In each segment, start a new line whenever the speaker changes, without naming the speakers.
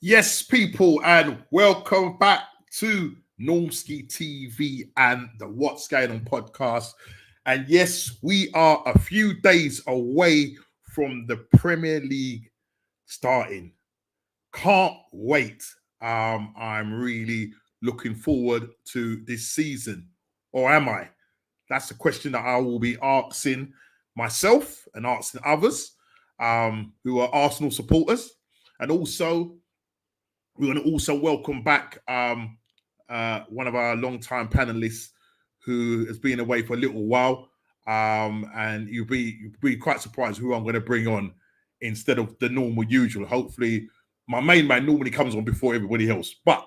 Yes, people, and welcome back to Normski TV and the What's Going On podcast. And yes, we are a few days away from the Premier League starting. Can't wait. I'm really looking forward to this season. Or am I? That's the question that I will be asking myself and asking others who are Arsenal supporters. And also, we're going to also welcome back one of our long-time panelists who has been away for a little while. And you'll be quite surprised who I'm going to bring on instead of the normal usual. Hopefully, my main man normally comes on before everybody else, but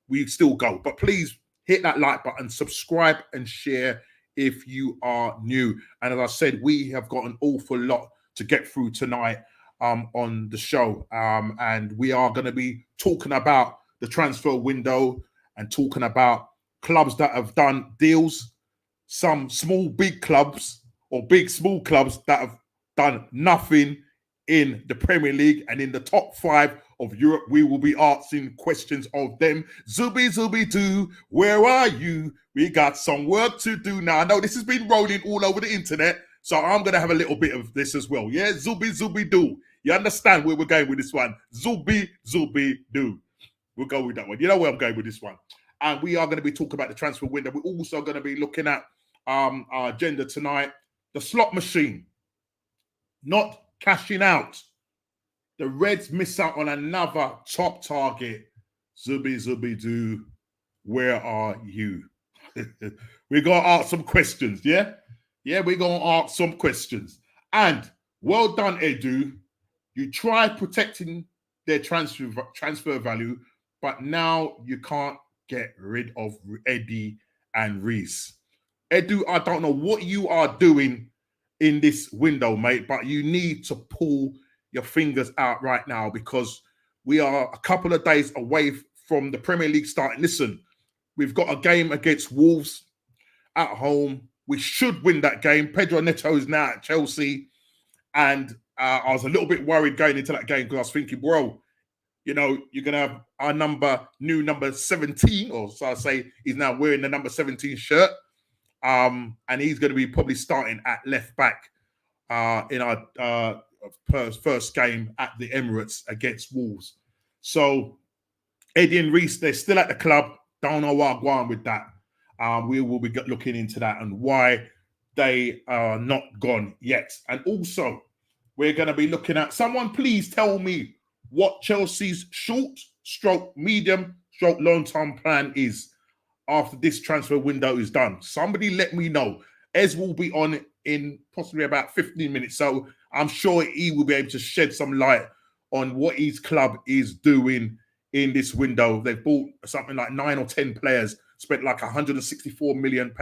we still go. But please hit that like button, subscribe and share if you are new. And as I said, we have got an awful lot to get through tonight on the show. And we are going to be talking about the transfer window and talking about clubs that have done deals, some small, big clubs or big, small clubs that have done nothing in the Premier League and in the top 5 of Europe. We will be asking questions of them. Zubi doo, where are you? We got some work to do now. I know this has been rolling all over the internet, so I'm going to have a little bit of this as well. Yeah, Zubi doo. You understand where we're going with this one? Zubi doo. We'll go with that one. You know where I'm going with this one. And we are going to be talking about the transfer window. We're also going to be looking at our agenda tonight, the slot machine, not cashing out. The Reds miss out on another top target. Zubi doo, where are you? We're going to ask some questions, yeah? Yeah, we're going to ask some questions. And well done, Edu. You tried protecting their transfer value, but now you can't get rid of Eddie and Reese. Edu, I don't know what you are doing in this window, mate, but you need to pull your fingers out right now because we are a couple of days away from the Premier League starting. Listen, we've got a game against Wolves at home. We should win that game. Pedro Neto is now at Chelsea. And I was a little bit worried going into that game because I was thinking, bro, you know, you're going to have our new number 17, or so I say he's now wearing the number 17 shirt. And he's going to be probably starting at left back in our first game at the Emirates against Wolves. So Eddie and Reese, they're still at the club. Don't know what I'm going with that. We will be looking into that and why they are not gone yet. And also, we're going to be looking at, someone please tell me what Chelsea's short, medium, long-term plan is after this transfer window is done. Somebody let me know. Ez will be on in possibly about 15 minutes. So I'm sure he will be able to shed some light on what his club is doing in this window. They've bought something like 9 or 10 players, spent like £164 million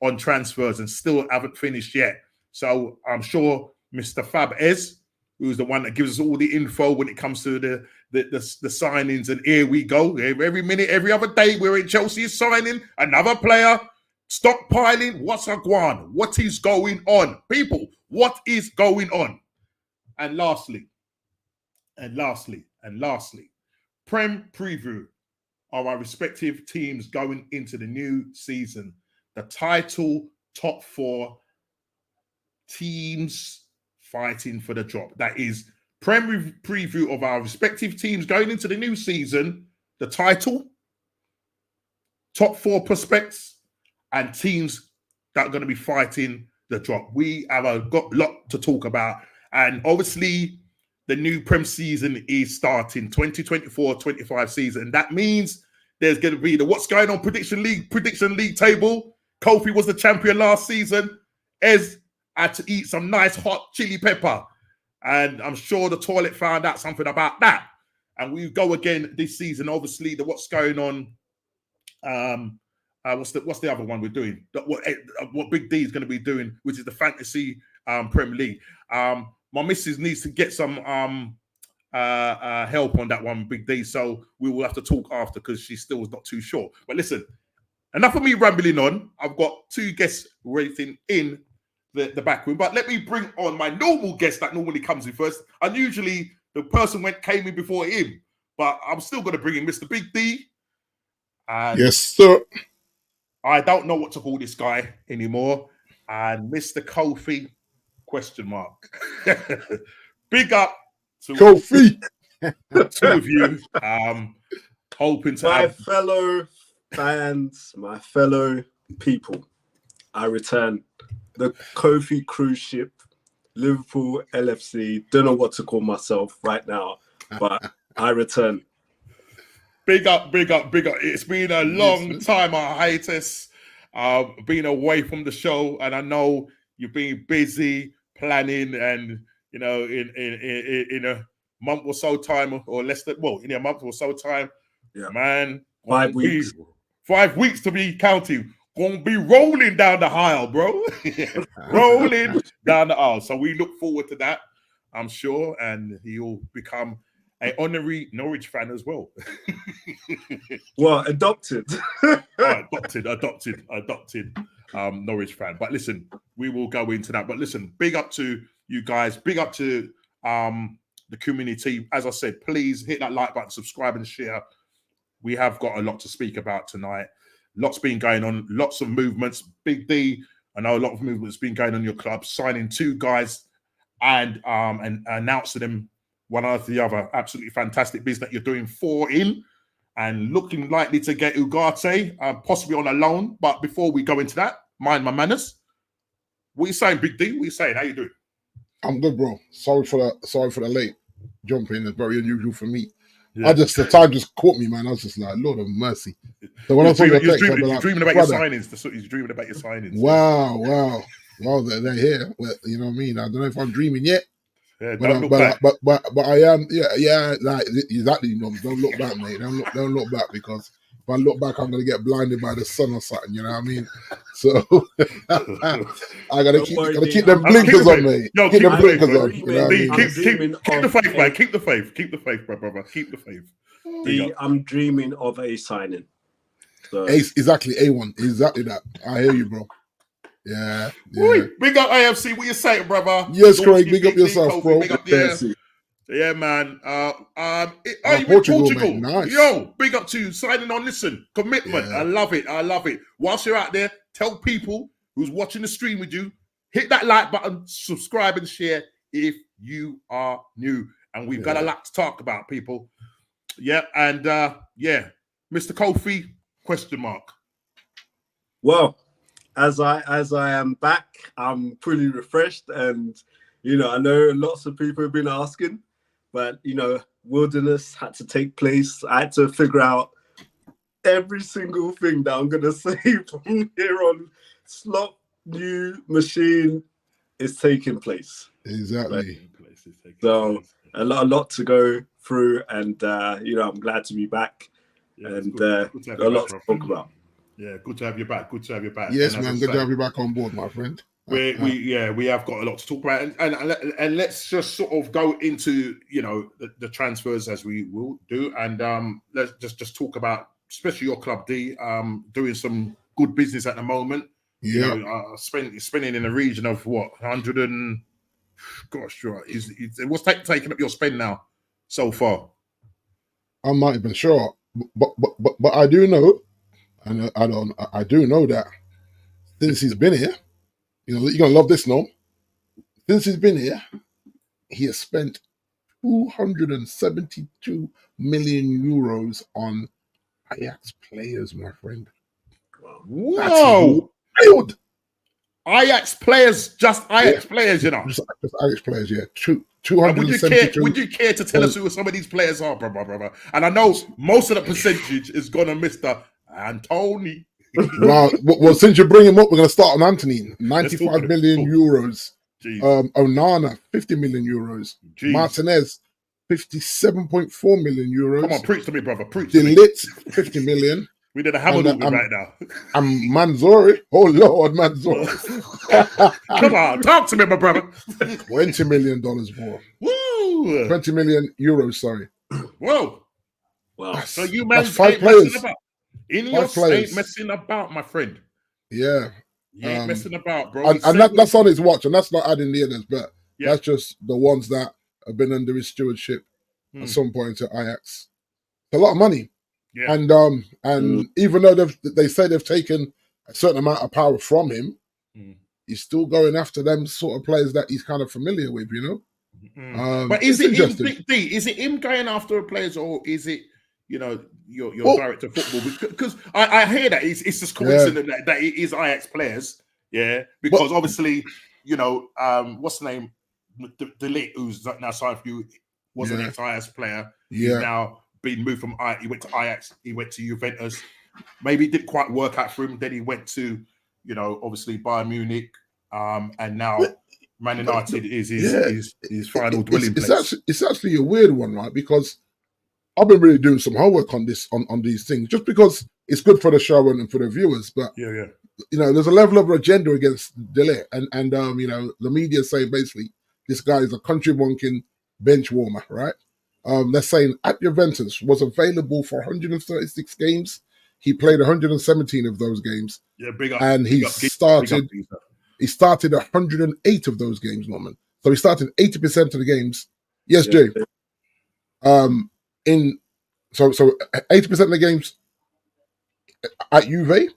on transfers and still haven't finished yet. So I'm sure Mr. Fab Ez, who's the one that gives us all the info when it comes to the signings, and here we go. Every minute, every other day, we're in Chelsea signing another player, stockpiling. What's going? What is going on? People, what is going on? And lastly, Prem preview of our respective teams going into the new season. The title, top 4 teams fighting for the drop. That is Prem preview of our respective teams going into the new season, the title, top 4 prospects, and teams that are going to be fighting the drop. We have a lot to talk about. And obviously, the new Prem season is starting, 2024-25 season. That means there's going to be the What's Going On prediction league table. Kofi was the champion last season. Ez had to eat some nice hot chili pepper. And I'm sure the toilet found out something about that. And we go again this season. Obviously, the What's Going On. What's the other one we're doing? What Big D is going to be doing, which is the Fantasy Premier League. My missus needs to get some help on that one, Big D. So we will have to talk after because she still was not too sure. But listen, enough of me rambling on. I've got 2 guests waiting in the back room. But let me bring on my normal guest that normally comes in first. And usually the person came in before him. But I'm still going to bring in Mr. Big D. And
yes, sir.
I don't know what to call this guy anymore. And Mr. Kofi, ? Big up to
Kofi.
2 of you. Hoping to
my fellow fans, my fellow people, I return. The Kofi cruise ship, Liverpool LFC. Don't know what to call myself right now, but I return.
Big up. It's been a long time, a hiatus, being away from the show, and I know you've been busy planning, and in a month or so time, or less than in a month or so time, man,
5 weeks.
5 weeks to be counting. Gonna be rolling down the aisle, bro. Rolling down the aisle. So we look forward to that, I'm sure, and he'll become an honorary Norwich fan as well.
Well, adopted.
Adopted Norwich fan. But listen, we will go into that. But listen, big up to you guys. Big up to the community. As I said, please hit that like button, subscribe and share. We have got a lot to speak about tonight. Lots been going on, lots of movements. Big D, I know a lot of movements been going on in your club, signing 2 guys and announcing them one after the other. Absolutely fantastic business that you're doing 4 in and looking likely to get Ugarte, possibly on a loan. But before we go into that, mind my manners. What are you saying, Big D? What are you saying? How you doing?
I'm good, bro. Sorry for the late jump in. It's very unusual for me.
Yeah.
The time just caught me, man. I was just like, Lord of mercy. So when I saw your text, I'd be like,
dreaming about your signings. He's dreaming about your signings.
Wow. Well, they're here. Well, you know what I mean? I don't know if I'm dreaming yet.
Yeah,
but I am. Yeah. Like exactly. Don't look back, mate. Don't look back, because if I look back, I'm gonna get blinded by the sun or something. You know what I mean? So I gotta keep them blinkers on, mate.
Yo,
keep them blinkers on.
Keep the faith, man. Keep the faith, brother. Keep the faith.
I'm dreaming of a signing. So.
Exactly, A1. Exactly that. I hear you, bro. Yeah.
Big up AFC. What you saying, brother?
Yes, Craig. Big up yourself, bro.
Big up, yeah, man. Are you
Portugal,
in Portugal?
Man. Nice.
Yo, big up to you. Signing on. Listen, commitment. Yeah. I love it. Whilst you're out there, tell people who's watching the stream with you, hit that like button, subscribe and share if you are new. And we've got a lot to talk about, people. Yeah, and Mr. Kofi, ?
Well, as I am back, I'm pretty refreshed, and I know lots of people have been asking, but wilderness had to take place. I had to figure out every single thing that I'm gonna say from here on. Slot new machine is taking place.
Exactly.
So a lot to go through, and I'm glad to be back, and a lot to talk about.
Yeah, good to have you back.
Yes, man, good to have you back on board, my friend.
We have got a lot to talk about, and let's just sort of go into the transfers as we will do, and let's just talk about especially your club D, doing some good business at the moment.
Yeah,
spending in a region of what 100 and what's taking up your spend now so far?
I'm not even sure, but I do know, and I do know that since he's been here, you're gonna love this, no? Since he's been here, he has spent 272 million euros on Ajax players, my friend.
Wow!
Wild.
Ajax players, just Ajax players,
Just Ajax players, yeah. 272.
Would you care to tell us who some of these players are, brother? And I know most of the percentage is gonna Mr. Anthony.
Well, since you bring him up, we're gonna start on Anthony. 95 million euros. Onana, 50 million euros. Jeez. Martinez, 57.4 million euros.
Come on, preach to me, brother. Preach.
De Ligt, 50 million.
We did a hammer right now.
And Manzori. Oh, Lord, Manzori.
Come on, talk to me, my brother.
$20 million more.
Woo! Ooh.
20 million euros, sorry.
Whoa.
Wow.
So you man
That's 5
ain't
players.
messing about.
5 players.
Ain't messing about, my friend.
Yeah.
You ain't messing about, bro.
And that's on his watch, and that's not adding the others, but that's just the ones that have been under his stewardship at some point at Ajax. It's a lot of money.
Yeah.
And even though they say they've taken a certain amount of power from him, he's still going after them sort of players that he's kind of familiar with, you know.
But is it
interesting?
Is it him going after players, or is it your director of football? Because I hear that it's just coincident that it is Ajax players, because obviously what's the name, De Ligt, who's now signed for you, was an ex-Ajax player. He's now been moved from Ajax. He went to Ajax. He went to Juventus. Maybe it didn't quite work out for him. Then he went to obviously Bayern Munich, and now Man United is his final dwelling place.
It's actually a weird one, right? Because I've been really doing some homework on this, on these things, just because it's good for the show and for the viewers. But there's a level of agenda against De Ligt, and the media say basically this guy is a country bunking bench warmer, right? They're saying at Juventus was available for 136 games. He played 117 of those games. Yeah, big up. And he started 108 of those games, Norman. So he started 80% of the games. Yes, Jay. So 80% of the games at Juve.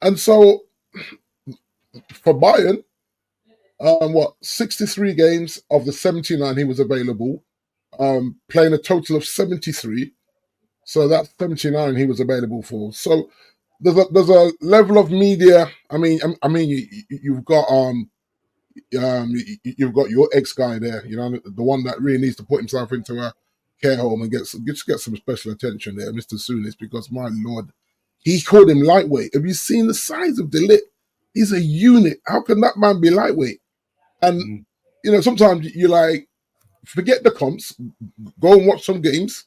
And so for Bayern, 63 games of the 79 he was available, playing a total of 73. So that's 79 he was available for. So there's a level of media. I mean, you've got your ex guy there, the one that really needs to put himself into a care home and get some special attention there, Mr. Souness, because my Lord, he called him lightweight. Have you seen the size of De Ligt? He's a unit. How can that man be lightweight? And sometimes you like forget the comps, go and watch some games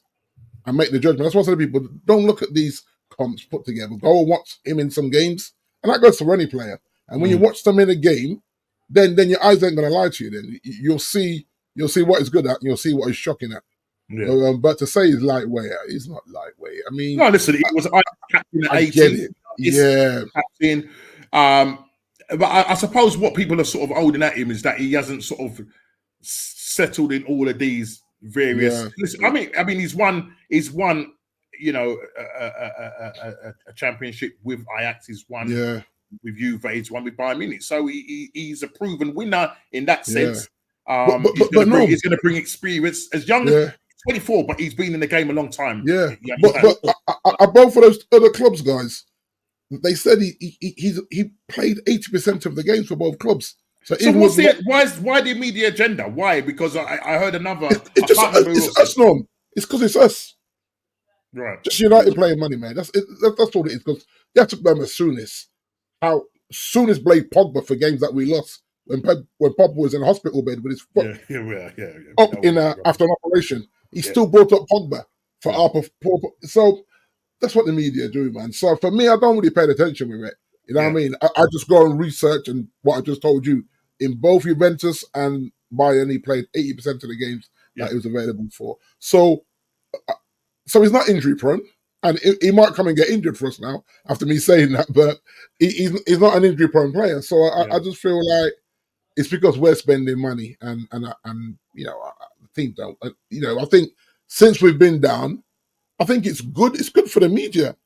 and make the judgment. That's what I say to people: don't look at these comps put together. Go and watch him in some games, and that goes for any player. And when you watch them in a game, then your eyes ain't gonna lie to you. Then you'll see what he's good at, and you'll see what he's shocking at. Yeah. But to say he's lightweight, he's not lightweight. I mean,
no, listen, it was captain at 18.
Get it. Yeah,
captain. But I suppose what people are sort of holding at him is that he hasn't sort of settled in all of these various. Yeah. Listen, I mean, he's won. A championship with Ajax. He's won with Juve. He's won with Bayern Munich. So he's a proven winner in that sense. Yeah. He's going to bring experience. As young as 24, but he's been in the game a long time. Yeah, but
both of those other clubs, guys. They said he played 80% of the games for both clubs. So
why the media agenda? Why? Because I heard another.
It's us, Norm. It's because it's us.
Right.
Just United playing money, man. That's all it is. Because you have to remember Souness. How Souness played Pogba for games that we lost when Pogba was in a hospital bed with his foot after an operation. He still brought up Pogba for so. That's what the media do, man. So for me, I don't really pay attention with it. You know what I mean? I just go and research, and what I just told you, in both Juventus and Bayern, he played 80% of the games that he was available for. So he's not injury prone, and he might come and get injured for us now after me saying that, but he's not an injury prone player. So I just feel like it's because we're spending money, and the team don't. I think since we've been down, I think it's good. It's good for the media.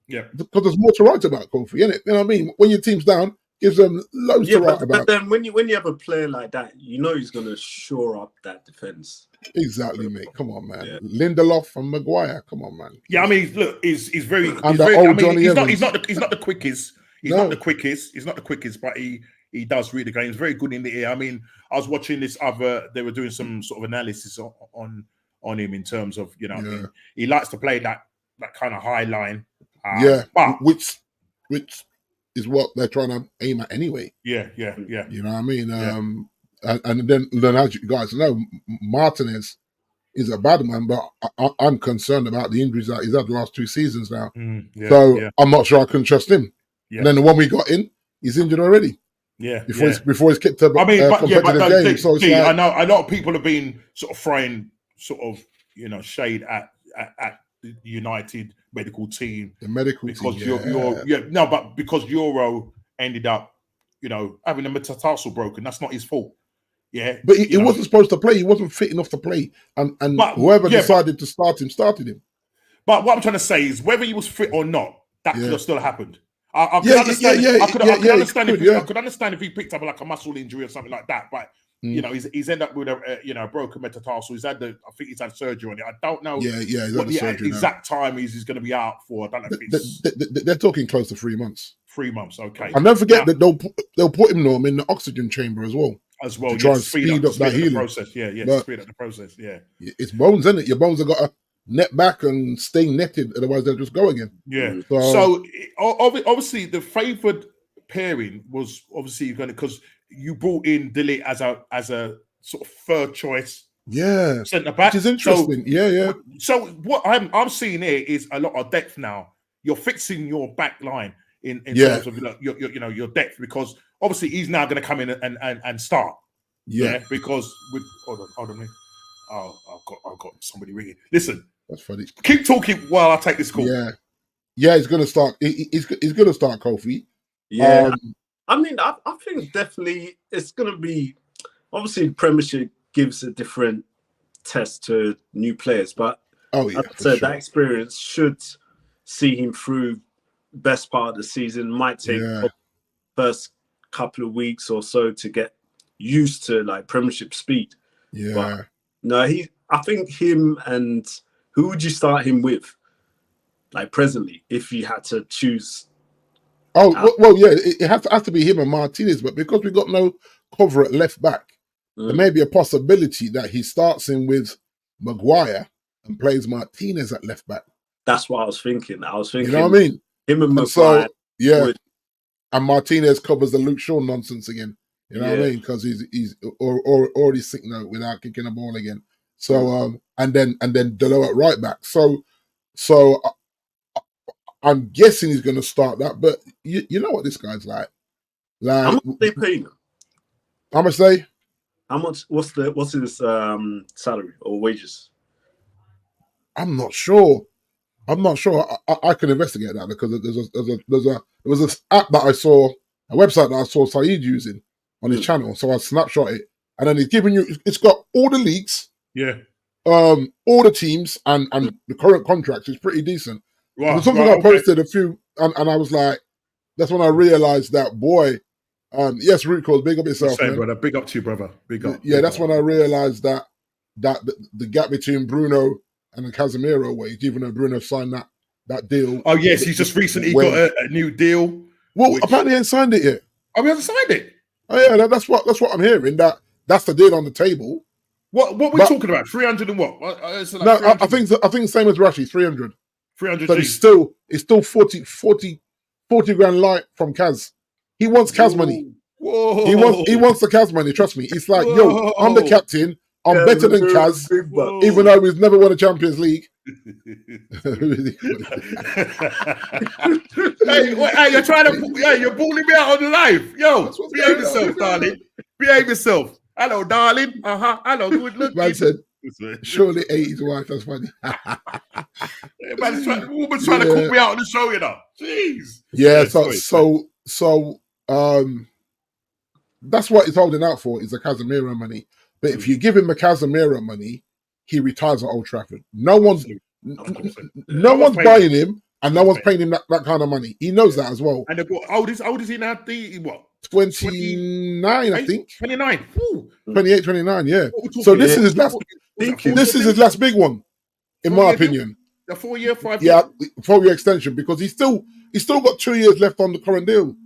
Yeah.
Because there's more to write about, Kofi, innit? You know what I mean? When your team's down, gives them loads to write about.
But then when you have a player like that, he's going to shore up that defense.
Exactly, mate. Come on, man. Yeah. Lindelof and Maguire. Come on, man.
Yeah, I mean, look, he's very. He's not the quickest. He's not the quickest, but he does read the game. He's very good in the air. I mean, I was watching this they were doing some sort of analysis on him in terms of, he likes to play that kind of high line.
But which is what they're trying to aim at anyway.
Yeah.
You know what I mean? And then as you guys know, Martinez is a bad man, but I'm concerned about the injuries that he's had the last 2 seasons now. I'm not sure I can trust him. Yeah. And then the one we got in, he's injured already.
Yeah,
before he's kicked a competitive game. So it's
I know a lot of people have been sort of throwing sort of shade at the United medical team, because because Euro ended up having a metatarsal broken. That's not his fault. Yeah,
but he wasn't supposed to play. He wasn't fit enough to play, and whoever decided to start him started him.
But what I'm trying to say is, whether he was fit or not, that could have still happened. I could understand. I could understand if he picked up like a muscle injury or something like that. But he's ended up with a broken metatarsal. I think he's had surgery on it. I don't know. What the exact time he's going to be out for. I don't know if it's.
They're talking close to 3 months.
3 months, okay.
And don't forget that they'll put him in the oxygen chamber as well.
To
try and speed up that healing
process. To speed up the process. Yeah,
it's bones, isn't it? Your bones have got to net back and stay netted, otherwise they'll just go again.
Yeah. So obviously the favoured pairing was obviously going to, because you brought in Dilly as a sort of third choice.
Yeah,
centre back,
which is interesting.
So what I'm seeing here is a lot of depth now. You're fixing your back line in terms of your depth, because obviously he's now going to come in and start. Yeah, because hold on. Oh, I've got somebody ringing. Listen,
that's funny.
Keep talking while I take this call.
Yeah, he's going to start. He's going to start Kofi.
Yeah, I mean, I think definitely it's going to be. Obviously, the Premiership gives a different test to new players, but that experience should see him through best part of the season. Might take first couple of weeks or so to get used to like Premiership speed.
Yeah.
But no, I think him, and who would you start him with? Like presently, if you had to choose.
It has to be him and Martinez, but because we got no cover at left back, there may be a possibility that he starts in with Maguire and plays Martinez at left back.
That's what I was thinking. You know
what I mean?
Him and Maguire.
And Martinez covers the Luke Shaw nonsense again. You know what I mean? Because he's already sick now without kicking a ball again. So and then Delo at right back. So I'm guessing he's going to start that. But you know what this guy's like.
How much they paying him?
How much they?
How much? What's his salary or wages?
I'm not sure. I can investigate that, because there was an app that I saw, a website that I saw Saeed using on his channel. So I snapshot it, and then it's got all the leagues, all the teams, and the current contracts. It's pretty decent. Right, something I posted a few, and I was like, that's when I realized that, boy, yes, Root Cause, big up yourself, man.
Brother. Big up to you, brother. Big up.
Yeah, that's when I realized that the gap between Bruno and Casemiro wage, even though Bruno signed that deal.
Oh yes, he's just recently got a new deal.
Well, apparently he hasn't signed it yet.
Oh, he hasn't signed it.
Oh yeah, that's what I'm hearing. That's the deal on the table.
What we talking about? 300 and what?
No, I think same as Rashi, 300.
300.
But it's still 40 grand light from Kaz. He wants Kaz money.
Whoa.
He wants the Kaz money. Trust me. It's like, yo, I'm the captain. I'm better than Kaz, even though he's never won a Champions League.
hey, you're trying to, you're balling me out on the live. Yo, behave yourself, darling. Behave yourself. Hello, darling. Hello, good looking.
Man said, surely ate his wife. That's funny.
Woman's trying to call me out on the show, you know. Jeez.
Yeah. So that's what he's holding out for, is the Casemiro money. But if you give him the Casemiro money, he retires at Old Trafford. No one's buying him, and no one's paying him that kind of money. He knows that as well.
And how old is he now? What?
29, I think.
29.
28, 29, yeah. So this is his last. This is his last big one, in my opinion.
A 4 year, 5 year.
Yeah, 4 year extension, because he's still got 2 years left on the current deal.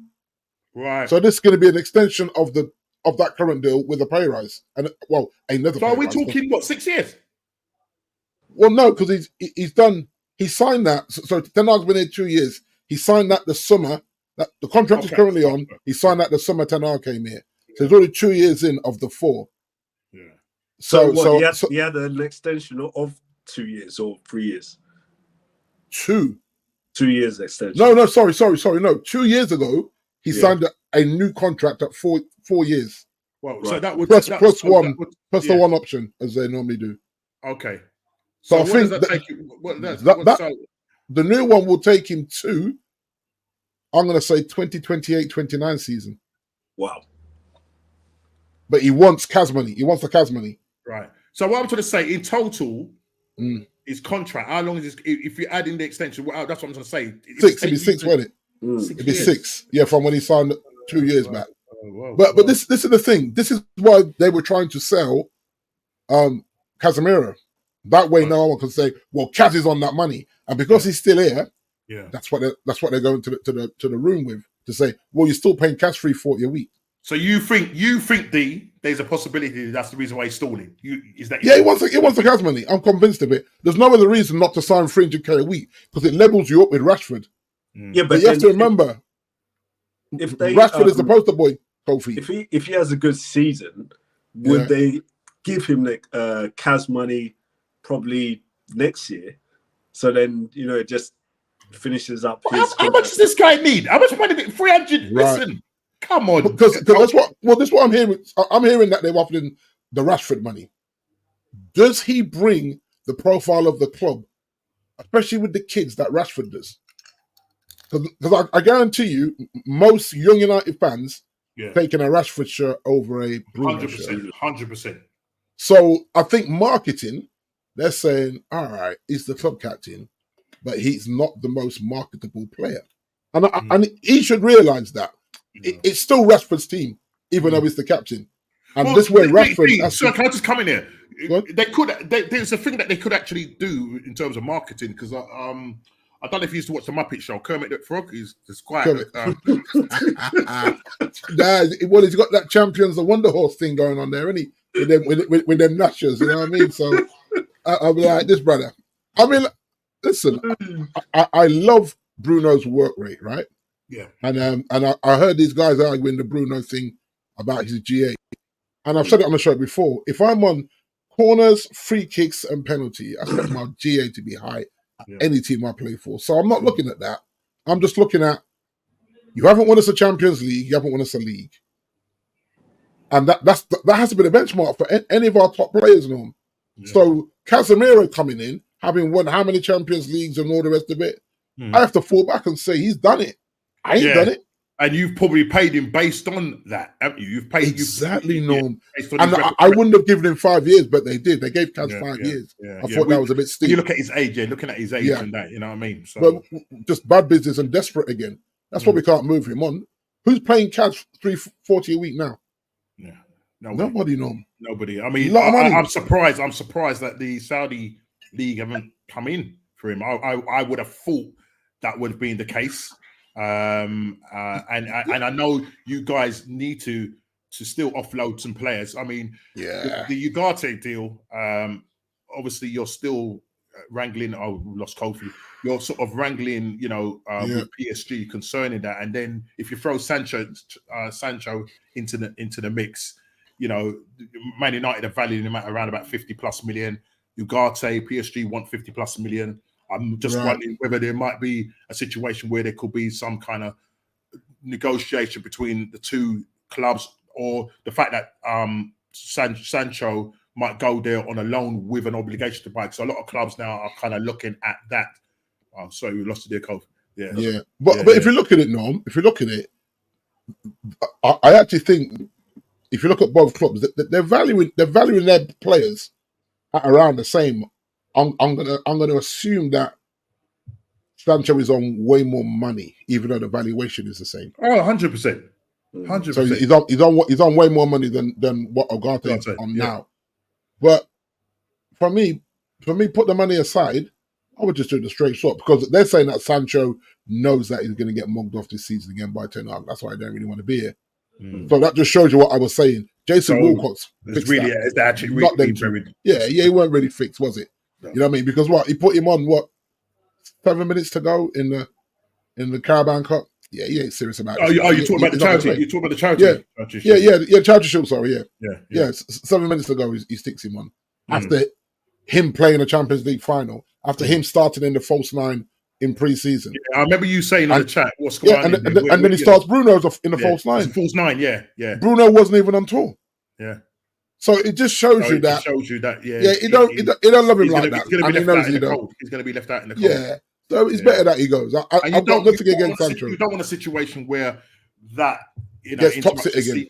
Right.
So this is going to be an extension of that current deal with a pay rise, and another.
So are we talking what, 6 years?
Well, no, because he's done. He signed that. So Ten Hag's been here 2 years. He signed that the summer. That the contract is currently on. He signed that the summer Ten Hag came here. So he's already 2 years in of the 4.
Yeah. So he had an extension of 2 years or 3 years.
2
years extension.
No, sorry. No, 2 years ago he signed a new contract at 4 years.
Well,
Right.
so that would
Plus
that,
plus
so
one
that would-
plus
yeah.
the one option as they normally do.
Okay.
So
So
I
what
think
does that
that-
take you?
that-
So
The new one will take him to, I'm going to say 2028-29 season.
Wow.
But he wants Kaz money. He wants the Kaz money.
right. So what I'm trying to say in total,
Mm.
his contract. How long is this? If you add in the extension, that's what I'm trying to say.
It'd be 6, won't it?
Mm.
It'd be 6. Yeah, from when he signed 2 years back.
Whoa,
But this is the thing. This is why they were trying to sell Casemiro. That way, no one can say, "Well, Kaz is on that money," and because he's still here,
yeah.
that's what they're going to the room with to say, "Well, you're still paying Kaz $340 a week."
So you think there's a possibility that's the reason why he's stalling? Is that?
Yeah, he wants the Kaz money. I'm convinced of it. There's no other reason not to sign $300K a week because it levels you up with Rashford.
Yeah,
But you have to remember,
if they
Rashford is the poster boy, Kofi.
if he has a good season, would they give him the Kaz money probably next year? So then it just finishes up.
How much does this guy need? How much money? 300.
Right.
Listen, come on.
Because that's what. Well, this is what I'm hearing. I'm hearing that they've offered him the Rashford money. Does he bring the profile of the club, especially with the kids that Rashford does? Because I guarantee you, most young United fans taking a Rashford shirt over a Bruno shirt.
100%.
So I think marketing, they're saying, all right, he's the club captain, but he's not the most marketable player. And he should realise that. It's still Rashford's team, even though he's the captain. And this way, Rashford...
So can I just come in here? There's a thing that they could actually do in terms of marketing, because I don't know if you used to watch the Muppet Show. Kermit the Frog is quite...
well, he's got that Champions the Wonder Horse thing going on there, isn't he? With them nashers, you know what I mean? So I'll be like, this brother. I mean, listen, I love Bruno's work rate, right?
Yeah.
And I heard these guys arguing the Bruno thing about his GA. And I've said it on the show before. If I'm on corners, free kicks, and penalty, I expect my GA to be high at any team I play for. So I'm not looking at that. I'm just looking at, you haven't won us a Champions League, you haven't won us a league. And that has to be the benchmark for any of our top players now. Yeah. So Casemiro coming in, having won how many Champions Leagues and all the rest of it, I have to fall back and say he's done it. I ain't done it.
And you've probably paid him based on that, haven't you? You've paid
exactly, Norm. And I wouldn't have given him 5 years, but they did. They gave Kaz 5 years. I thought that was a bit steep.
You look at his age, looking at his age and that, you know what I mean? So,
but just bad business and desperate again. That's why we can't move him on. Who's paying Kaz $340 a week now?
Yeah,
nobody, Norm.
Nobody. I mean, I'm surprised. I'm surprised that the Saudi league haven't come in for him. I would have thought that would have been the case. And I know you guys need to still offload some players. I mean, the Ugarte deal. Obviously, you're still wrangling. Oh, we lost Kofi. You're sort of wrangling, with PSG concerning that. And then if you throw Sancho into the mix, Man United are valuing him at around about 50+ million. Ugarte, PSG want 50+ million. I'm just wondering whether there might be a situation where there could be some kind of negotiation between the two clubs, or the fact that Sancho might go there on a loan with an obligation to buy. So a lot of clubs now are kind of looking at that. Oh, sorry, we lost the dear Kofi. Yeah.
But if you look at it, Norm, I actually think if you look at both clubs, they're valuing their players at around the same. I'm gonna assume that Sancho is on way more money, even though the valuation is the same.
Oh, 100%. 100%.
So he's on way more money than what Ugarte is on now. But for me, put the money aside, I would just do the straight shot, because they're saying that Sancho knows that he's going to get mugged off this season again by Ten Hag. That's why I don't really want to be here. So that just shows you what I was saying. Jason Wilcox fixed that. He weren't really fixed, was it? No. You know what I mean? Because he put him on 7 minutes to go in the Carabao Cup. Yeah, he ain't serious about it.
You're talking about the charity. You're talking about the charity.
Charity Shield. Sorry, yeah. 7 minutes ago, he sticks him on after him playing a Champions League final, after him starting in the false nine in pre-season.
I remember you saying in the chat what's going
Yeah,
on.
and then he starts Bruno in the false
It's
nine.
a false nine, yeah.
Bruno wasn't even on tour.
Yeah.
So it just shows you that.
Yeah,
he don't love him like that.
He's going to be
And
left
he knows
out in
he
the
don't.
cold. He's going to be left out in the cold.
Yeah. So it's better that he goes. I've got nothing against Sancho.
You don't want a situation where that
gets toxic again.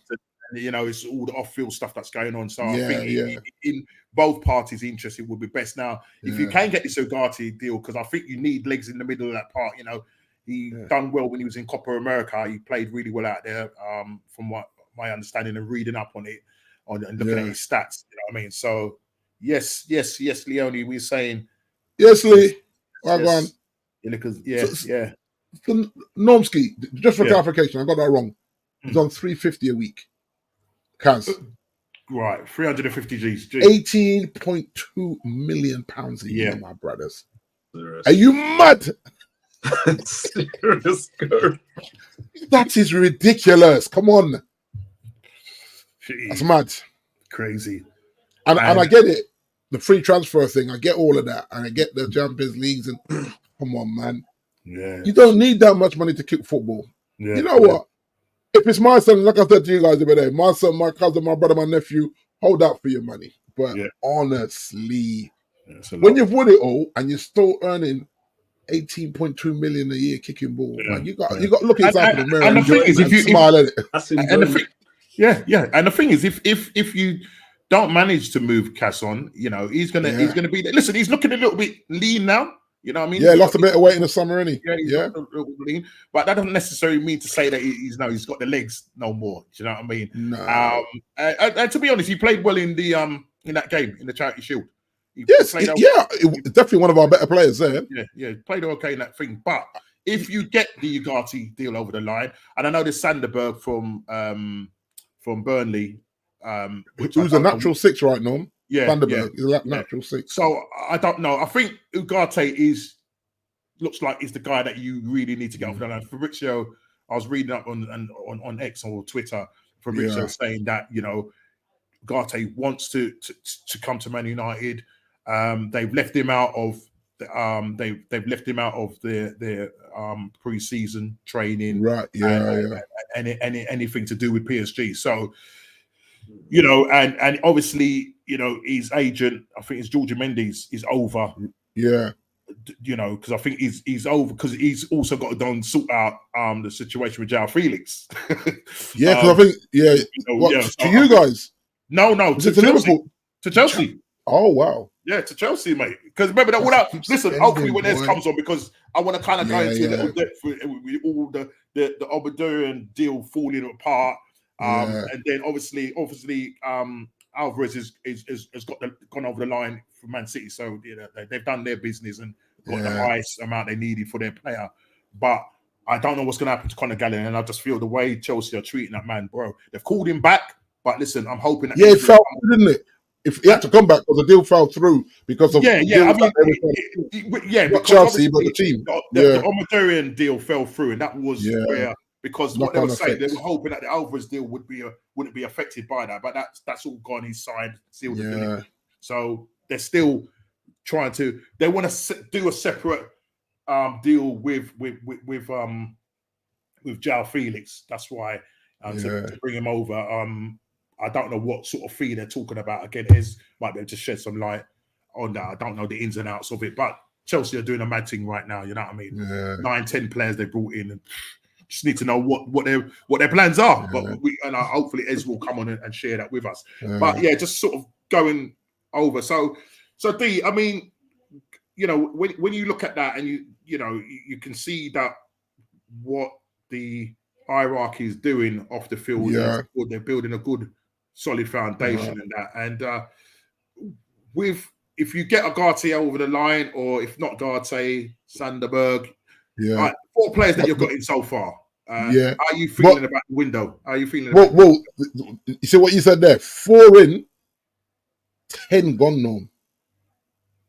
It's all the off-field stuff that's going on. So
Yeah,
I think in both parties' interest, it would be best now if you can get this Ugarte deal, because I think you need legs in the middle of that part. He done well when he was in Copa America. He played really well out there, from what my understanding and reading up on it, and looking at his stats. You know what I mean? So yes, Leone, we're saying
yes, Lee. Well gone. So Normski, just for clarification, I got that wrong. He's on 350 a week. Kaz.
Right, 350 G's.
18.2 million pounds a year, my brothers.
Serious.
Are you mad?
Serious go.
That is ridiculous. Come on.
Jeez.
That's mad.
Crazy.
And I get it. The free transfer thing, I get all of that. And I get the Champions Leagues and come on, man.
Yeah.
You don't need that much money to kick football.
Yeah.
You know what? If it's my son, like I said to you guys the other day, my son, my cousin, my brother, my nephew, hold out for your money. But honestly, when you've won it all and you're still earning 18.2 million a year kicking ball, man, you got to look inside the mirror and the thing is, if you smile at it.
And the thing is, if you don't manage to move Casson, he's gonna be there. Listen, he's looking a little bit lean now. You know what I mean?
Yeah, lost a bit of weight in the summer, innit?
Yeah. Lean, but that doesn't necessarily mean to say that he's got the legs no more. Do you know what I mean?
No.
And to be honest, he played well in the in that game in the Charity Shield.
It was definitely one of our better players there.
Yeah, played okay in that thing. But if you get the Ugarte deal over the line, and I know there's Sanderberg from Burnley,
who's a natural six right now.
Yeah,
Vanderberg is a natural six.
So I don't know. I think Ugarte looks like he's the guy that you really need to get off the line. Fabrizio, I was reading up on X or Twitter, Fabrizio saying that Ugarte wants to come to Man United. They've left him out of they've left him out of their pre-season training.
Right. Yeah.
Anything to do with PSG. So. And obviously, his agent, I think it's Georgia Mendes, is over.
Yeah.
Because I think he's over because he's also got to sort out the situation with João Felix.
Yeah, because I think to you guys.
No, to Liverpool. To Chelsea.
Oh wow.
Yeah, to Chelsea, mate. Because remember that. Listen, hopefully when this comes on, because I want to kind of go into a little depth with all the Obadurian deal falling apart. And then obviously, Alvarez has gone over the line for Man City, so they've done their business and got the highest amount they needed for their player. But I don't know what's going to happen to Conor Gallagher, and I just feel the way Chelsea are treating that man, bro. They've called him back, but listen, I'm hoping that
it fell through, didn't it? If he had to come back, because the deal fell through because of
because
Chelsea, but the team,
the Omidurian deal fell through, and that was where. Because what they were saying, they were hoping that the Alvarez deal wouldn't be affected by that, but that's all gone. He's signed, sealed the deal. So they're still trying to. They want to do a separate deal with João Felix. That's why to bring him over. I don't know what sort of fee they're talking about. Again, Ez might be able to shed some light on that. I don't know the ins and outs of it, but Chelsea are doing a mad thing right now. You know what I mean? 9-10 players they brought in. And just need to know what their plans are, but hopefully Ez will come on and share that with us. But just sort of going over. So D, I mean, when you look at that and you can see that what the hierarchy is doing off the field. They're building a good, solid foundation in that. And if you get Ugarte over the line, or if not Ugarte, Sanderberg. Right, 4 players that you've got in so far. How are you feeling about the window? How are you feeling?
Well, you see what you said there? 4 in, 10 gone now.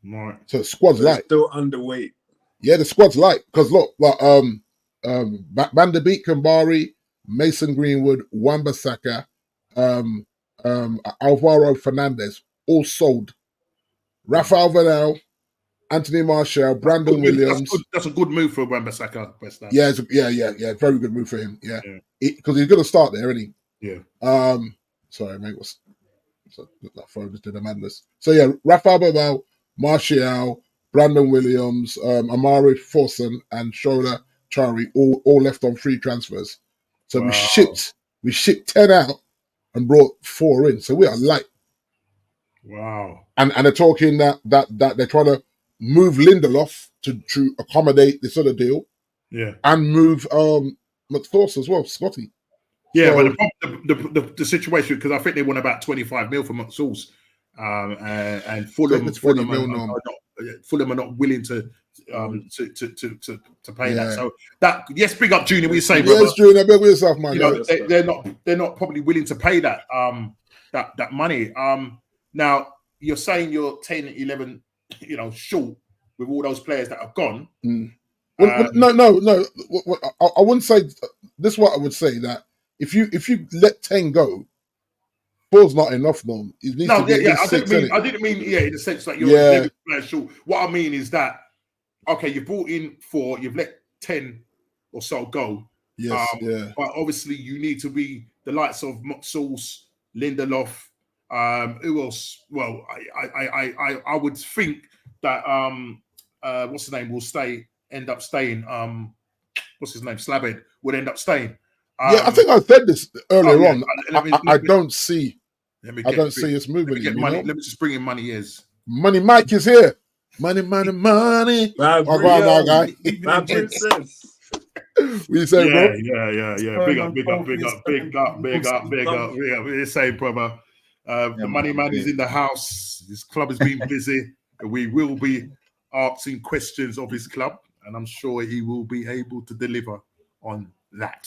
Right.
So the squad's light.
Still underweight. Yeah,
the squad's light. Because look, Van der Beek, Kambari, Mason Greenwood, Wan-Bissaka, Alvaro Fernandez, all sold. Rafael Varane Anthony Martial, Brandon Williams.
That's a good move for Wan-Bissaka.
Yeah, very good move for him. Yeah, because he's going to start there, isn't
he? Yeah.
Sorry, mate. That phone just did a madness. So yeah, Rafa Babao, Martial, Brandon Williams, Amari Forson, and Shola Chari all left on free transfers. So we shipped 10 out and brought 4 in. So we are light.
Wow.
And they're talking that they're trying to move Lindelof to accommodate this other deal.
Yeah.
And move McPherson as well, Scotty.
Yeah, so, but the situation, because I think they want about 25 mil from McSauce, and Fulham are not willing to pay that. So that, yes, big up Junior. We say,
yes, Junior, big yourself, man.
They're not probably willing to pay that that money. Now you're saying you're 10, 11, short with all those players that have gone.
Well, no. I wouldn't say this. Is what I would say, that if you let 10 go, 4's not enough, no. It needs to be
I didn't mean in the sense that you're 11 players short. What I mean is that, okay, you brought in 4, you've let 10 or so go.
Yes,
But obviously you need to be the likes of McSauce, Lindelof, who else? Well, I would think that what's his name will end up staying. What's his name? Slabhead would end up staying.
I think I said this earlier on. I don't see us moving.
Let me just bring in Money Is.
Money Mike is here. Money. Guy. What you say, bro?
Yeah. Big up. We're saying, brother. The Money Man is in the house. His club has been busy. We will be asking questions of his club, and I'm sure he will be able to deliver on that.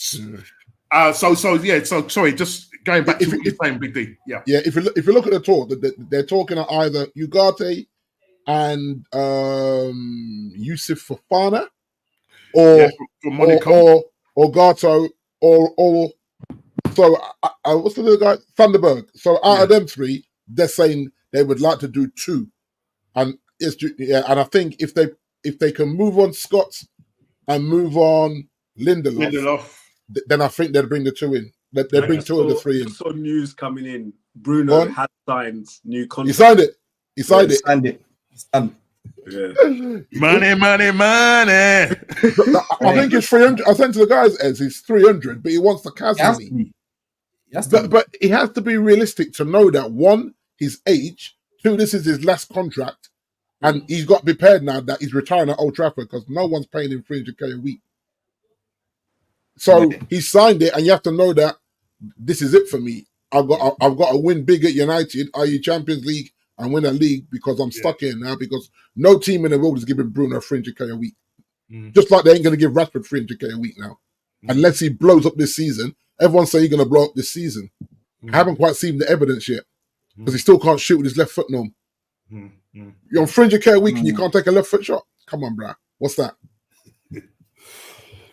So sorry, just going back to what you're saying, Big D. Yeah.
If you look at the tour, they're talking at either Ugarte and Yusuf Fofana, or Gato, or so what's the other guy? Thunderberg. So out of them 3, they're saying they would like to do 2, and and I think if they can move on Scott and move on Lindelof, then I think they'd bring the 2 in. They'd bring 2 of the 3 in.
I saw news coming in. Bruno had signed new contract.
He signed it.
Money.
I think it's 300. I sent to the guys as it's 300, but he wants the cash money. But he has to be realistic to know that 1, his age, 2, this is his last contract, and he's got to be prepared now that he's retiring at Old Trafford because no one's paying him 300k a week. So he signed it, and you have to know that this is it for me. I've got to win big at United, i.e. Champions League, and win a league because I'm stuck here now, because no team in the world is giving Bruno 300k a week. Just like they ain't going to give Rashford 300k a week now. Unless he blows up this season. Everyone's saying he's going to blow up this season. I haven't quite seen the evidence yet, because he still can't shoot with his left foot no. You're on 300k a week and you can't take a left foot shot? Come on, bruh. What's that?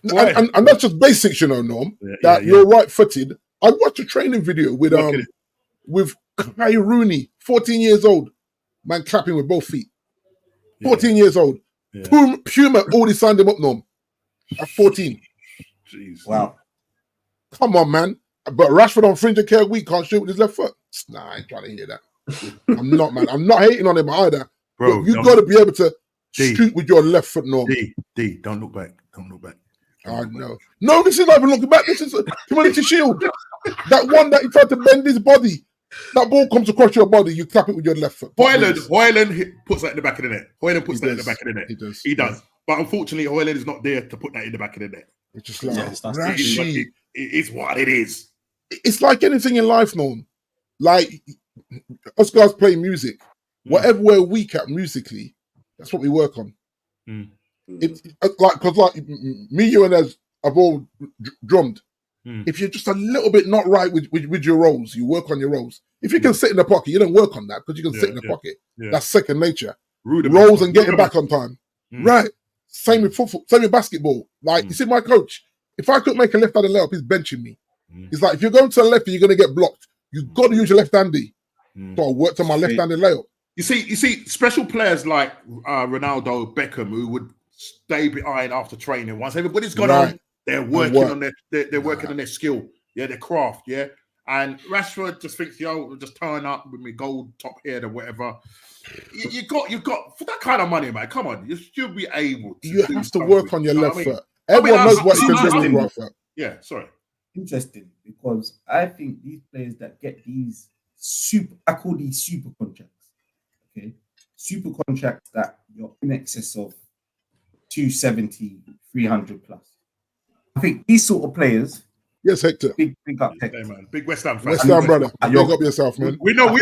And that's just basics, Norm. You're right-footed. I watched a training video with Kai Rooney, 14 years old, man clapping with both feet. 14 years old. Puma already signed him up, Norm, at 14.
Jeez.
Wow. Come on, man. But Rashford on 300k a week can't shoot with his left foot. Nah, I ain't trying to hear that. I'm not, man. I'm not hating on him either. Bro, you got to be able to shoot with your left foot, Norm.
D, don't look back. Don't look back.
I know. No, this is not even looking back. This is a Community Shield. That one that he tried to bend his body. That ball comes across your body, you clap it with your left foot.
Hoyland puts that in the back of the net. Hoyland puts that in the back of the net. He does. But unfortunately, Hoyland is not there to put that in the back of the net.
It's just like,
it is what it is.
It's like anything in life, Norm. Like, us guys play music. Whatever we're weak at musically, that's what we work on. It's like me, you, and as have all drummed. If you're just a little bit not right with your roles, you work on your roles. If you can sit in the pocket, you don't work on that because you can sit in the pocket. That's second nature. Roles and getting back on time. Right. Same with football, same with basketball. Like, you see my coach, if I couldn't make a left-handed layup, he's benching me. He's like, if you're going to the left and you're going to get blocked, you've got to use your left handy. So I worked on my left-handed layup.
You see, special players like Ronaldo, Beckham, who would stay behind after training. Once everybody's gone home, they're working on they're working on their skill, their craft, And Rashford just thinks, we'll just turn up with my gold top head or whatever. You got for that kind of money, man. Come on, you should be able to.
You have to work on your left foot.
I mean,
Everyone knows what you can do with right foot.
Yeah, sorry.
Interesting, because I think these players that get these I call these super contracts. Okay, super contracts that you're in excess of 270, 300 plus. I think these sort of players.
Yes, Hector.
Big up, Hector.
Yeah, man. Big West Ham fan.
West Ham brother. Big up yourself, man.
We know what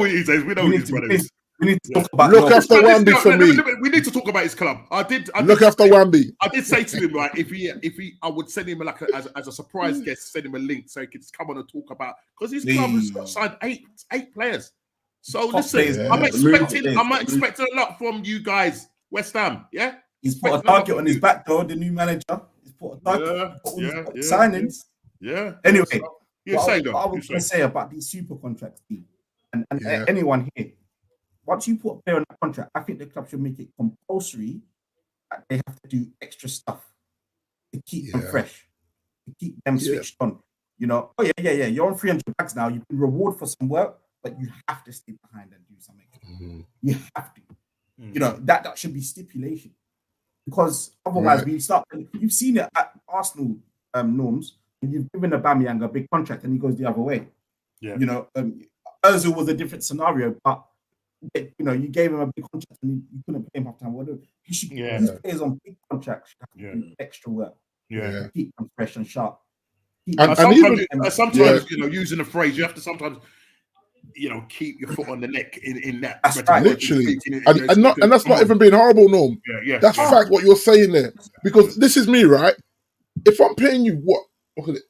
he says. We know what his brother is.
We need to talk about.
Look after Wamby for me.
We need to talk about his club. I did
look after Wamby.
I did say to him, right, if he, I would send him as a surprise guest, send him a link so he could just come on and talk about, because his club has got signed eight players. So listen, I'm expecting a lot from you guys, West Ham. Yeah,
he's put a target on his back though. The new manager, he's put a target. Signings.
Yeah.
Anyway,
what I
was going to say about these super contracts, and anyone here, once you put a player on that contract, I think the club should make it compulsory that they have to do extra stuff to keep them fresh, to keep them switched on. You know, you're on 300 bags now. You've been rewarded for some work, but you have to stay behind and do something. Mm-hmm. You have to. Mm-hmm. You know, that should be stipulation, because otherwise you've seen it at Arsenal norms. You've given Aubameyang a big contract and he goes the other way. Yeah. You know, Ozil was a different scenario, but you gave him a big contract and you couldn't pay him half time. Whatever. You should these players on big contracts have to do extra work. Yeah. Keep them fresh and sharp.
Sometimes using the phrase, you have to sometimes keep your foot on the neck in that.
That's right. Literally. And that's not even being horrible, Norm. Yeah. That's fact what you're saying there. Because this is me, right? If I'm paying you look at it,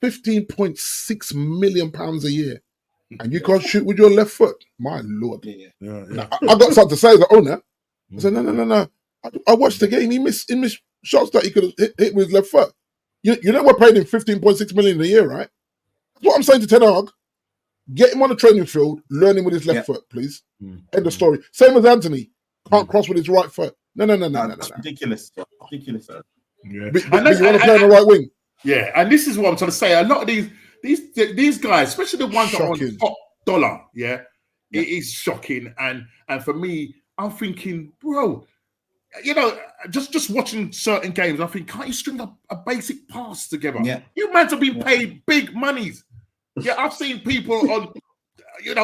£15.6 million a year, and you can't shoot with your left foot. My lord! Now, I got something to say as the owner. I said, no. I watched the game. He missed shots that he could have hit with his left foot. You know we're paying him £15.6 million a year, right? That's what I'm saying to Ten Hag. Get him on the training field, learn him with his left foot, please. End of story. Same as Anthony. Can't cross with his right foot. No.
Ridiculous.
Yeah. But you want to play on the right wing.
Yeah, and this is what I'm trying to say. A lot of these guys, especially the ones that are on top dollar, it is shocking. And for me, I'm thinking, bro, just watching certain games, I think, can't you string up a basic pass together? Yeah. You meant to be paid big monies. Yeah, I've seen people on,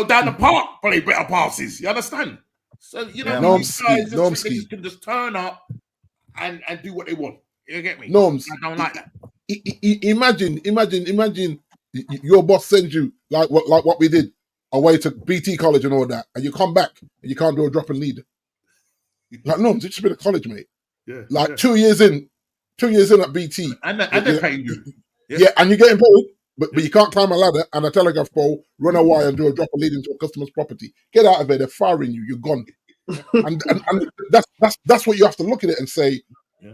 down the park play better passes. You understand? So these guys can just turn up and do what they want. You get me?
Norms.
I don't like that.
Imagine your boss sends you like what we did away to BT College and all that, and you come back and you can't do a drop and lead. Like, Norms, it's just been a college, mate. Yeah. 2 years in at BT,
and they're paying you.
Yeah, and you're getting paid, but you can't climb a ladder and a telegraph pole, run a wire and do a drop and lead into a customer's property. Get out of there! They're firing you. You're gone. and that's what you have to look at it and say. Yeah.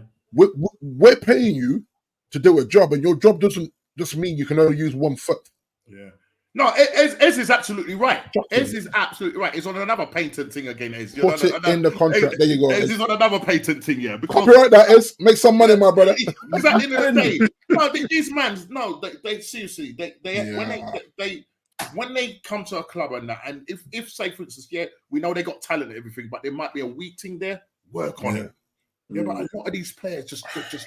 We're paying you to do a job, and your job doesn't just mean you can only use one foot.
Yeah. No, Ez is absolutely right. Ez is absolutely right. It's on another patent thing again, Ez.
Put it in the contract. There you go.
Ez is on another patent thing, yeah.
Copyright that, Ez. Make some money, my brother.
Because at the end of the day, these mans, they seriously, when they come to a club and that, and if say for instance, we know they got talent and everything, but there might be a weak thing there, work on it. Yeah, but a lot of these players just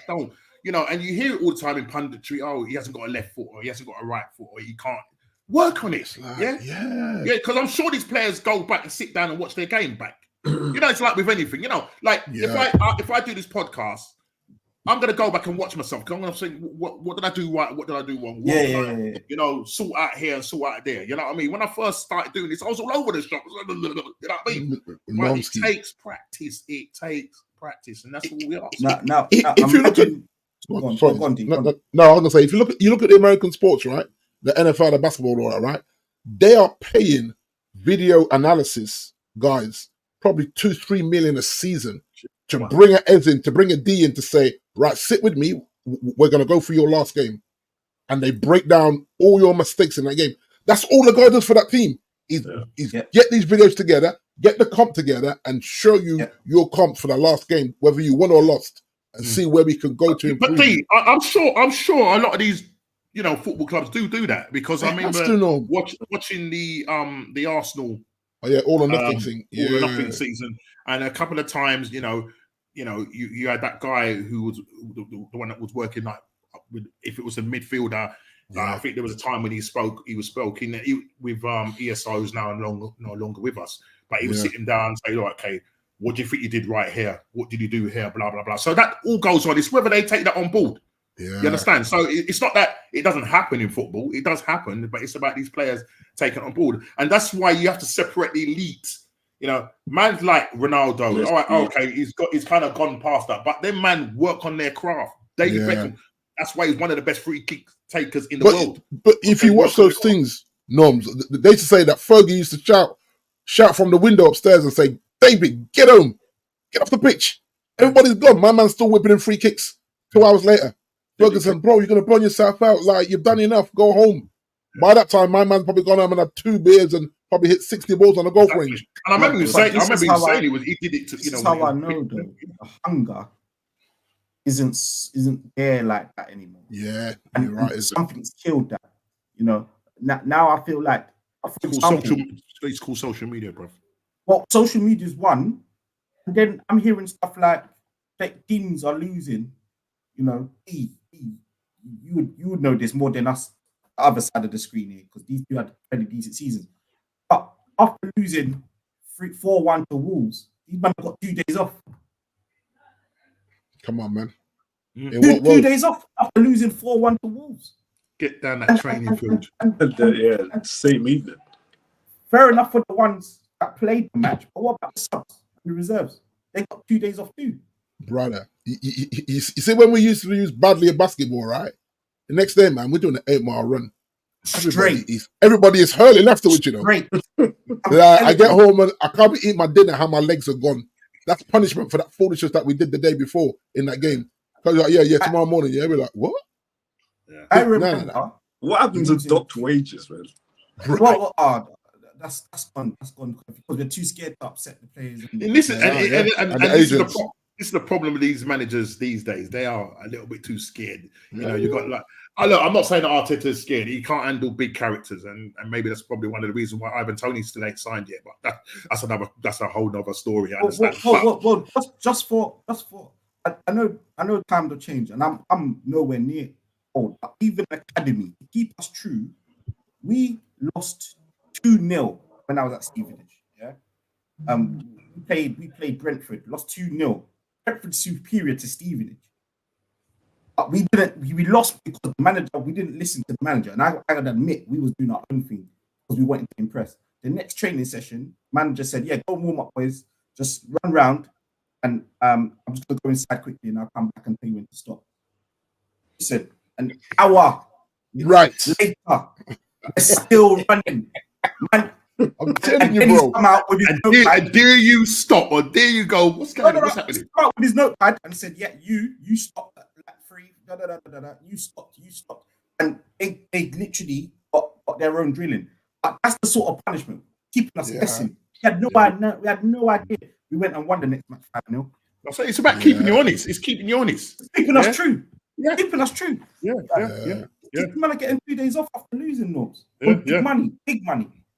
don't. And you hear it all the time in punditry. Oh, he hasn't got a left foot, or he hasn't got a right foot, or he can't work on it. Because I'm sure these players go back and sit down and watch their game back. It's like with anything. If I do this podcast, I'm gonna go back and watch myself. Because I'm gonna say, what did I do right? What did I do wrong? Sort out here and sort out there. You know what I mean? When I first started doing this, I was all over the shop. You know what I mean? But it takes practice. And that's all we are.
Now, if you look at
I was gonna say, if you look at the American sports, right, the NFL, the basketball, all that, right, they are paying video analysis guys probably 2-3 million a season to bring an Ez in, to bring a D in, to say, right, sit with me, we're gonna go through your last game, and they break down all your mistakes in that game. That's all the guy does for that team. Is get these videos together, get the comp together and show you your comp for the last game, whether you won or lost, and see where we can go to improve.
But I'm sure a lot of these, football clubs do that, because I remember watching the Arsenal.
Oh yeah, all or nothing thing.
All or nothing season, and a couple of times, you had that guy who was the one that was working if it was a midfielder. I think there was a time when he was spoken with ESOs now no longer with us, but he was sitting down and saying, okay, what do you think you did right here? What did you do here? Blah, blah, blah. So that all goes on. It's whether they take that on board. Yeah. You understand? So it's not that it doesn't happen in football. It does happen, but it's about these players taking it on board. And that's why you have to separate the elites. Man's like Ronaldo. All right, okay, he's kind of gone past that. But then man work on their craft. David Beckham. That's why he's one of the best free kick takers in the world. But
if you watch those things, Norms, they used to say that Fergie used to shout from the window upstairs and say, David, get home. Get off the pitch. Everybody's gone. My man's still whipping in free kicks 2 hours later. Fergie said, bro, you're going to burn yourself out. Like, you've done enough. Go home. By that time, my man's probably gone home and had 2 beers and probably hit 60 balls on the golf range.
And I remember saying he did it to,
This is how I know, though. The hunger isn't there like that anymore.
Yeah,
and
you're right.
Something's killed that. Now I feel like
it's called social media, bro.
Well, social media is one, and then I'm hearing stuff like that teams are losing. You would know this more than us, the other side of the screen here, because these two had pretty decent seasons. But after losing 4-1 to Wolves, these men got 2 days off.
Come on, man.
Two days off after losing 4-1 to Wolves.
Get down that training field.
Same evening.
Fair enough for the ones that played the match, but what about the subs and the reserves? They got 2 days off too.
Brother, you see when we used to use badly at basketball, right? The next day, man, we're doing an 8-mile run. Everybody is hurling afterwards, Great. I get home and I can't eat my dinner how my legs are gone. That's punishment for that foolishness that we did the day before in that game. Because like, tomorrow morning, we're like, what?
Yeah. I remember. No.
What happens to docked wages, man?
Well, that's gone. That's gone because we're too scared to upset the players.
This is the problem with these managers these days. They are a little bit too scared. You got like. Look, I'm not saying that Arteta is scared. He can't handle big characters, and maybe that's probably one of the reasons why Ivan Toney still ain't signed yet. But that's a whole other story. I understand.
Well, just for I know times will change, and I'm nowhere near old. But even academy, to keep us true, we lost 2-0 when I was at Stevenage. Yeah, we played Brentford, lost 2-0. Brentford superior to Stevenage. But we lost because the manager, we didn't listen to the manager. And I gotta admit, we was doing our own thing because we wanted to impress. The next training session, manager said, go warm up, boys. Just run round. And I'm just going to go inside quickly and I'll come back and tell you when to stop. He said, an hour later, they're still running. Man,
I'm telling you, bro.
Come out with his
notepad. Dare you stop or dare you go? What's going on? What's happening?
Come out with his notepad and said, you stopped at like 3. You stopped. And they literally got their own drilling. But that's the sort of punishment, keeping us guessing. We had no idea. We went and won the next match 5-0.
So it's about keeping you honest. It's keeping you honest.
It's keeping us true. Yeah. Keeping us true.
Yeah.
Man are getting 2 days off after losing those. Big money.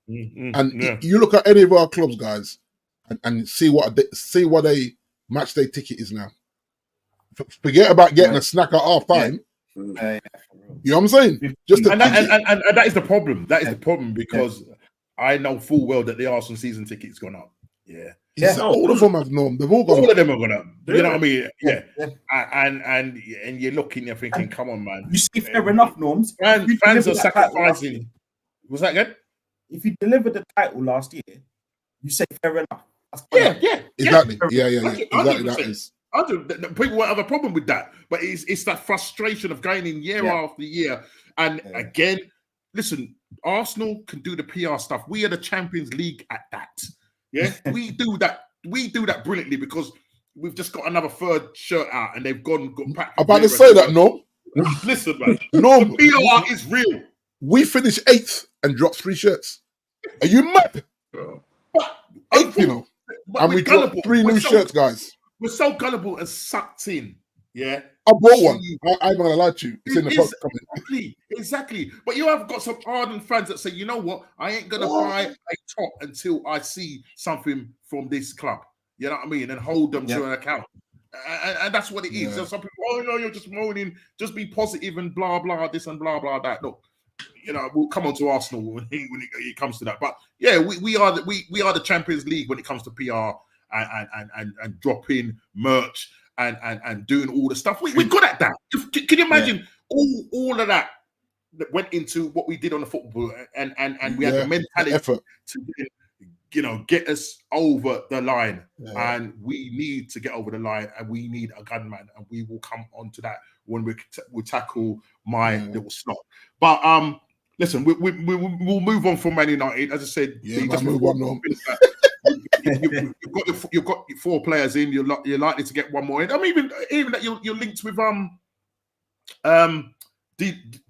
Mm-hmm. And you look at any of our clubs, guys, and see what a match day ticket is now. Forget about getting a snack at half time. You know what I'm saying?
And that is the problem. That is the problem because I know full well that the Arsenal season ticket's gone up.
All of them have known. They've all gone.
All of them have gone up. You know what I mean? Yeah. And you're looking, you're thinking, come on, man.
You see, fair enough, Norms.
Fans are sacrificing. Was that good?
If you delivered the title last year, you say fair enough.
Exactly. Exactly. That is.
People won't have a problem with that, but it's that frustration of going in year after year. And again, listen, Arsenal can do the PR stuff. We are the Champions League at that. Yeah, we do that. We do that brilliantly because we've just got another third shirt out, and they've got back.
I'm about to say that, no.
Listen, man, the PR is real.
We finished 8th and dropped 3 shirts. Are you mad?
But
8th you know.
But
And
we're
we got
gullible.
3 new shirts, guys.
We're so gullible and sucked in. Yeah.
I bought one. I ain't gonna lie to you. It's in the post comment.
Exactly. But you have got some ardent fans that say, you know what? I ain't gonna buy a top until I see something from this club. You know what I mean? And hold them to an account. And that's what it is. So some people, oh no, you're just moaning, just be positive and blah blah this and blah blah that. Look, you know, we'll come on to Arsenal when it comes to that. But yeah, we are the Champions League when it comes to PR and dropping merch and doing all the stuff. We're good at that. Can you imagine all of that went into what we did on the football, and we had the mentality to, you know, get us over the line, and we need to get over the line, and we need a gunman, and we will come on to that when we tackle my little snot. But listen, we'll move on from Man United. As I said, just move on. You've got 4 players in. You're likely to get one more in. I mean, even that you're linked with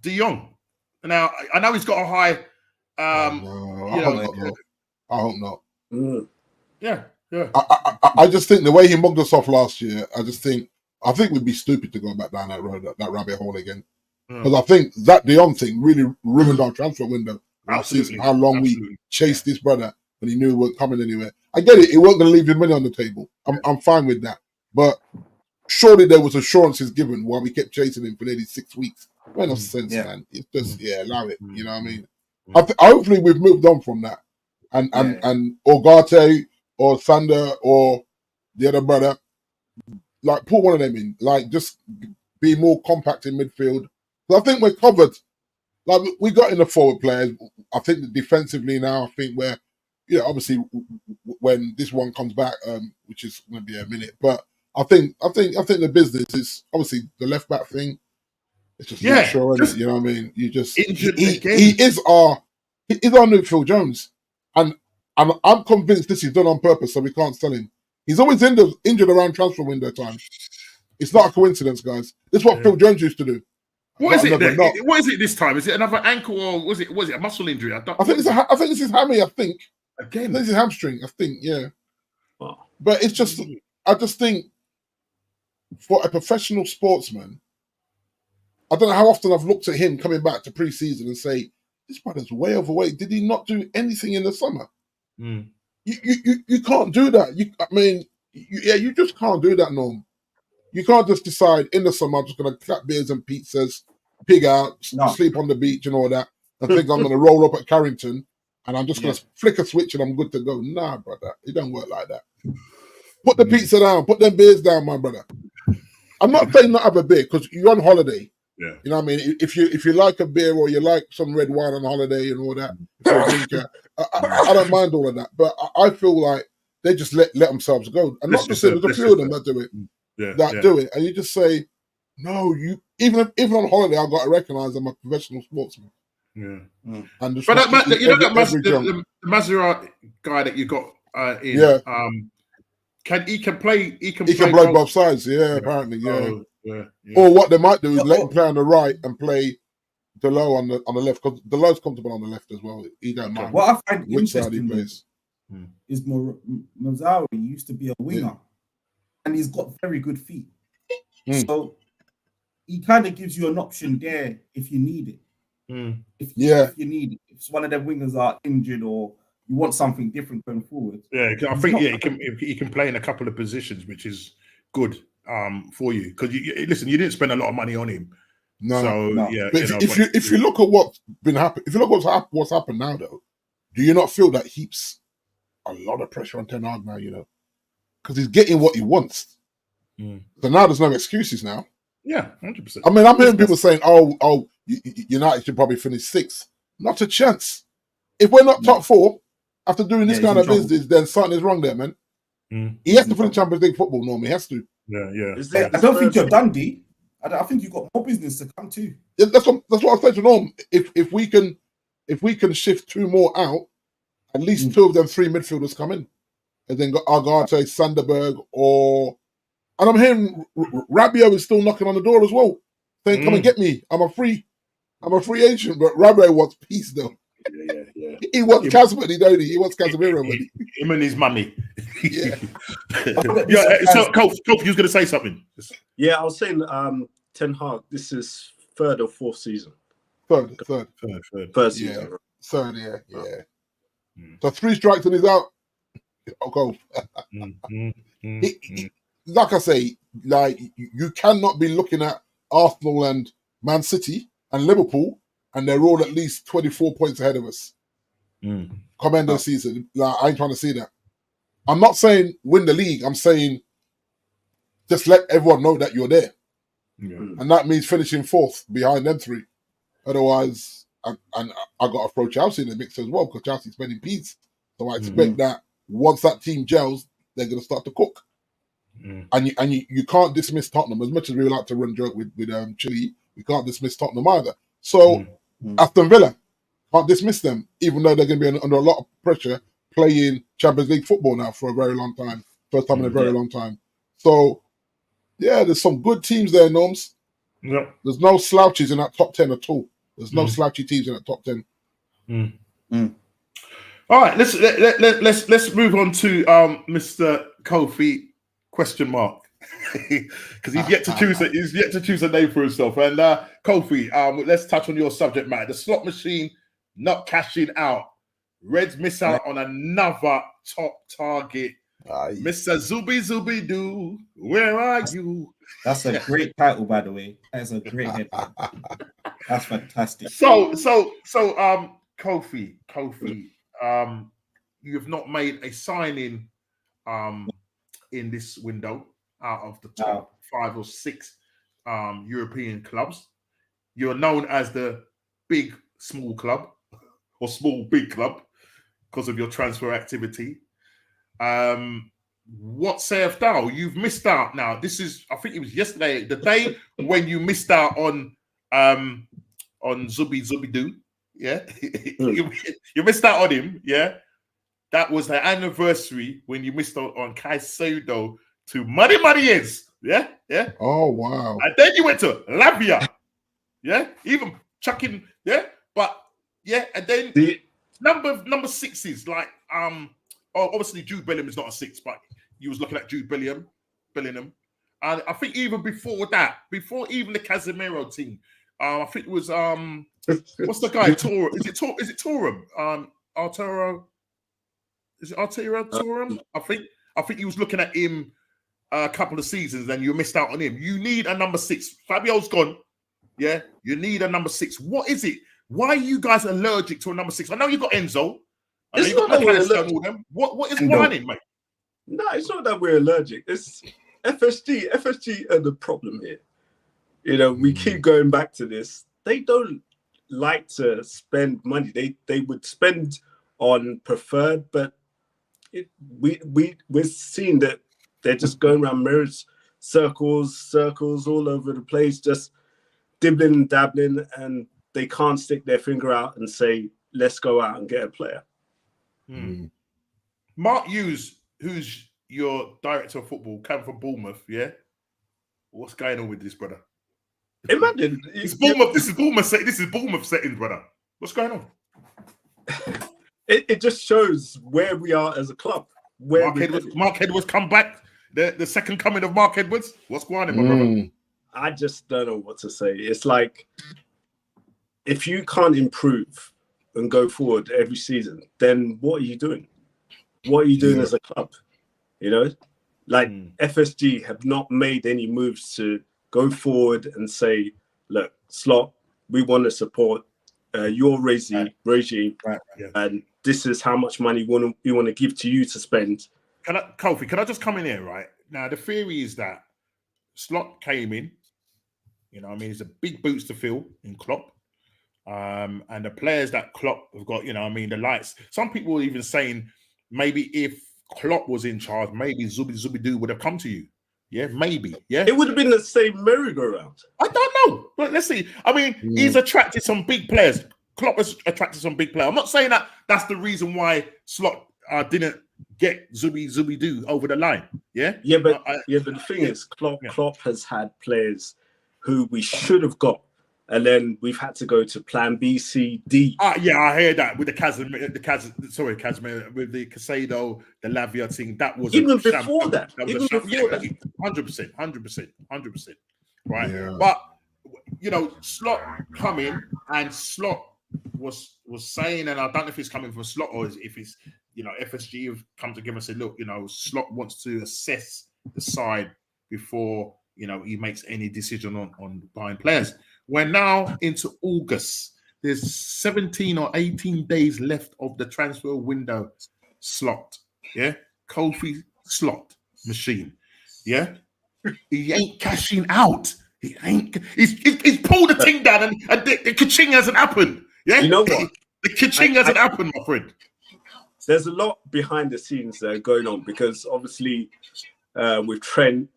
De Jong. Now I know he's got a high.
I hope not.
Yeah.
I just think the way he mugged us off last year, I think we'd be stupid to go back down that road, that rabbit hole again. Because I think that De Jong thing really ruined our transfer window. Absolutely. How long we chased this brother when he knew he wasn't coming anywhere. I get it. He wasn't going to leave his money on the table. I'm fine with that. But surely there was assurances given while we kept chasing him for nearly 6 weeks. Made no sense, man. It's just, allow it. You know what I mean? Hopefully we've moved on from that. And Ugarte or Thunder or the other brother, like, put one of them in. Like, just be more compact in midfield. But I think we're covered. Like, we got in the forward players. I think that defensively now, I think we're, obviously when this one comes back, which is going to be a minute, but I think the business is obviously the left back thing. It's just not sure, you know what I mean? You just he is our new Phil Jones, and I'm convinced this is done on purpose so we can't sell him. He's always injured around transfer window time. It's not a coincidence, guys. This is what Phil Jones used to do.
What is it? What is it this time? Is it another ankle or was it a muscle injury? I
think this is hammy. I think again. This is hamstring. I think But it's just I just think for a professional sportsman, I don't know how often I've looked at him coming back to pre-season and say, this brother's way overweight. Did he not do anything in the summer? You can't do that. You just can't do that, Norm. You can't just decide in the summer I'm just going to clap beers and pizzas, pig out, sleep on the beach and all that, and think I'm going to roll up at Carrington and I'm just going to flick a switch and I'm good to go. Nah, brother. It don't work like that. Put the pizza down. Put them beers down, my brother. I'm not saying not have a beer because you're on holiday. Yeah. You know what I mean? If you like a beer or you like some red wine on holiday and all that, if you're a drinker, I don't mind all of that. But I feel like they just let themselves go. And not just there's a few of them that do it. Do it. And you just say, no, you even on holiday, I've got to recognise I'm a professional sportsman. Yeah. And
the Mazara guy that you got in, he can play
both sides, apparently, Or what they might do is let him play on the right and play Delo on the left, because Delo's comfortable on the left as well. He don't mind.
What I find interesting is Mazara used to be a winger, and he's got very good feet. So he kind of gives you an option there if you need it. If you need it, if one of them wingers are injured or you want something different going forward.
Yeah, I think he can play in a couple of positions, which is good for you because listen, you didn't spend a lot of money on him.
No. But if you look at what's been happening, if you look at what's happened now, though, do you not feel that heaps a lot of pressure on Ten Hag now? Because he's getting what he wants. So now there's no excuses now.
Yeah, 100%.
I mean, I'm hearing people saying, "Oh, United should probably finish 6th." Not a chance. If we're not top 4 after doing this kind of business, then something is wrong there, man. He has to finish Champions League football, Norm. He has to.
Yeah. I don't think you're done, D. I think you've got more business to come too.
Yeah, that's what I said to Norm. If we can shift 2 more out, at least 2 of them 3 midfielders come in, and then got Ugarte, Sanderberg, and I'm hearing Rabiot is still knocking on the door as well, saying, "Come and get me. I'm a free agent." But Rabiot wants peace, though. Yeah. He wants Casemiro, don't he? He wants Casemiro money.
Him and his mummy.
Yeah.
So, Kof, you was going to say something.
Yeah, I was saying Ten Hag, this is third or fourth season.
Third.
Third season.
Third, yeah. So 3 strikes and he's out. I'll go. Like I say, like you cannot be looking at Arsenal and Man City and Liverpool, and they're all at least 24 points ahead of us. Come end of the season. Like, I ain't trying to see that. I'm not saying win the league. I'm saying just let everyone know that you're there. And that means finishing 4th behind them 3. Otherwise, I got to throw Chelsea in the mix as well, because Chelsea's spending peas. So I expect that once that team gels, they're going to start to cook. And you can't dismiss Tottenham. As much as we like to run joke with Chile, we can't dismiss Tottenham either. So Aston Villa, can't dismiss them, even though they're going to be under a lot of pressure playing Champions League football now for a very long time. First time in a very long time. So, yeah, there's some good teams there, Norms.
Yeah.
There's no slouches in that top 10 at all. There's no slouchy teams in that top 10.
All right, let's move on to Mr. Kofi ? Because he's yet to choose a name for himself. And Kofi, let's touch on your subject matter. The slot machine not cashing out. Reds miss out on another top target. Mr. Zubi Doo, where are you?
That's a great title, by the way. That's a great headline. That's fantastic.
So, Kofi, you have not made a signing in this window out of the top 5 or 6 European clubs. You're known as the big small club or small big club because of your transfer activity. What sayeth thou? You've missed out now. This is, I think it was yesterday, the day when you missed out on Zubi Doo. Yeah. You missed out on him, yeah. That was the anniversary when you missed out on Caicedo to Muddy Years. Yeah.
Oh, wow.
And then you went to Lavia. Yeah. Even chucking, yeah. But yeah, and then number 6s, like obviously Jude Bellingham is not a 6, but you was looking at Jude Bellingham. And I think even before that, before even the Casemiro team, I think it was what's the guy? Tor? Is it Torum? Arturo? Is it Arturo Torum? I think he was looking at him a couple of seasons, and you missed out on him. You need a number 6. Fabio's gone. Yeah, you need a number 6. What is it? Why are you guys allergic to a number 6? I know you got Enzo. I know you got them. What is whining, mate?
No, it's not that we're allergic. It's FSG. FSG are the problem here. You know, we keep going back to this. They don't like to spend money. They would spend on preferred, but we're seeing that they're just going around mirrors, circles all over the place, just dibbling and dabbling, and they can't stick their finger out and say, let's go out and get a player.
Mark Hughes, who's your director of football, came from Bournemouth, yeah? What's going on with this, brother?
Imagine.
It's Bournemouth. This is Bournemouth settings, brother. What's going on?
It just shows where we are as a club.
Mark Edwards come back. The second coming of Mark Edwards. What's going on, my brother?
I just don't know what to say. It's like, if you can't improve and go forward every season, then what are you doing? What are you doing as a club? You know, like FSG have not made any moves to go forward and say, look, Slot, we want to support your regime, and this is how much money we want to give to you to spend.
Kofi, can I just come in here, right? Now, the theory is that Slot came in, you know what I mean? It's a big boots to fill in Klopp. And the players that Klopp have got, you know what I mean, the lights. Some people were even saying maybe if Klopp was in charge, maybe Zubi Doo would have come to you. Yeah, maybe. Yeah,
it would have been the same merry-go-round.
I don't know, but let's see. I mean, he's attracted some big players. Klopp has attracted some big players. I'm not saying that that's the reason why Slot didn't get Zubi Doo over the line. Yeah,
but the thing is, Klopp has had players who we should have got and then we've had to go to plan B, C, D.
Yeah, I hear that with Casemiro, with the Casado, the Lavia thing. That was
even before that.
That was
even before that.
100%. Right,
Yeah.
but Slot coming, and Slot was saying, and I don't know if it's coming from Slot or if it's FSG have come together and said, look, Slot wants to assess the side before he makes any decision on buying players. We're now into August. There's 17 or 18 days left of the transfer window. Slot, yeah, Kofi Slot machine, yeah. He ain't cashing out. He ain't. He's pulled the thing down, and the ka-ching hasn't happened. Yeah,
you know what?
The ka-ching hasn't happened, my friend.
There's a lot behind the scenes going on, because obviously with Trent,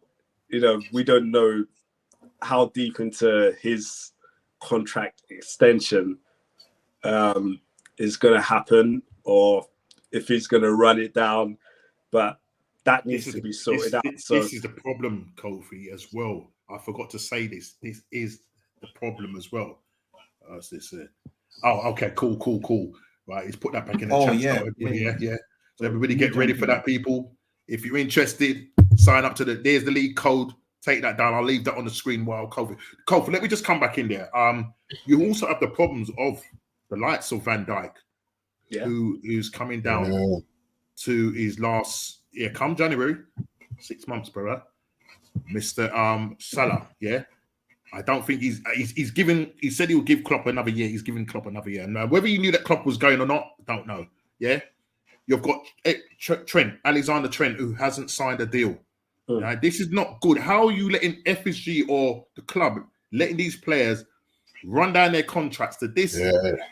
we don't know how deep into his contract extension is going to happen, or if he's going to run it down. But that needs to be sorted out.
This is the problem, Kofi, as well. I forgot to say this. This is the problem as well. Okay, cool. Right, he's put that back in the chat. Yeah. So everybody get ready for that, people. If you're interested, sign up to there's the league code. Take that down. I'll leave that on the screen while Kofi, let me just come back in there. You also have the problems of the likes of Van Dijk, who's coming down to his last come January, 6 months, brother. Mr. Salah, I don't think he's given. He said he'll give Klopp another year. He's giving Klopp another year. Now, whether you knew that Klopp was going or not, I don't know. Yeah, you've got Alexander Trent, who hasn't signed a deal. Now, this is not good. How are you letting FSG or the club letting these players run down their contracts to this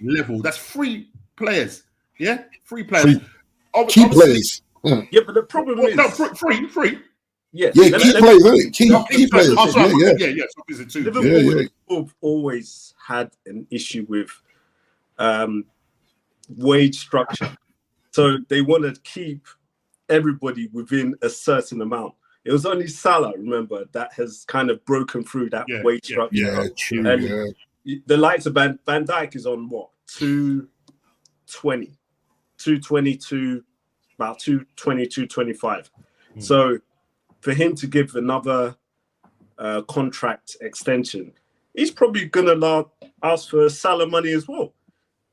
level? That's free players. Yeah, free players.
Key players.
Yeah, but the problem is
free.
Yeah,
key players, isn't it? Key players.
Yeah.
Liverpool have always had an issue with wage structure, so they want to keep everybody within a certain amount. It was only Salah, remember, that has kind of broken through that wage structure.
Yeah, true.
And the likes of Van Dijk is on what? 220 to about 220, 225. So for him to give another contract extension, he's probably going to ask for Salah money as well.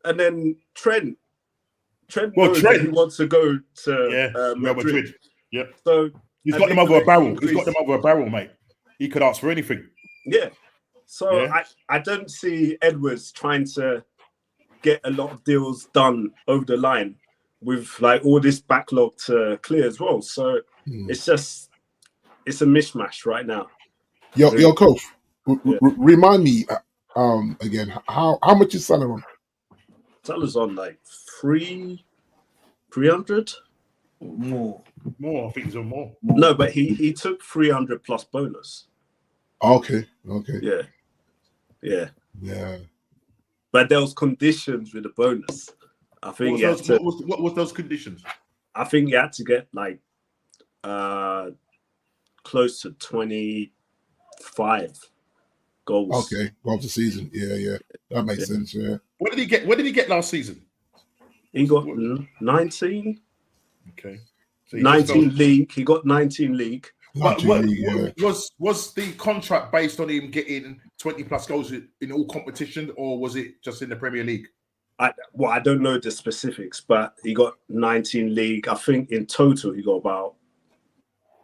And then Trent knows that he wants to go to Madrid.
Yep.
So
he's got them over a barrel. He's got them over a barrel, mate. He could ask for anything.
Yeah. So I don't see Edwards trying to get a lot of deals done over the line with like all this backlog to clear as well. So it's a mishmash right now.
Yo, Kof, remind me again, how much is Salah on?
Salah's on like 300
more.
I think he's on more.
No, but he took 300 plus bonus.
Okay. Yeah.
But there was conditions with the bonus. I think
what was those conditions?
I think you had to get like close to 25 goals.
Okay, of the season. Yeah. That makes sense. Yeah.
What did he get last season?
He got 19.
Okay.
So 19 league. He got 19 league.
Was the contract based on him getting 20 plus goals in all competition, or was it just in the Premier League?
I don't know the specifics, but he got 19 league. I think in total he got about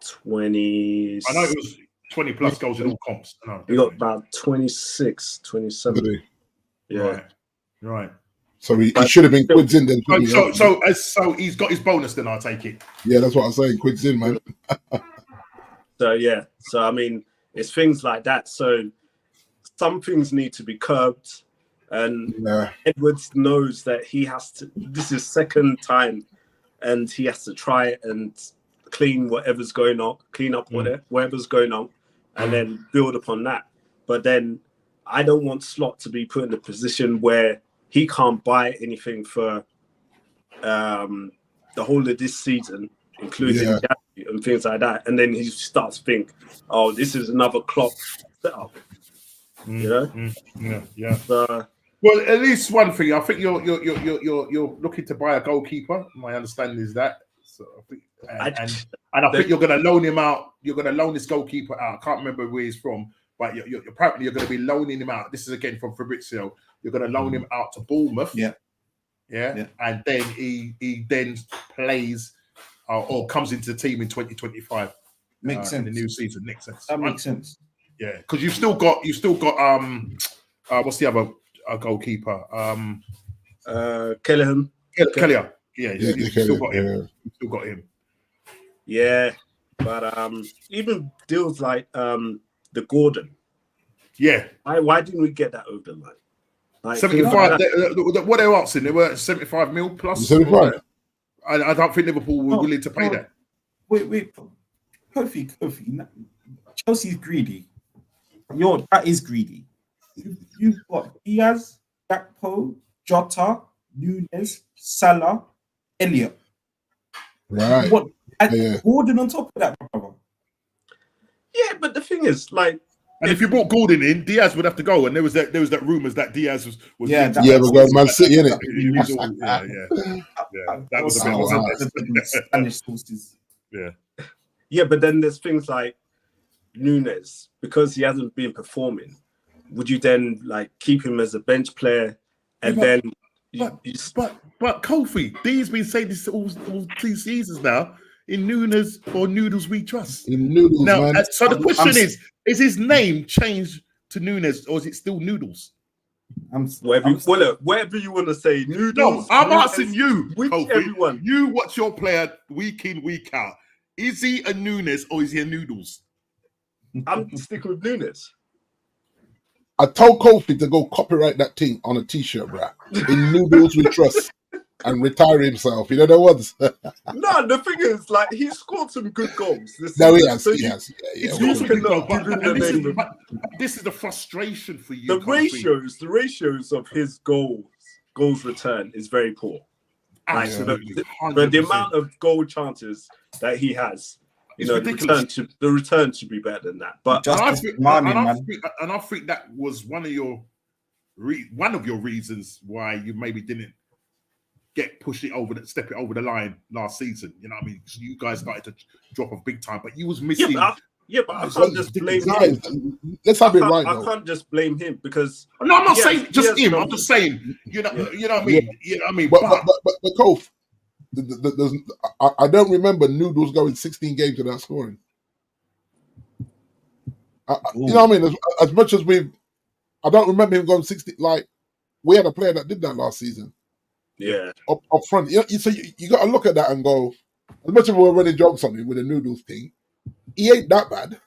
20.
I know it was 20 plus goals in all comps.
He got about 26, 27. Yeah.
Right.
So he should have been quids in then.
So he's got his bonus then, I take it.
Yeah, that's what I'm saying. Quids in, man.
So I mean, it's things like that. So some things need to be curbed, and Edwards knows that he has to. This is second time, and he has to try and clean whatever's going on, clean up whatever's going on, and then build upon that. But then I don't want Slot to be put in a position where he can't buy anything for the whole of this season, including January and things like that. And then he starts to think, oh, this is another Klopp setup. You know?
Yeah.
So,
Well, at least one thing. I think you're looking to buy a goalkeeper. My understanding is that. So I think, and I think you're going to loan him out. You're going to loan this goalkeeper out. I can't remember where he's from, but apparently you're going to be loaning him out. This is again from Fabrizio. You're going to loan him out to Bournemouth.
Yeah.
And then he then plays or comes into the team in 2025.
Makes sense.
In the new season. Makes sense.
That makes sense.
Yeah, because you've still got what's the other goalkeeper?
Kelleher.
Kelleher. Yeah, you still got him.
Yeah.
You still got him.
Yeah, but even deals like the Gordon.
Yeah.
Why didn't we get that over the line? Like,
75. What they were asking? They were 75 mil plus.
75.
I don't think Liverpool were willing to pay that.
Wait. Kofi. Chelsea's greedy. That is greedy. You've got Diaz, Gakpo, Jota, Nunes, Salah, Elliott.
Right.
What? Gordon on top of that, brother.
Yeah, but the thing is, like,
and if you brought Gordon in, Diaz would have to go. And there was that rumours that Diaz was
we're going Man City, innit?
That was a bit
Spanish sources.
Yeah, but then there's things like Nunes, because he hasn't been performing. Would you then like keep him as a bench player and
but Kofi, D's been saying this all 2 seasons now. In Nunes or Noodles we trust.
In Noodles,
now,
man.
So the question is his name changed to Nunes or is it still Noodles?
Whatever you want to say, Noodles.
No, I'm asking you,
everyone.
You watch your player week in, week out. Is he a Nunes or is he a Noodles?
I'm sticking with Nunes.
I told Kofi to go copyright that thing on a t-shirt, bruh. In Noodles we trust. And retire himself. You know the ones.
No, the thing is, like, he scored some good goals.
He has.
This is the frustration for you.
The ratios of his goals return is very poor.
Absolutely.
But the amount of goal chances that he has, the return should be better than that. But
I think that was one of your reasons why you maybe didn't step it over the line last season. You know what I mean? You guys started to drop off big time, but you was missing.
But I can't just blame him.
Let's have it right.
I can't just blame him because
no, I'm not saying just him. I'm just saying, you know what I mean. You know what I mean.
But Kof, I don't remember Noodles going 16 games without scoring. You know what I mean? As much as I don't remember him going 60. Like we had a player that did that last season.
Yeah,
up front. So you got to look at that and go. As much as we're running jokes on him with the Noodles thing, he ain't that bad.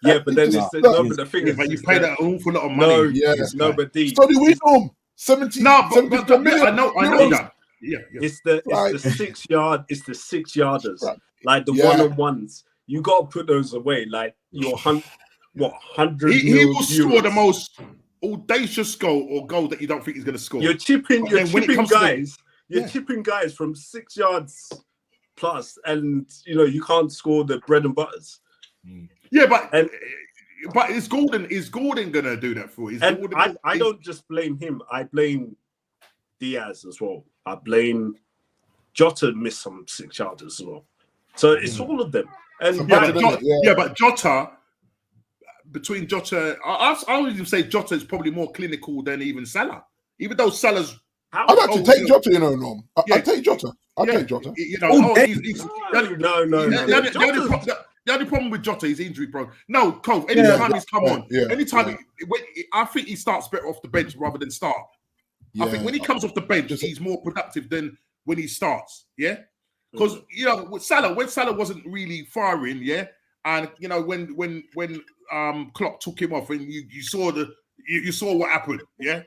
Yeah, but then the thing is,
but you paid an awful lot of money.
But
so do we know 70?
No, but
million.
I know that. Yeah.
It's the 6-yard. It's the 6-yarders, right. Like the one-on-ones. You got to put those away. Like your 100.
He will score the most audacious goal that you don't think he's going to score.
You're chipping guys. You're chipping guys from 6 yards plus, and you can't score the bread and butters.
Yeah, but is Gordon going to do that for you?
I don't just blame him. I blame Diaz as well. I blame Jota missed some 6 yarders as well. So it's all of them. And
but Jota. Between Jota, I would even say Jota is probably more clinical than even Salah. Even though Salah's,
I'd actually take Jota, Norm. I'd take Jota. I'd take Jota.
The only problem with Jota is injury prone. No, Cole. Anytime he's come on, I think he starts better off the bench rather than start. I think when he comes off the bench, he's more productive than when he starts. Yeah, because with Salah, when Salah wasn't really firing, and when Klopp took him off, and you saw what happened, and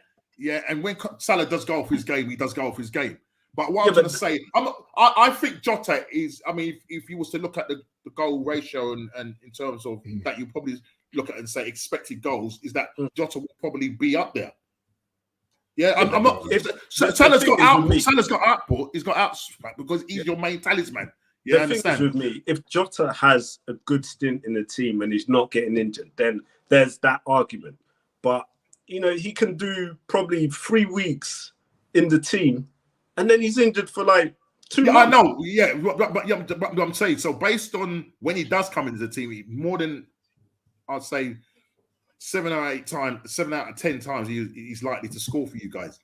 when Salah does go off his game, he does go off his game. But what I'm going to say, I think Jota is. I mean, if you was to look at the goal ratio and in terms of that, you probably look at it and say expected goals, is that Jota will probably be up there. Yeah, I'm not. Salah's got output. Salah's got output. He's got output because he's your main talisman. You understand?
Thing is with me, if Jota has a good stint in the team and he's not getting injured, then there's that argument. But he can do probably 3 weeks in the team, and then he's injured for like 2 months.
I know. Yeah, but I'm saying, so based on when he does come into the team, more than I'd say 7 out of 10 times, he's likely to score for you guys.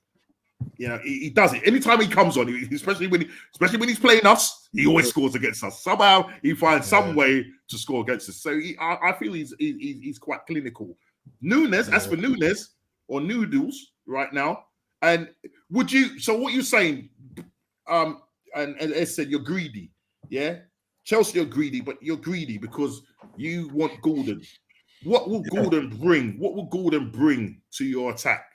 He does it anytime he comes on, especially when he's playing us. He always scores against us. Somehow he finds some way to score against us. So I feel he's quite clinical. Nunes, as for Nunes or Noodles right now, and would you? So what you're saying? And as said, you're greedy. Yeah, Chelsea are greedy, but you're greedy because you want Gordon. What will Gordon bring? What will Gordon bring to your attack?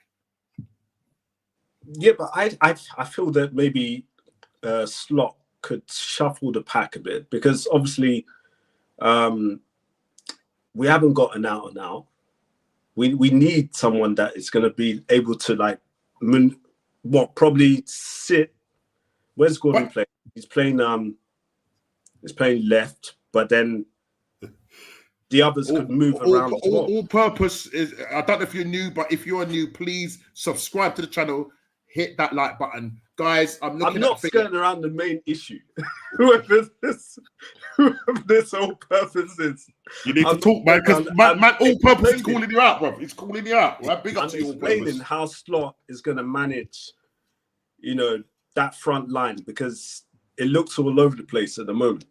Yeah, but I feel that maybe Slot could shuffle the pack a bit, because obviously we haven't got an out and out. We need someone that is going to be able to probably sit. Where's Gordon playing? He's playing left, but then the others could move around as well.
All purpose is, I don't know if you're new, but if you're new, please subscribe to the channel, hit that like button. Guys, I'm
not skirting around the main issue. whoever this whole purpose is.
You need to talk, man, because man, all purpose is calling you out, bro. It's calling you out. Right? Big up to you, all purpose.
Explaining how Slot is going to manage, that front line, because it looks all over the place at the moment.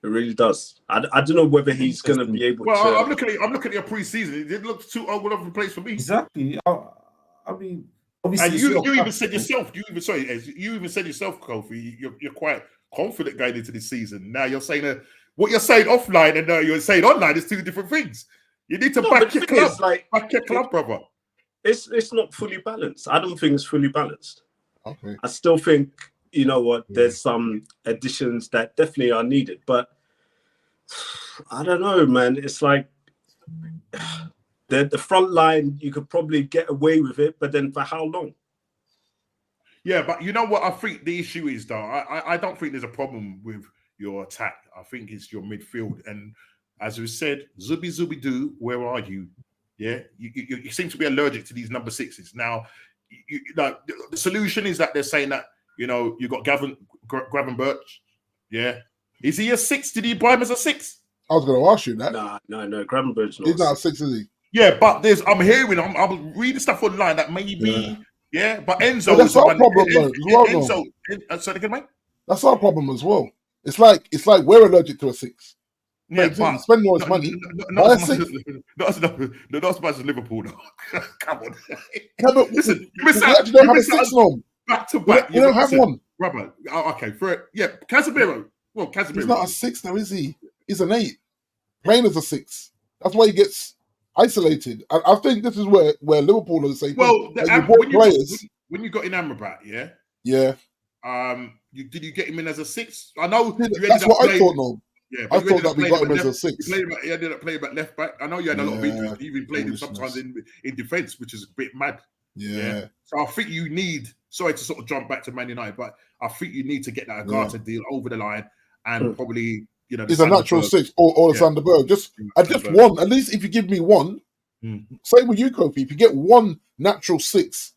It really does. I don't know whether he's going to be able to.
Well, I'm looking at your preseason. It didn't look too all over the place for me.
Exactly. I mean, obviously,
and you even said yourself. You even said yourself, Kofi. You're quite confident going into this season. Now you're saying what you're saying offline and you're saying online is two different things. You need to back your club, back your club, brother.
It's not fully balanced. I don't think it's fully balanced.
Okay.
I still think, there's some additions that definitely are needed, but I don't know, man. It's like the front line, you could probably get away with it, but then for how long?
Yeah, but you know what I think the issue is, though? I don't think there's a problem with your attack. I think it's your midfield. And as we said, Zubi Doo, where are you? Yeah, you seem to be allergic to these number sixes. Now, the solution is that they're saying that, you got Gavin Birch. Yeah. Is he a 6? Did you buy him as a 6?
I was going to ask you that.
No. Gavin Birch.
He's not a 6, is he?
Yeah, but I'm reading stuff online that maybe, but Enzo.
But that's our problem, though.
Sorry, again, mate?
That's our problem as well. It's like we're allergic to a 6.
Yeah, but
spend more money. Not
as much as Liverpool, though. Come on.
No, but
listen, you miss
we
out.
actually don't have a 6 no.
Back to back.
We don't have one.
Brother. Okay, Casemiro. Well, Casemiro.
He's not a 6 though, is he? He's an 8. Playing as a 6. That's why he gets isolated. I think this is where Liverpool are the same.
Well, when you got in Amrabat,
yeah.
Did you get him in as a 6? I know.
That's what I thought. No.
Yeah,
I thought that we got him as a 6.
He ended up playing at left back. I know you had a lot of injuries. You even played him sometimes in defence, which is a bit mad. Yeah. So I think you need. Sorry to sort of jump back to Man United, but I think you need to get that Agartha deal over the line and probably. He's a
natural 6 or the Sanderberg. Just one. At least if you give me one, same with you, Kofi. If you get one natural 6,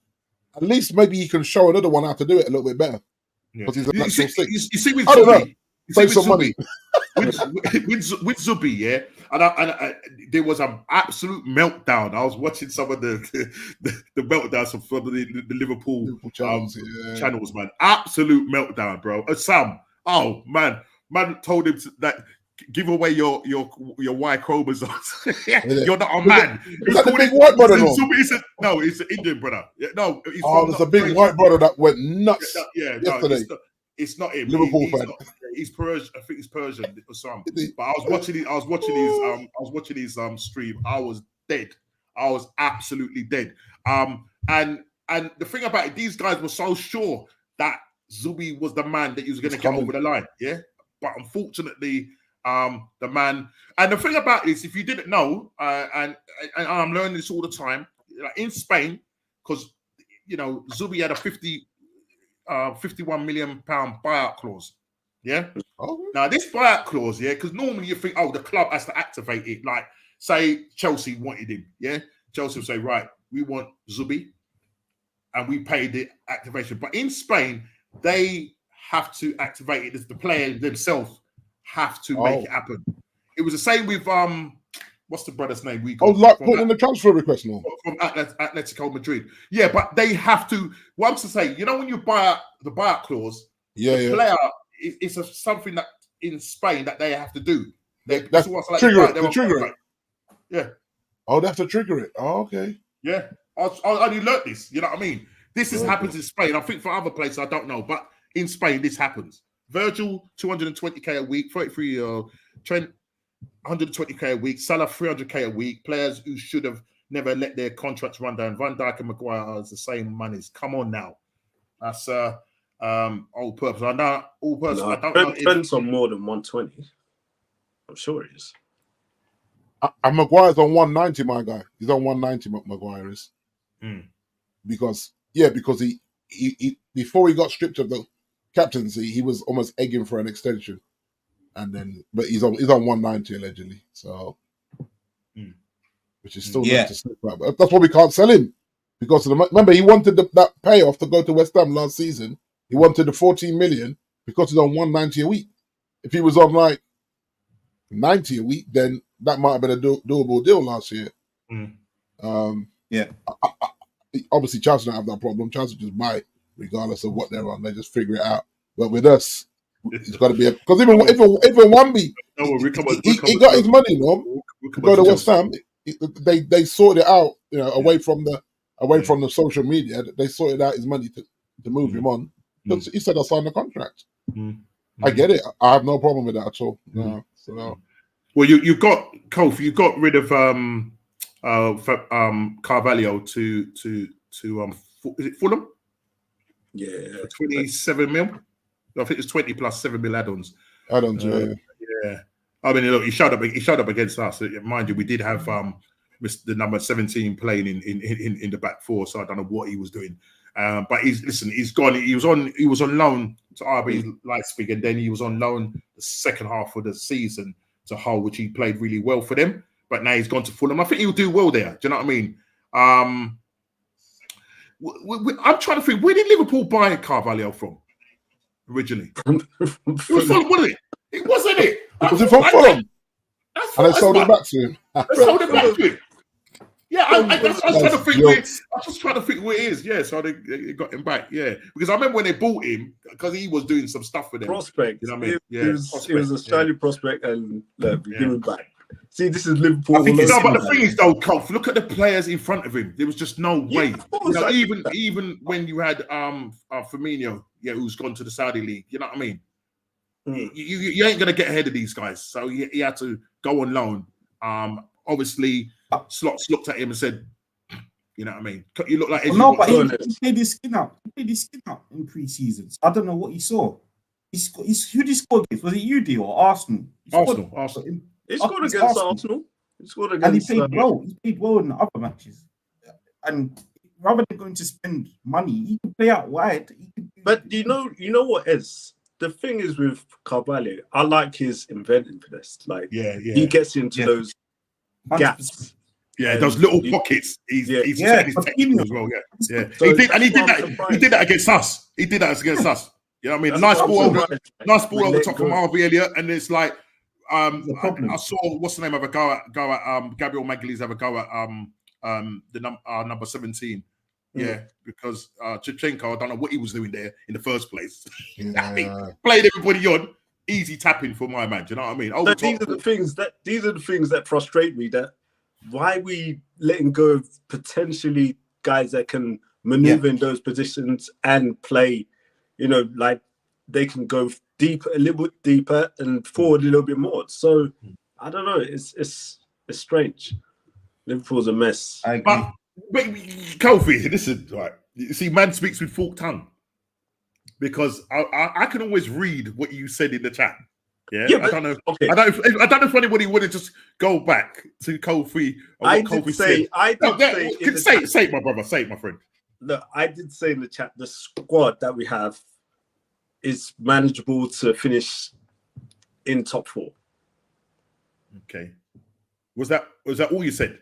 at least maybe you can show another one how to do it a little bit better. Because he's a natural 6.
You see with
I don't know.
Zubi,
Save some money.
with Zubi, yeah, and there was an absolute meltdown. I was watching some of the meltdowns from the Liverpool channels, man. Absolute meltdown, bro. Sam, oh man told him that give away your Y chromosomes. You're not a man.
Is that the big white brother?
No, it's an Indian brother. No,
there's a big white brother that went nuts. Yesterday.
It's not him.
Liverpool fan.
He's Persian. I think he's Persian or something. But I was watching his stream. I was dead. I was absolutely dead. And the thing about it, these guys were so sure that Zubi was the man that he was going to get over the line. Yeah. But unfortunately, the man. And the thing about it is, if you didn't know, and I'm learning this all the time, like in Spain, because Zubi had a 51 million pound buyout clause. Yeah.
Oh.
Now this buyout clause, because normally you think, the club has to activate it. Like, say Chelsea wanted him. Yeah. Chelsea will say, right, we want Zubi, and we pay the activation. But in Spain, they have to activate it. The players themselves have to make it happen. It was the same with what's the brother's name? We got
like putting in the transfer request now
from Atletico Madrid. Yeah, but they have to. Once to say, when you buy out the buyout clause, the player it's something that in Spain that they have to do.
That's trigger it.
Yeah.
Oh, they have to trigger it. Oh, okay.
Yeah. I only learnt this. You know what I mean? This happens in Spain. I think for other places, I don't know. But in Spain, this happens. Virgil, 220k a week, 33-year-old. Trent, 120k a week. Salah, 300k a week. Players who should have never let their contracts run down. Van Dijk and Maguire are the same monies. Come on now. That's all purpose. I know all purpose. I don't know.
Trent's on more than 120. I'm sure he is.
And Maguire's on 190, my guy. He's on 190, Maguire is. Because he before he got stripped of the captaincy, he was almost egging for an extension. But he's on 190 allegedly. So which is still not to slip right. But that's why we can't sell him. Because remember, he wanted that payoff to go to West Ham last season. He wanted the 14 million because he's on 190 a week. If he was on like 90 a week, then that might have been a doable deal last year. Obviously, Chelsea don't have that problem. Chelsea just buy it regardless of what they're on. They just figure it out. But with us, it's got to be because even Wambi, he got his money. Go to West Ham. They sorted it out. Away from the social media, they sorted out his money to move him on. He said I signed the contract. I get it. I have no problem with that at all.
Well, you've got Kofi. You got rid of Carvalho to is it Fulham?
Yeah,
for 27 mil. I think it's 20 plus 7 mil add-ons.
Yeah.
I mean, look, he showed up against us. Mind you, we did have the number 17 playing in the back four, so I don't know what he was doing. But he's gone. He was on loan to RB Leipzig, and then he was on loan the second half of the season to Hull, which he played really well for them. But now he's gone to Fulham. I think he'll do well there. Do you know what I mean? I'm trying to think, where did Liverpool buy Carvalho from originally? It was Fulham, wasn't it? It wasn't it?
Was it from Fulham? And they sold it back to him.
Sold it back to him. Yeah, I was just trying to think where it is. Yeah, so they got him back. Yeah, because I remember when they bought him because he was doing some stuff for them.
Prospect.
You know what I mean?
It was a Australian prospect, and give him back. See, this is Liverpool.
But the thing is, though, Kolf, look at the players in front of him. There was just no way. Even when you had Firmino, who's gone to the Saudi league. You know what I mean? You ain't gonna get ahead of these guys. So he had to go on loan. Obviously, Slots looked at him and said, "You know what I mean? You look like."
But he played his skin out. He played his skin out in pre-season. So I don't know what he saw. Who did he score against? Was it UD or Arsenal?
Arsenal.
He scored against Arsenal.
And he played well. He played well in the other matches. And rather than going to spend money, he can play out wide.
But you know what is? The thing is with Carvalho, I like his inventiveness. Like, he gets into those gaps.
Yeah, those little pockets. He's setting his technique as well. Yeah. So he did that against us. He did that against us. You know what I mean? Nice ball over the top from Harvey Elliott, and it's like I saw what's the name of a go at Gabriel Magalhaes have a go at the number 17. Yeah, because Chichenko, I don't know what he was doing there in the first place. Played everybody on, easy tapping for my man. Do you know what I mean?
These are the things that frustrate me. That why we letting go of potentially guys that can maneuver in those positions and play. Like they can go deeper, a little bit deeper, and forward a little bit more. So I don't know. It's strange. Liverpool's a mess.
I agree.
But Kofi, listen, right? You see, man speaks with forked tongue because I can always read what you said in the chat. Yeah, I don't know. Okay. I don't know if anybody would have just go back to Kofi.
I did say,
say it, my brother. Say it, my friend.
Look, I did say in the chat the squad that we have is manageable to finish in top 4.
Okay. Was that all you said?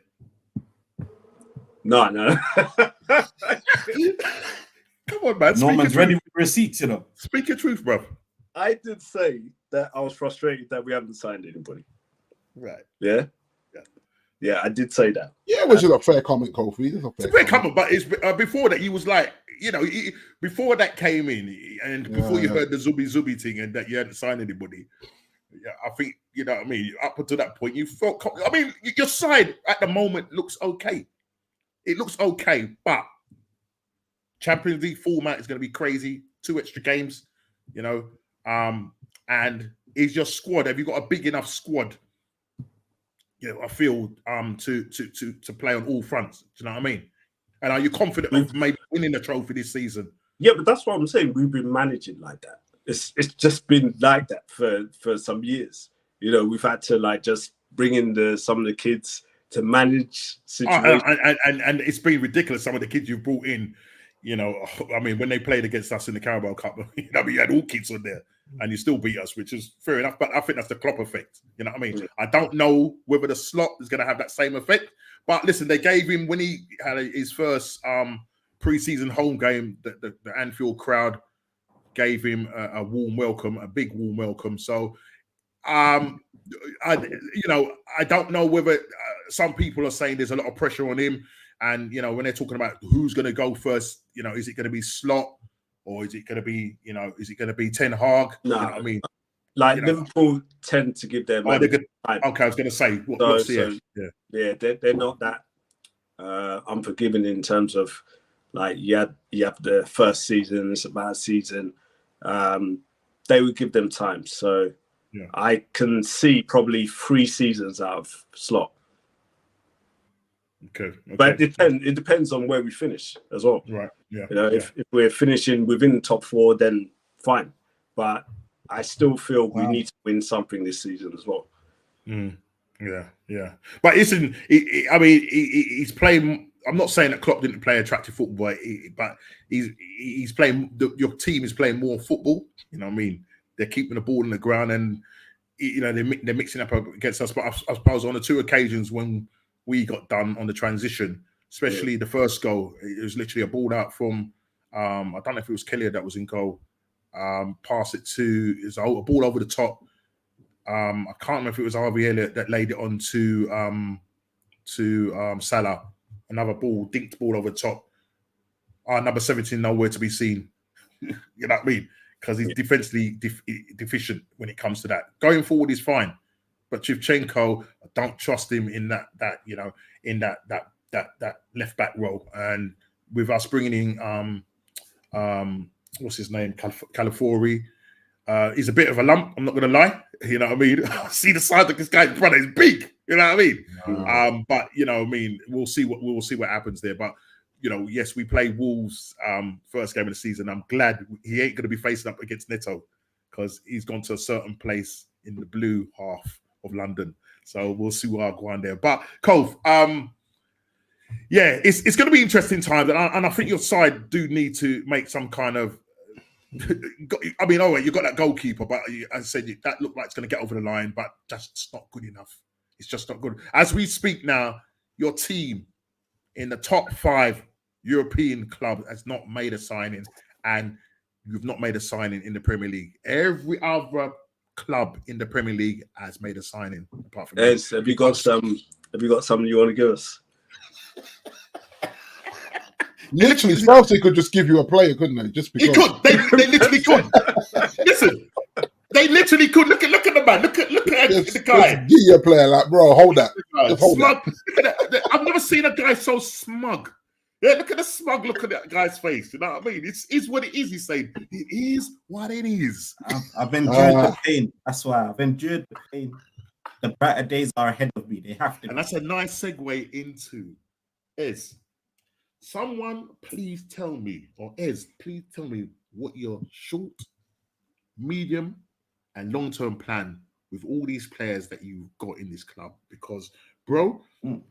No.
Come on, man.
Norman's ready with receipts, you know.
Speak your truth, bro.
I did say that I was frustrated that we haven't signed anybody.
Right.
Yeah. I did say that.
Yeah, which is a fair comment, Kofi. It's a fair
comment, but it's before that he was like, before that came in, and before you heard the Zubi thing, and that you hadn't signed anybody. Yeah, I think you know what I mean. Up until that point, you felt. I mean, your side at the moment looks okay. It looks okay, but Champions League format is going to be crazy. 2 extra games, and is your squad? Have you got a big enough squad? I feel to play on all fronts. Do you know what I mean? And are you confident of maybe winning the trophy this season?
Yeah, but that's what I'm saying. We've been managing like that. It's just been like that for some years. We've had to just bring in some of the kids to manage situations.
And it's been ridiculous. Some of the kids you've brought in, I mean, when they played against us in the Carabao Cup, you had all kids on there. And you still beat us, which is fair enough. But I think that's the Klopp effect. You know what I mean? I don't know whether the slot is going to have that same effect. But listen, they gave him, when he had his first pre-season home game, the Anfield crowd gave him a warm welcome, a big warm welcome. So, I don't know whether some people are saying there's a lot of pressure on him. And, when they're talking about who's going to go first, is it going to be Slot? Or is it going to be, Ten Hag?
No,
I mean,
Liverpool tend to give their time.
Okay, I was going to say,
they're not that unforgiving in terms of you have the first season, it's a bad season. They would give them time. So I can see probably 3 seasons out of Slot.
Okay.
But it depends on where we finish as well.
Right. Yeah.
If we're finishing within the top 4, then fine. But I still feel we need to win something this season as well.
Yeah. But listen, he's playing. I'm not saying that Klopp didn't play attractive football, but he's playing. Your team is playing more football. You know what I mean? They're keeping the ball in the ground, and they're mixing up against us. But I suppose on the 2 occasions when we got done on the transition, especially the first goal, it was literally a ball out from, I don't know if it was Kelly that was in goal, pass it to, is a ball over the top. I can't remember if it was Harvey Elliott that laid it on to Salah. Another ball, dinked ball over the top. Number 17, nowhere to be seen. You know what I mean? Because he's defensively deficient when it comes to that. Going forward is fine. But Shevchenko, I don't trust him in that left back role. And with us bringing in what's his name, Calafori, he's a bit of a lump. I'm not going to lie. You know what I mean? See the size of this guy in front. He's big. You know what I mean? But we'll see what happens there. But yes, we play Wolves first game of the season. I'm glad he ain't going to be facing up against Neto because he's gone to a certain place in the blue half of London. So we'll see what I'll go on there. But Cove, it's going to be interesting times, and I think your side do need to make some kind of. I mean, you got that goalkeeper, but as I said, that looked like it's going to get over the line, but just not good enough. It's just not good. As we speak now, your team in the top 5 European club has not made a signing, and you've not made a signing in the Premier League. Every other club in the Premier League has made a signing apart from
have you got something you want to give us?
Literally, Chelsea could just give you a player, couldn't they? Just because
he could. They literally could. Listen, they literally could. Look at the man. Look at the guy.
Just give you a player, like, bro, hold that. Just hold
smug.
that.
I've never seen a guy so smug. Yeah, look at the smug look at that guy's face. You know what I mean? It's what it is. He's saying it is what it is.
I've endured the pain. That's why I've endured the pain. The brighter days are ahead of me. They have to.
And that's a nice segue into Ez. Someone please tell me, or Ez, please tell me what your short, medium, and long-term plan with all these players that you've got in this club. Because, bro,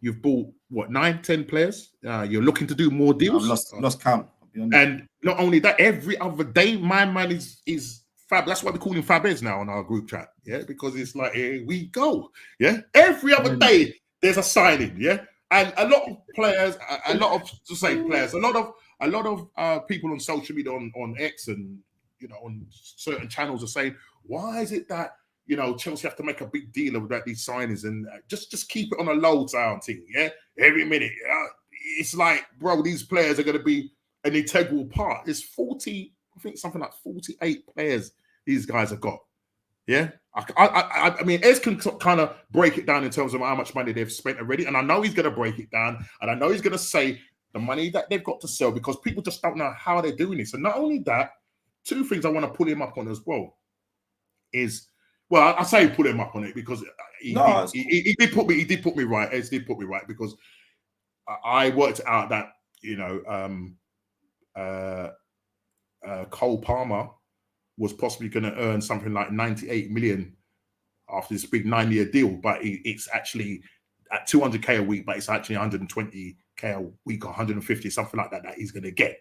you've bought, 9-10 players? You're looking to do more deals?
I've lost count.
And not only that, every other day, my man is Fab. That's why we call him Fabez now on our group chat, yeah? Because it's like, here we go, yeah? Every other day, there's a signing, yeah? And a lot of players, a lot of people on social media, on X, and on certain channels are saying, why is it that Chelsea have to make a big deal about these signings and just keep it on a low down thing? Yeah, every minute. It's like, bro, these players are going to be an integral part. It's 40, I think something like 48 players these guys have got. Yeah, I mean, Ez can kind of break it down in terms of how much money they've spent already, and I know he's going to break it down, and I know he's going to say the money that they've got to sell, because people just don't know how they're doing this. And not only that, two things I want to pull him up on as well is, well, I say pull him up on it because he did put me right. Ez did put me right, because I worked out that Cole Palmer was possibly going to earn something like 98 million after this big 9-year deal, but it's actually at 200k a week, but it's actually 120k a week or 150, something like that he's going to get.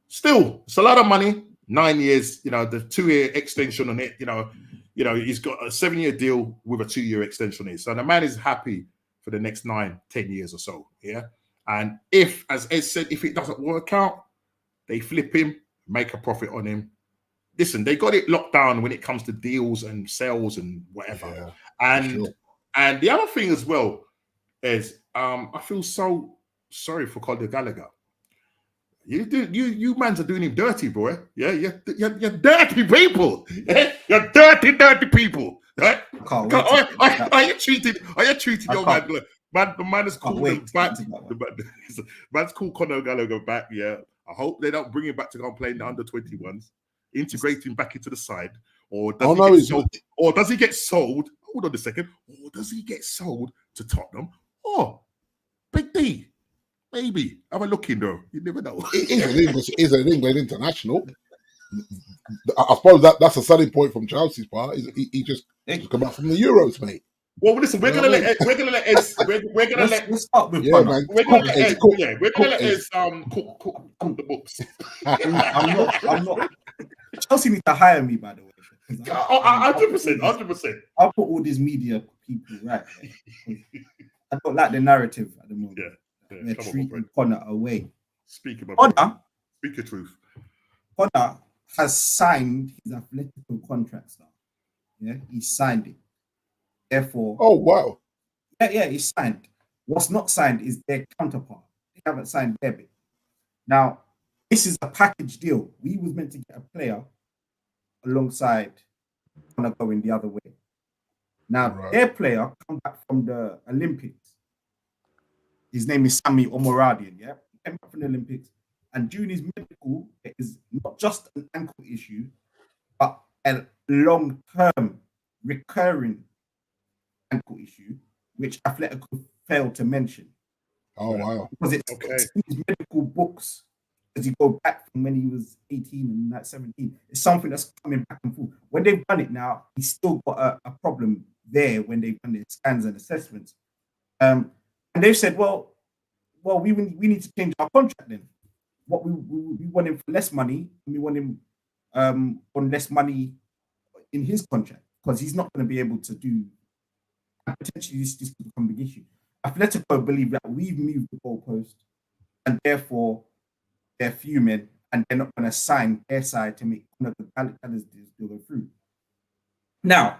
Still, it's a lot of money. 9 years, the 2-year extension on it, he's got a 7-year deal with a 2-year extension on it. So the man is happy for the next 9-10 years or so. Yeah. And if, as Ed said, if it doesn't work out, they flip him, make a profit on him. Listen, they got it locked down when it comes to deals and sales and whatever. Yeah, and the other thing as well is I feel so sorry for Conor Gallagher. You mans are doing him dirty, boy. Yeah, you're dirty people. Yeah? You're dirty people. Right? Are you treated your man? The man is called him back. The man's called Conor Gallagher back. Yeah. I hope they don't bring him back to go and play in the under-21s. Integrate him back into the side, or does he get sold? Hold on a second. Or does he get sold to Tottenham? Or Big D, maybe. Have a look in though. You never know.
He's an England international. I suppose that's a selling point from Chelsea's part. He just come back from the Euros, mate.
Well, listen, we're gonna let Ez cook the books.
I'm not. Chelsea need to hire me, by the way.
100%.
I'll put all these media people right. I don't like the narrative at the moment.
Yeah.
They're treating Conor away.
Speak your truth.
Conor has signed his Atletico contract now. Yeah, he signed it. Therefore,
oh wow,
yeah, he signed. What's not signed is their counterpart. They haven't signed their bit. Now, this is a package deal. We was meant to get a player alongside Conor going the other way. Now, their player come back from the Olympics. His name is Sami Omoradian. Yeah, he came back from the Olympics, and during his medical, it is not just an ankle issue, but a long-term recurring ankle issue, which Atletico failed to mention.
Oh wow!
Because it's in his medical books as you go back from when he was 18 and like 17. It's something that's coming back and forth. When they've done it now, he's still got a problem there when they've done the scans and assessments. And they've said, well, we need to change our contract then. What we want him for less money, and we want him on less money in his contract, because he's not going to be able to do. Potentially, this could become a big issue. Atletico believe that we've moved the goalpost, and therefore they're fuming, and they're not going to sign their side to make one of the Gallagher's deals go through. Now,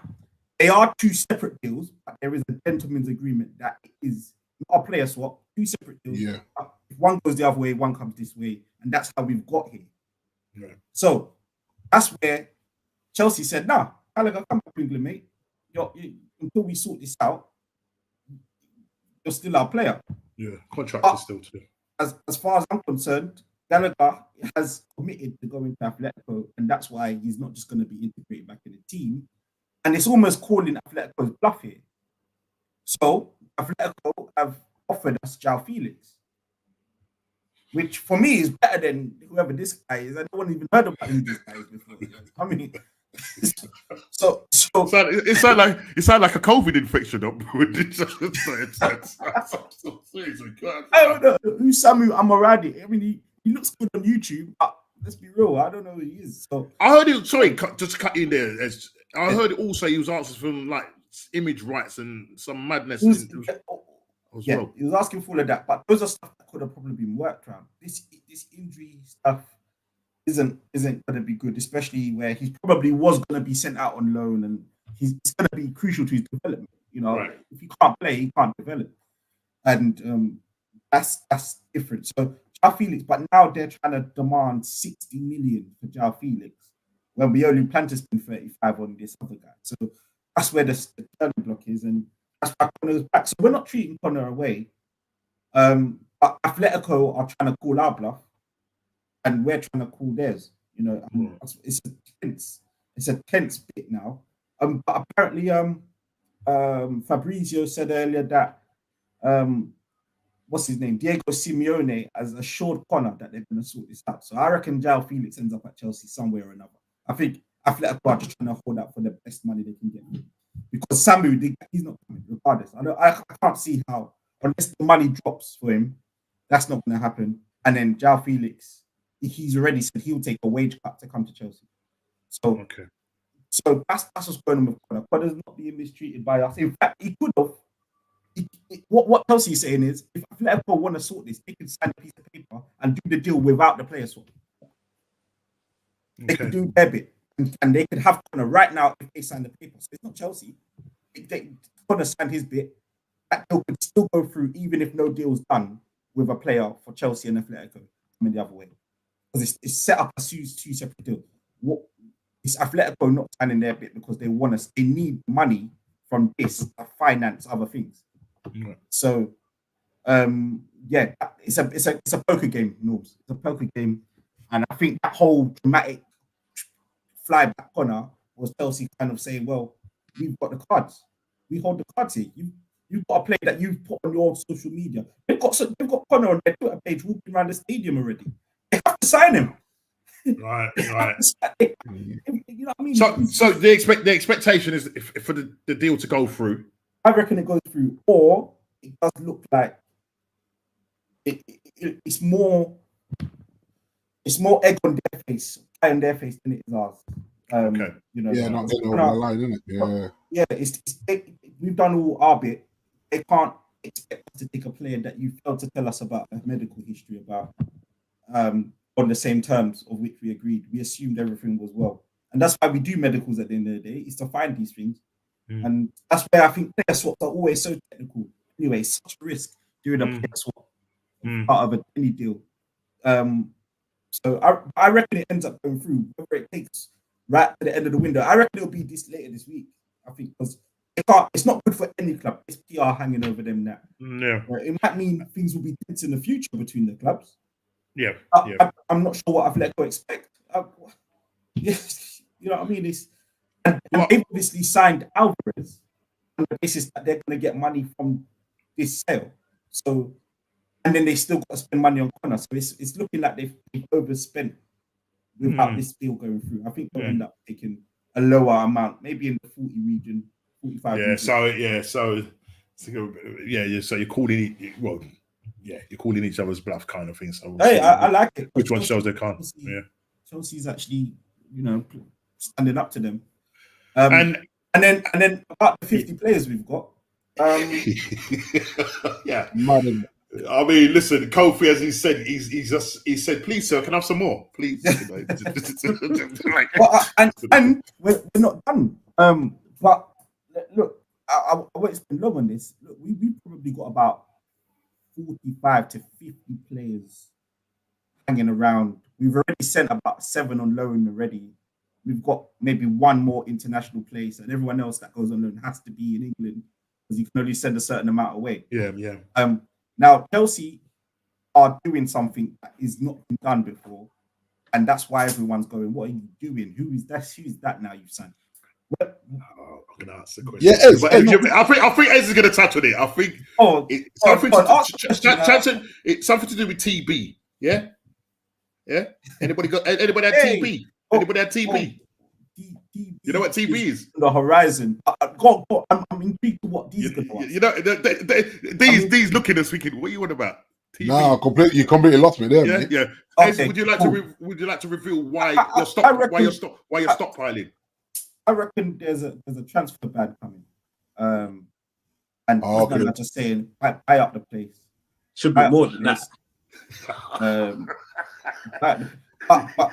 they are two separate deals, but there is a gentleman's agreement that is not a player swap, two separate deals.
Yeah.
If one goes the other way, one comes this way, and that's how we've got here.
Yeah.
So that's where Chelsea said, "Nah, Gallagher, come back to England, mate. Until we sort this out, you're still our player."
Yeah, contract is still too.
As far as I'm concerned, Gallagher has committed to going to Atletico, and that's why he's not just going to be integrated back in the team. And it's almost calling Atletico's bluff here. So Atletico have offered us João Felix, which for me is better than whoever this guy is. I don't even heard about who this guy is before. I mean, so
it sounds like a COVID infection.
I don't know who's Samu Amoradi. I mean, he looks good on YouTube, but let's be real, I don't know who he is. So
I heard it. Sorry, just cut in there. I heard it also. He was answering from like image rights and some madness. as
Yeah,
well.
he was asking for all of that, but those are stuff that could have probably been worked around. This injury stuff isn't going to be good, especially where he probably was going to be sent out on loan, and it's going to be crucial to his development. You know,
Right.
if he can't play, he can't develop, and that's different. So João Felix, but now they're trying to demand 60 million for João Felix when we only plan to spend 35 on this other guy. So that's where the turning block is, and that's why Connor's back. So we're not treating Connor away. But Atletico are trying to call our bluff, and we're trying to call theirs. You know, it's a tense bit now. But apparently, Fabrizio said earlier that what's his name, Diego Simeone, has assured Connor that they're going to sort this out. So I reckon João Felix ends up at Chelsea somewhere or another. I think Atletico are just trying to hold out for the best money they can get, because Samu, he's not coming regardless. I can't see how, unless the money drops for him, that's not going to happen. And then João Felix, he's already said he'll take a wage cut to come to Chelsea. So,
Okay.
So that's what's going on with Connor. Connor's not being mistreated by us. In fact, he could have. What Chelsea is saying is, if Atletico want to sort this, they can sign a piece of paper and do the deal without the player swap. They could do their bit, and they could have Connor right now if they sign the paper. So it's not Chelsea. Connor signed his bit. That deal could still go through even if no deal's done with a player for Chelsea and Atletico coming the other way, because it's set up as two separate deals. It's Atletico not signing their bit because they need money from this to finance other things.
Right.
So, yeah, it's a poker game, Norbs. It's a poker game, and I think that whole dramatic fly back Connor was Chelsea kind of saying, "Well, we've got the cards. We hold the cards here. You've got a play that you've put on your social media. They've got Connor on their Twitter page walking around the stadium already. They have to sign him."
Right.
You know what I mean?
So the expectation is for the deal to go through.
I reckon it goes through, or it does look like it's more egg on their face, pie on their face than it is ours.
Okay.
You know,
not getting over the line, isn't it?
Yeah. We've done all our bit. They can't expect us to take a player that you failed to tell us about a medical history about on the same terms of which we agreed. We assumed everything was well, and that's why we do medicals at the end of the day, is to find these things. And that's where I think player swaps are always so technical. Anyway, such a risk doing a player swap part of any deal. So I reckon it ends up going through, whether it takes right to the end of the window. I reckon it'll be later this week. I think because it's not good for any club. It's PR hanging over them now.
Yeah.
It might mean things will be tense in the future between the clubs.
Yeah.
I'm not sure what Atletico expect. You know what I mean? And they've obviously signed Alvarez on the basis that they're going to get money from this sale. So, and then they still got to spend money on Connor. So it's looking like they've overspent without this deal going through. I think they'll end up taking a lower amount, maybe in the 40 region, 45 region.
So you're calling you're calling each other's bluff kind of thing. So
hey, I like it.
Which one shows they can't?
Chelsea's actually, standing up to them.
And
then about the 50 players we've got.
Yeah.
Madden.
I mean, listen, Kofi, as he said, he said, "Please, sir, can I have some more, please?"
and we're not done. But look, I won't spend long on this. Look, we probably got about 45 to 50 players hanging around. We've already sent about 7 on loan already. We've got maybe 1 more international place, and everyone else that goes on loan has to be in England because you can only send a certain amount away.
Yeah.
Now Chelsea are doing something that is not been done before, and that's why everyone's going, "What are you doing? Who's that now you've signed?"
I'm gonna ask the question. I think Ez is gonna touch on it. I think it's something to do with TB. Yeah. Anybody had TB? Anybody had TB? You know what TB is?
The horizon. God, I'm intrigued to what these are.
You know, these looking and thinking, what are you on about? TB?
No, you completely lost me there.
Yeah,
mate.
yeah.
Okay,
would you like to reveal why you're stockpiling?
I reckon there's a transfer ban coming, and men are just saying, buy up the place.
Should be more than that.
But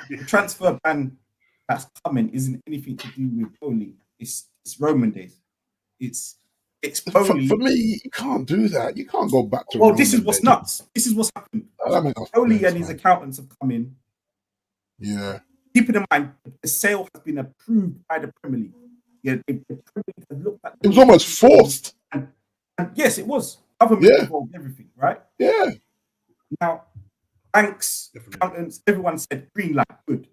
the transfer ban that's coming isn't anything to do with Oli. It's Roman days. It's Oli.
For me, you can't do that. You can't go back to.
Well, this is what's nuts. This is what's happened. Oli and his accountants have come in.
Yeah.
Keeping in mind, the sale has been approved by the Premier League. Yeah, the Premier League has looked at
it was almost forced.
And yes, it was. Government involved everything, right?
Yeah.
Now, banks, accountants, everyone said green light, good.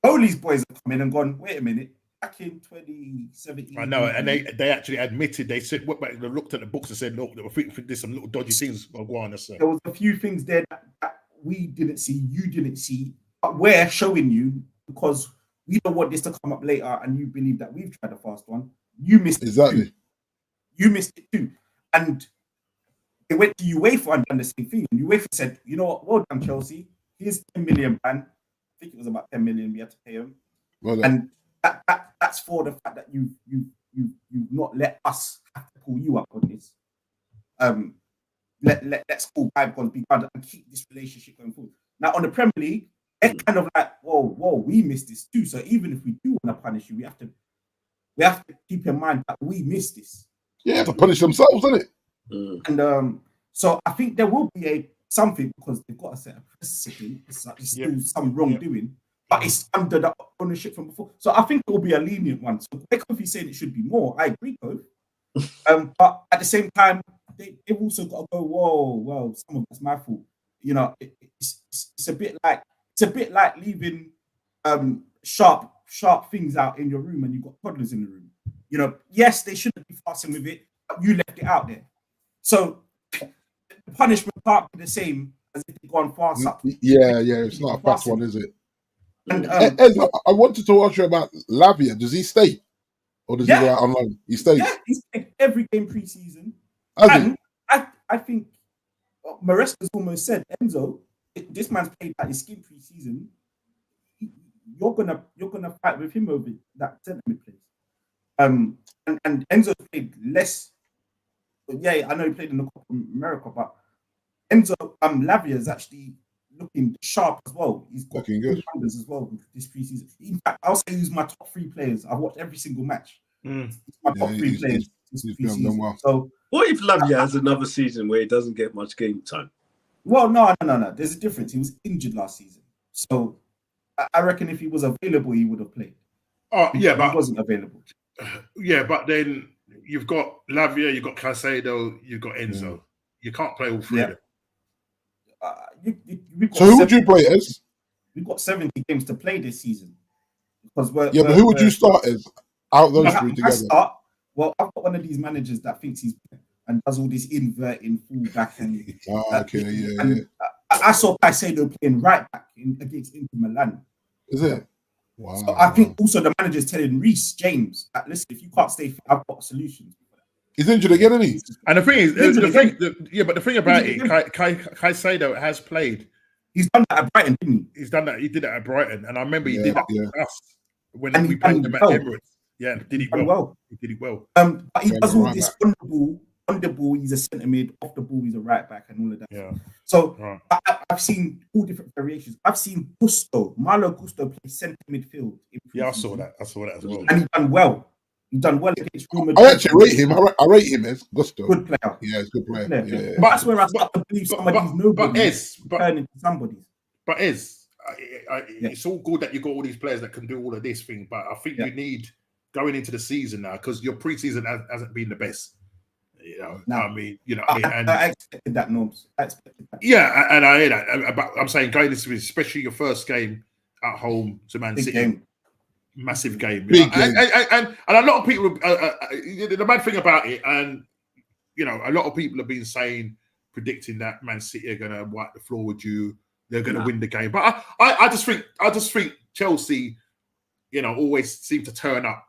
Oli's boys have come in and gone, wait a minute, back in 2017.
I know, and they actually admitted, they said, they looked at the books and said, look, there's some little dodgy things going on.
There was a few things there that we didn't see, you didn't see, but we're showing you because we don't want this to come up later and you believe that we've tried a fast one. You missed it too. You missed it too. And they went to UEFA and done the same thing. And UEFA said, you know what, well done, Chelsea. Here's 10 million ban. I think it was about 10 million we had to pay him.
Well
and that's for the fact that you've not let us have to pull you up on this. Let's call bygones be done and keep this relationship going forward. Now on the Premier League, it's kind of like, whoa, we missed this too. So even if we do want to punish you, we have to keep in mind that we missed this.
Yeah, have to punish themselves, isn't it?
And so I think there will be something because they've got to set a precedent. It's like still some wrongdoing, but it's under the ownership from before. So I think it will be a lenient one. So Kofi saying it should be more. I agree, Kofi. But at the same time, they've also got to go, whoa, well, some of it's my fault. You know, it's a bit like leaving sharp things out in your room and you've got toddlers in the room. You know, yes, they shouldn't be fussing with it, but you left it out there. So the punishment can't be the same as if they go on fast up.
Yeah, it's not a fast one, is it?
And,
Ed, I wanted to ask you about Lavia. Does he stay? Or does he go out on loan? He stays?
Yeah, he's played every game pre-season.
And
I think Maresca's almost said, Enzo, this man's played at his skin pre-season. You're gonna fight with him over that centre mid place. And Enzo played less. Yeah, I know he played in the Copa America, but Enzo Lavia is actually looking sharp as well. He's got
looking good
numbers as well this preseason. In fact, I'll say he's my top 3 players. I've watched every single match. He's my top 3 players this preseason.
Well.
So
what if Lavia has another season where he doesn't get much game time?
Well, no. There's a difference. He was injured last season, so I reckon if he was available, he would have played.
Oh yeah, but
he wasn't available.
Yeah, but then you've got Lavia, you've got Caicedo, you've got Enzo. You can't play all 3 of them.
So who would you play as?
We've got 70 games to play this season. Because
but who would you start as out of those 3 together?
Well, I've got one of these managers that thinks he's and does all this inverting fullback and I saw Caicedo playing right back against Inter Milan.
Is it? Wow.
So I think also the manager's telling Reece James that listen, if you can't stay fit, I've got a solution.
He's injured again, isn't he?
And the thing is, but the thing about it, Caicedo has played.
He's done that at Brighton, didn't he?
He did that at Brighton, and I remember he did that with us when
and
we played them at Emirates. Yeah,
he did it well.
He did it well.
But he does all this on the ball, he's a centre mid. Off the ball, he's a right back, and all of that.
Yeah.
So I've seen all different variations. I've seen Malo Gusto play centre midfield.
Yeah, I saw that as well.
And he done well. He done well against Real Madrid.
I actually rate him. I rate him as Gusto.
Good player.
Yeah, he's a good player. Yeah.
But that's where I start to believe somebody's nobody turn into somebody's.
But it's all good that you got all these players that can do all of this thing. But I think you need going into the season now because your preseason hasn't been the best. You know, I
expected that, Norms.
Yeah, and I hear that. But I'm saying going into especially your first game at home to Man City, massive game.
Big game.
And a lot of people. The bad thing about it, and a lot of people have been predicting that Man City are going to wipe the floor with you. They're going to win the game. But I just think Chelsea, always seem to turn up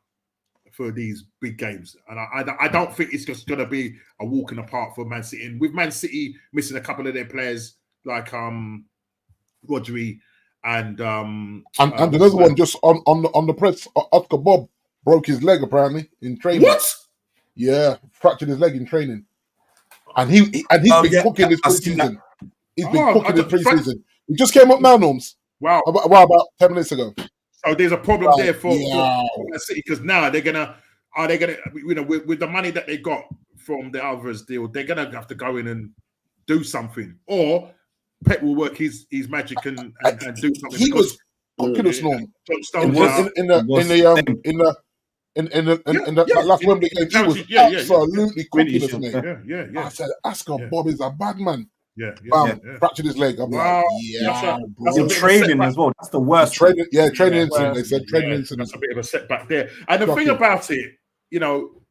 for these big games, and I don't think it's just going to be a walk in the park for Man City. And with Man City missing a couple of their players like Rodri and
another one just on the press, Oscar Bob broke his leg apparently in training.
What?
Yeah, fractured his leg in training, and he's been cooking this preseason. He's been cooking this preseason. He just came up now, Norms.
Wow.
About 10 minutes ago.
So there's a problem there for Man City, because now are they gonna, you know, with the money that they got from the Alvarez deal, they're gonna have to go in and do something, or Pep will work his magic and do something.
He was cooking us, Norm. In that last Wembley game, he was absolutely cooking us, mate. I said, Ascot Bob is a bad man. Fractured his leg. I'm like,
that's a training as well. That's the worst.
Training incident. They said training incident.
That's a bit of a setback there. And the thing about it, you know,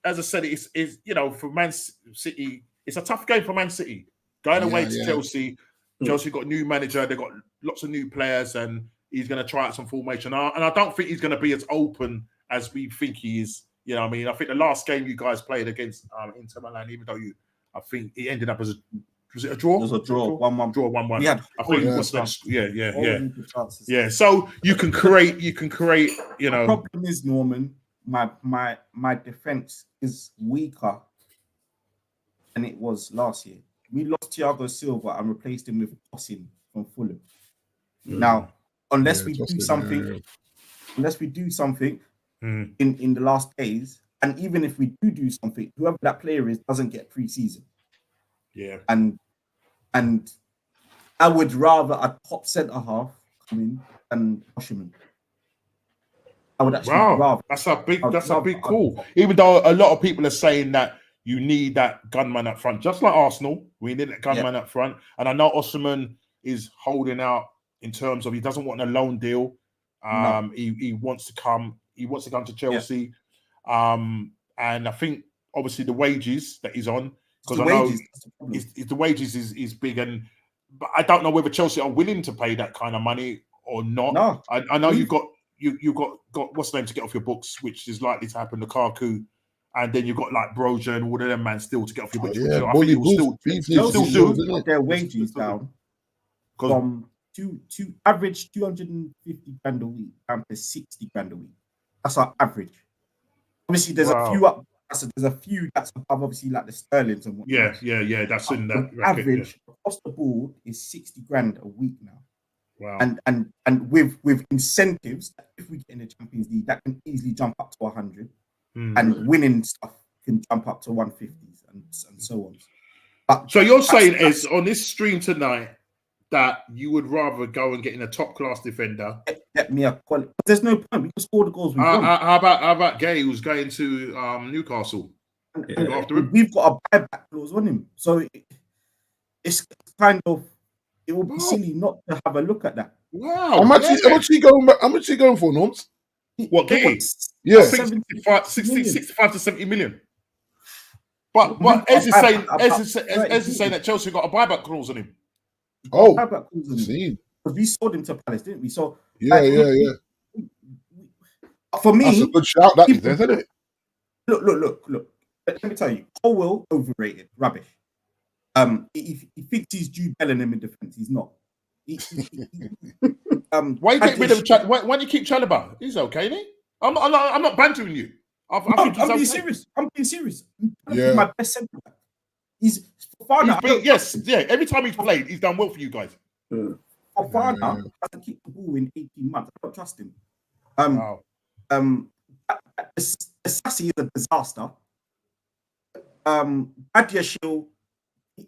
as I said, it's you know, for Man City, it's a tough game for Man City. Going away to Chelsea. Chelsea got a new manager. They've got lots of new players, and he's going to try out some formation. And I don't think he's going to be as open as we think he is. You know what I mean? I think the last game you guys played against Inter Milan, even though I think it ended up as was it a draw?
It was a draw, 1-1.
Draw 1-1.
Yeah,
I think it was yeah. So you can create, you know.
The problem is, Norman, my defense is weaker than it was last year. We lost Thiago Silva and replaced him with Tosin from Fulham. Now, unless we do something in the last days, and even if we do something, whoever that player is doesn't get pre-season.
Yeah.
And I would rather a top centre half come in than Osherman. I would actually rather.
That's a big call. Even though a lot of people are saying that you need that gunman up front, just like Arsenal, we need that gunman up front. And I know Osherman is holding out in terms of he doesn't want a loan deal. He wants to come. He wants to come to Chelsea. And I think obviously the wages that he's on, because I know the wages is big, but I don't know whether Chelsea are willing to pay that kind of money or not. No. I know you've got what's the name to get off your books, which is likely to happen, Lukaku, and then you've got like Broja and all of them man still to get off your books. I think you will still do
their wages down from average 250 grand a week down to 60 grand a week. That's our average. Obviously, there's a few up. There's a few that's above, obviously, like the Sterlings and whatnot.
Yeah. That's in that
average across the board is 60 grand a week now. Wow. And with incentives, if we get in the Champions League, that can easily jump up to 100, and winning stuff can jump up to 150s and so on. But
so you're saying is on this stream tonight that you would rather go and get in a top class defender?
Get me a quality. There's no point. We can score the goals.
How about Gay, who's going to Newcastle?
After him? We've got a buyback clause on him, so it's kind of. It would be silly not to have a look at that.
Wow. How much he going for, Norms?
What, Gay?
Yeah.
65 to 70 million. But Ez is saying that Chelsea got a buyback clause on him.
Oh,
because we sold him to Palace, didn't we? So
yeah.
For me,
that's a good shout, that is, isn't it?
Look. Let me tell you, Colwell overrated, rubbish. He thinks he's Jude Bellingham in defence. He's not.
Why you get rid of? Why do you keep Chalobah? He's okay, isn't he? I'm not bantering you. I'm being serious.
Yeah.
My best centre back. He's
Every time he's played, he's done well for you guys.
Fofana hasn't kicked the ball in 18 months. I don't trust him. Sassy is a disaster. Badiashile,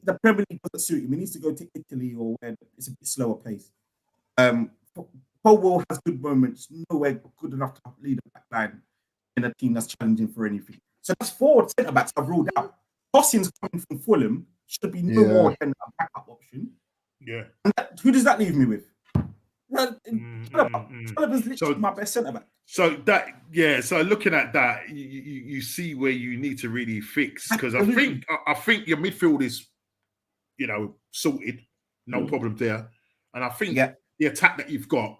the Premier League doesn't suit him. He needs to go to Italy or where it's a bit slower pace. Colwell has good moments, nowhere good enough to lead a back line in a team that's challenging for anything. So that's 4 centre backs I've ruled out. Tosin's coming from Fulham, should be no more than a backup option.
Yeah.
And who does that leave me with? Chalobah's literally my best centre back.
So looking at that, you see where you need to really fix, because I think your midfield is, sorted, no problem there, and I think the attack that you've got,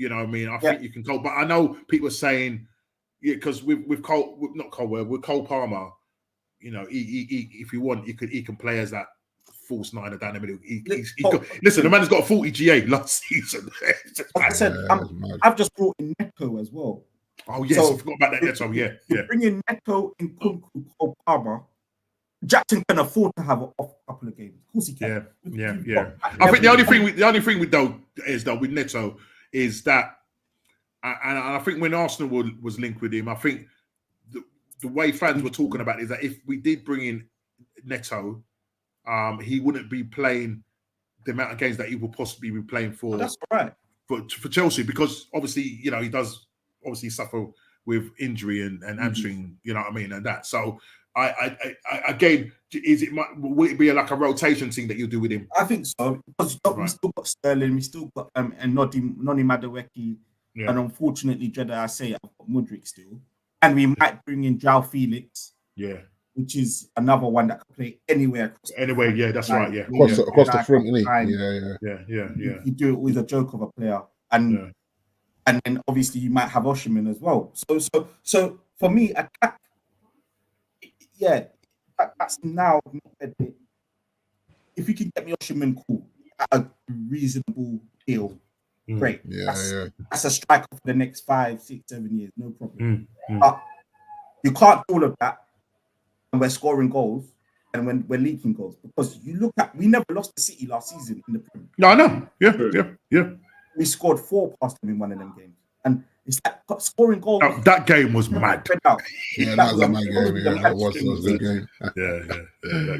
I think you can go. But I know people are saying, because with Cole Palmer, if you want, he can play as that false niner down the middle. Listen, the man's got a 40 GA last season.
Like I said, I've just brought in Neto as well.
Oh yes,
So,
I forgot about that Neto. Yeah, yeah.
Bringing Neto in Kunku or Palmer, Jackson can afford to have an off couple of games. Of course he can.
Yeah. I think the only thing with Neto is that, and I think when Arsenal was linked with him, I think the way fans were talking about it is that if we did bring in Neto, he wouldn't be playing the amount of games that he will possibly be playing for.
Oh, that's right.
For Chelsea, because obviously, you know, he does obviously suffer with injury and hamstring, you know what I mean, and that. So I again, will it be like a rotation thing that you do with him?
I think so, because we still got Sterling, we still got and Noni Madueke, and unfortunately, Jeddah, I say I've got Mudryk still, and we might bring in João Felix, which is another one that can play anywhere.
Anyway, yeah, that's right, yeah,
across the front, yeah.
You do it with a joke of a player, and then obviously you might have Osimhen as well. So for me, attack. Yeah, that's now. If you can get me Osimhen, cool, at a reasonable deal, great. That's a striker for the next 5, 6, 7 years, no problem. But you can't do all of that, and we're scoring goals, and when we're leaking goals, because you look at, we never lost the City last season in the Prem.
No, I know. Yeah.
We scored 4 past them in one of them games, and it's that scoring goals.
That game was mad.
Yeah, that was a mad game. Yeah, that was a good game.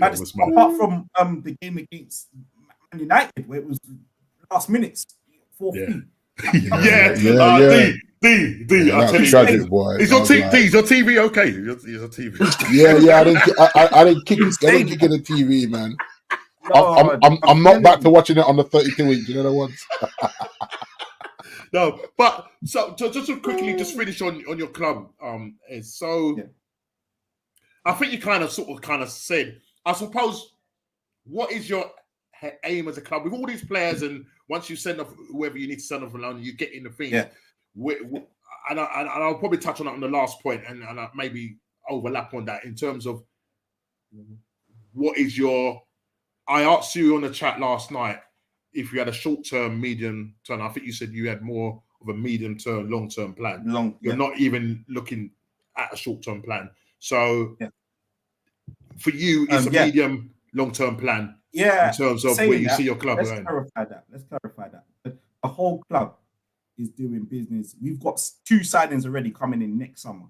That was mad.
Apart from the game against Man United, where it was last minutes, 4-3.
D, I tell you,
tragic, boy.
Is your TV okay? Is your TV?
Yeah. I didn't kick in the TV, man. No, I'm not back to watching it on the 32-inch. You know the ones.
No, but so just to quickly just finish on your club. I think you kind of said, I suppose, what is your aim as a club with all these players, and once you send off whoever you need to send off alone, you get in the thing. And I'll probably touch on that on the last point, and I maybe overlap on that in terms of what is your. I asked you on the chat last night if you had a short-term, medium-term. I think you said you had more of a medium-term, long-term plan. You're not even looking at a short-term plan. So for you, it's a medium, long-term plan.
Yeah.
In terms of where you see your club going.
Let's clarify that. The whole club is doing business. We've got 2 signings already coming in next summer.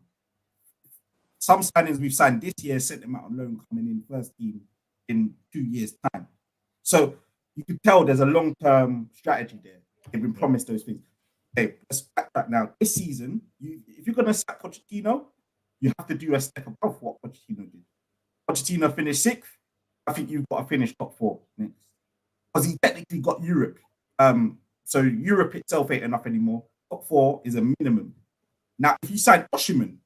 Some signings we've signed this year, sent them out on loan, coming in first team in 2 years' time. So you can tell there's a long-term strategy there. They've been promised those things. Okay, let's back that now. This season, if you're going to sack Pochettino, you have to do a step above what Pochettino did. Pochettino finished 6th. I think you've got to finish top 4 next. Because he technically got Europe. So Europe itself ain't enough anymore. Top 4 is a minimum. Now, if you sign Osimhen,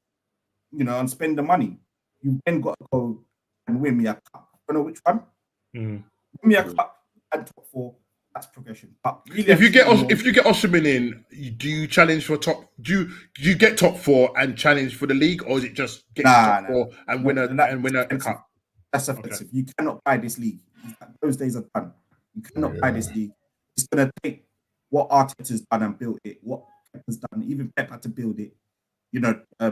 and spend the money, you've then got to go and win me a cup. I don't know which one. Win me a cup and top 4. That's progression. But really, if you get
Osimhen in, do you challenge for top? Do you get top 4 and challenge for the league, or is it just get top 4 and win a cup?
That's offensive. Okay. You cannot buy this league. Those days are done. You cannot buy this league. It's going to take what Arteta's done and built it. What Pep has done. Even Pep had to build it.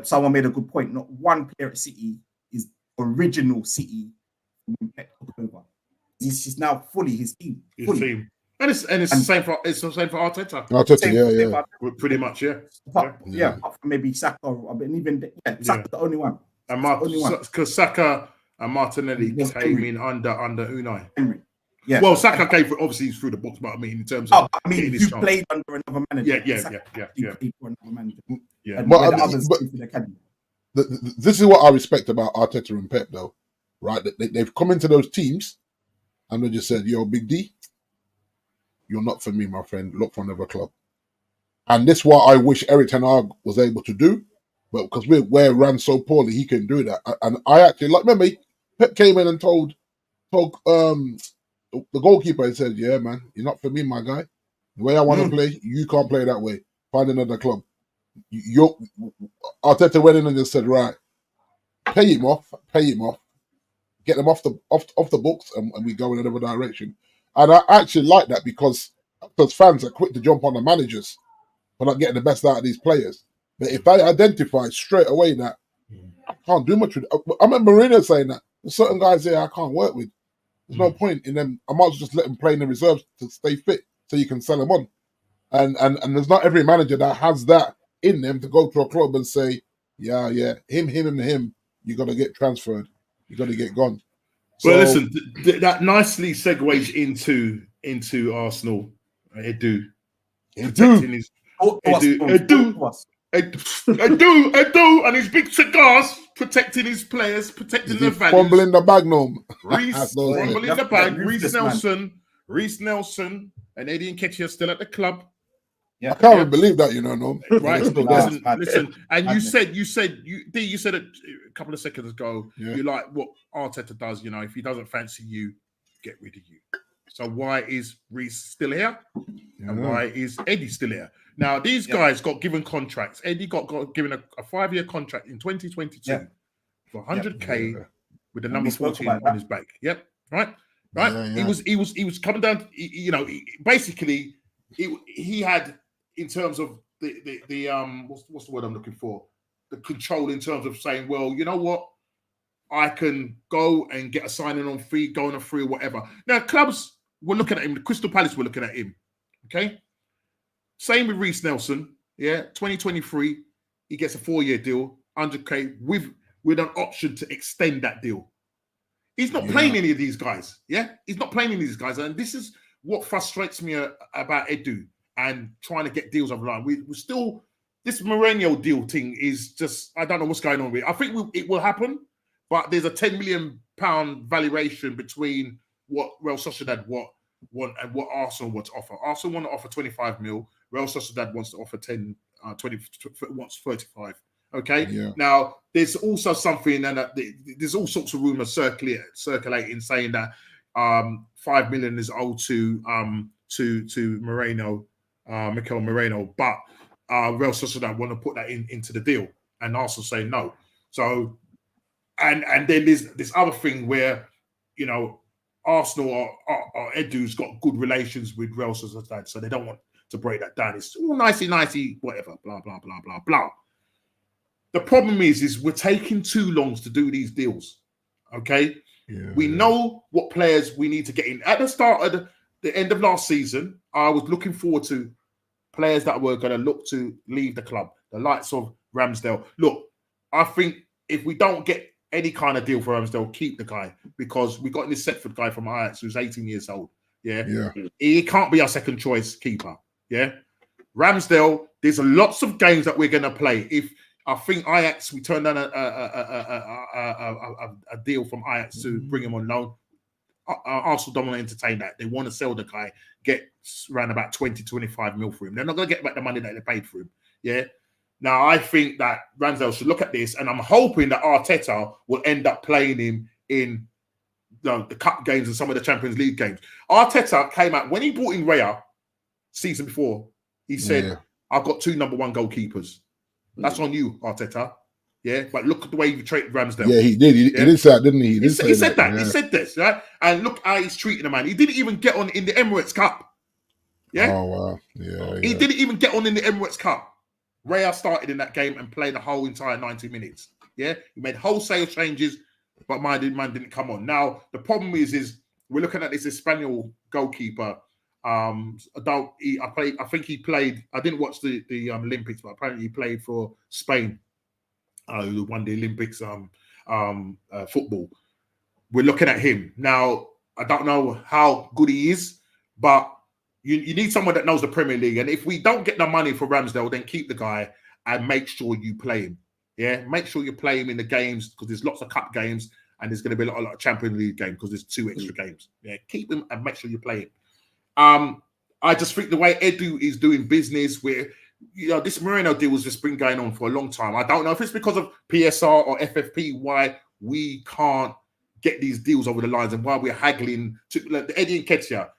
Someone made a good point. Not one player at City is original City when Pep took over. He's now fully his team.
His team. And it's the same for Arteta. Pretty much,
apart from maybe Saka, Saka's the only one.
And because Saka and Martinelli came in under Unai.
Henry. Yeah.
Well, Saka came obviously through the books, but I mean in terms of
you played under another manager.
Yeah.
Played for another manager.
Yeah.
This is what I respect about Arteta and Pep, though, right? They've come into those teams and they just said, "Yo, Big D, you're not for me, my friend. Look for another club." And this is what I wish Eric Ten Hag was able to do, but because we're ran so poorly, he can do that. And I actually remember Pep came in and told the goalkeeper, he said, "Yeah, man, you're not for me, my guy. The way I want to play, you can't play that way. Find another club." Arteta went in and just said, "Right, pay him off, get them off the books, and we go in another direction." And I actually like that because fans are quick to jump on the managers for not getting the best out of these players. But if I identify straight away that I can't do much with it, I remember Mourinho saying that there's certain guys there I can't work with. There's no point in them. I might as well just let them play in the reserves to stay fit so you can sell them on. And there's not every manager that has that in them to go to a club and say, yeah, him, and him, you got to get transferred. You got to get gone.
Well, listen, that nicely segues into Arsenal. Edu. Protecting his... Edu, and his big cigars, protecting his players, protecting their values.
Fumbling the bag, no.
Reece fumbling the bag. Reece Nelson, and Eddie Nketiah are still at the club.
Yeah. I can't even believe that, no.
Right. Listen. And you said a couple of seconds ago, you like what Arteta does. If he doesn't fancy you, get rid of you. So why is Reece still here? And why is Eddie still here? Now, these guys got given contracts. Eddie got given a 5-year contract in 2022 for 100K with the number 14 on his back. Yep. Right. Yeah. He was coming down. Basically, he had, in terms of the what's the word I'm looking for? The control in terms of saying, well, you know what? I can go and get a signing on fee, go on a free or whatever. Now, clubs were looking at him. The Crystal Palace were looking at him. Okay. Same with Reece Nelson. Yeah. 2023, he gets a 4-year deal, 100K with an option to extend that deal. He's not playing any of these guys. Yeah. He's not playing any of these guys. And this is what frustrates me about Edu and trying to get deals over the line. We're still, this Mourinho deal thing is just, I don't know what's going on with it. I think it will happen, but there's a £10 million valuation between what Real Sociedad want and what Arsenal want to offer. Arsenal want to offer 25 mil. Real Sociedad wants to offer 20, wants 35. Okay. Yeah. Now, there's also something, and there's all sorts of rumors circulating saying that 5 million is owed to Moreno, Mikel Moreno, but Real Sociedad want to put that into the deal, and Arsenal say no. So, and then there's this other thing where, Arsenal or Edu's got good relations with Real Sociedad, so they don't want to break that down. It's all nicey, whatever, blah, blah, blah, blah, blah. The problem is we're taking too long to do these deals, okay? Yeah, we know what players we need to get in. At the start of the end of last season, I was looking forward to players that were going to look to leave the club, the likes of Ramsdale. Look, I think if we don't get any kind of deal for Ramsdale, keep the guy, because we got this Setford guy from Ajax who's 18 years old. Yeah. He can't be our second choice keeper. Yeah. Ramsdale, there's lots of games that we're going to play. If I think Ajax, we turned down a deal from Ajax to bring him on loan. Arsenal don't want to entertain that. They want to sell the guy, get around about 20-25 mil for him. They're not going to get back the money that they paid for him. Yeah. Now, I think that Ramsdale should look at this, and I'm hoping that Arteta will end up playing him in the cup games and some of the Champions League games. Arteta came out, when he brought in Raya season before, he said, I've got 2 number 1 goalkeepers. That's on you, Arteta. Yeah, but look at the way you treated Ramsdale.
Yeah, he did. He did say that, didn't he?
He said that. Yeah. He said this, right? And look how he's treating the man. He didn't even get on in the Emirates Cup. Yeah.
Oh wow. Yeah.
He didn't even get on in the Emirates Cup. Raya started in that game and played the whole entire 90 minutes. Yeah, he made wholesale changes, but man didn't come on. Now the problem is we're looking at this Espanyol goalkeeper. I think he played. I didn't watch the Olympics, but apparently he played for Spain, who won the Olympics football. We're looking at him now. I don't know how good he is, but you need someone that knows the Premier League. And if we don't get the money for Ramsdale, then keep the guy and make sure you play him. Yeah, make sure you play him in the games, because there's lots of cup games and there's going to be a lot of Champions League games because there's 2 extra games. Yeah, keep him and make sure you play him. I just think the way Edu is doing business, where this Moreno deal has just been going on for a long time. I don't know if it's because of PSR or FFP why we can't get these deals over the lines and why we're haggling to the Eddie Nketiah.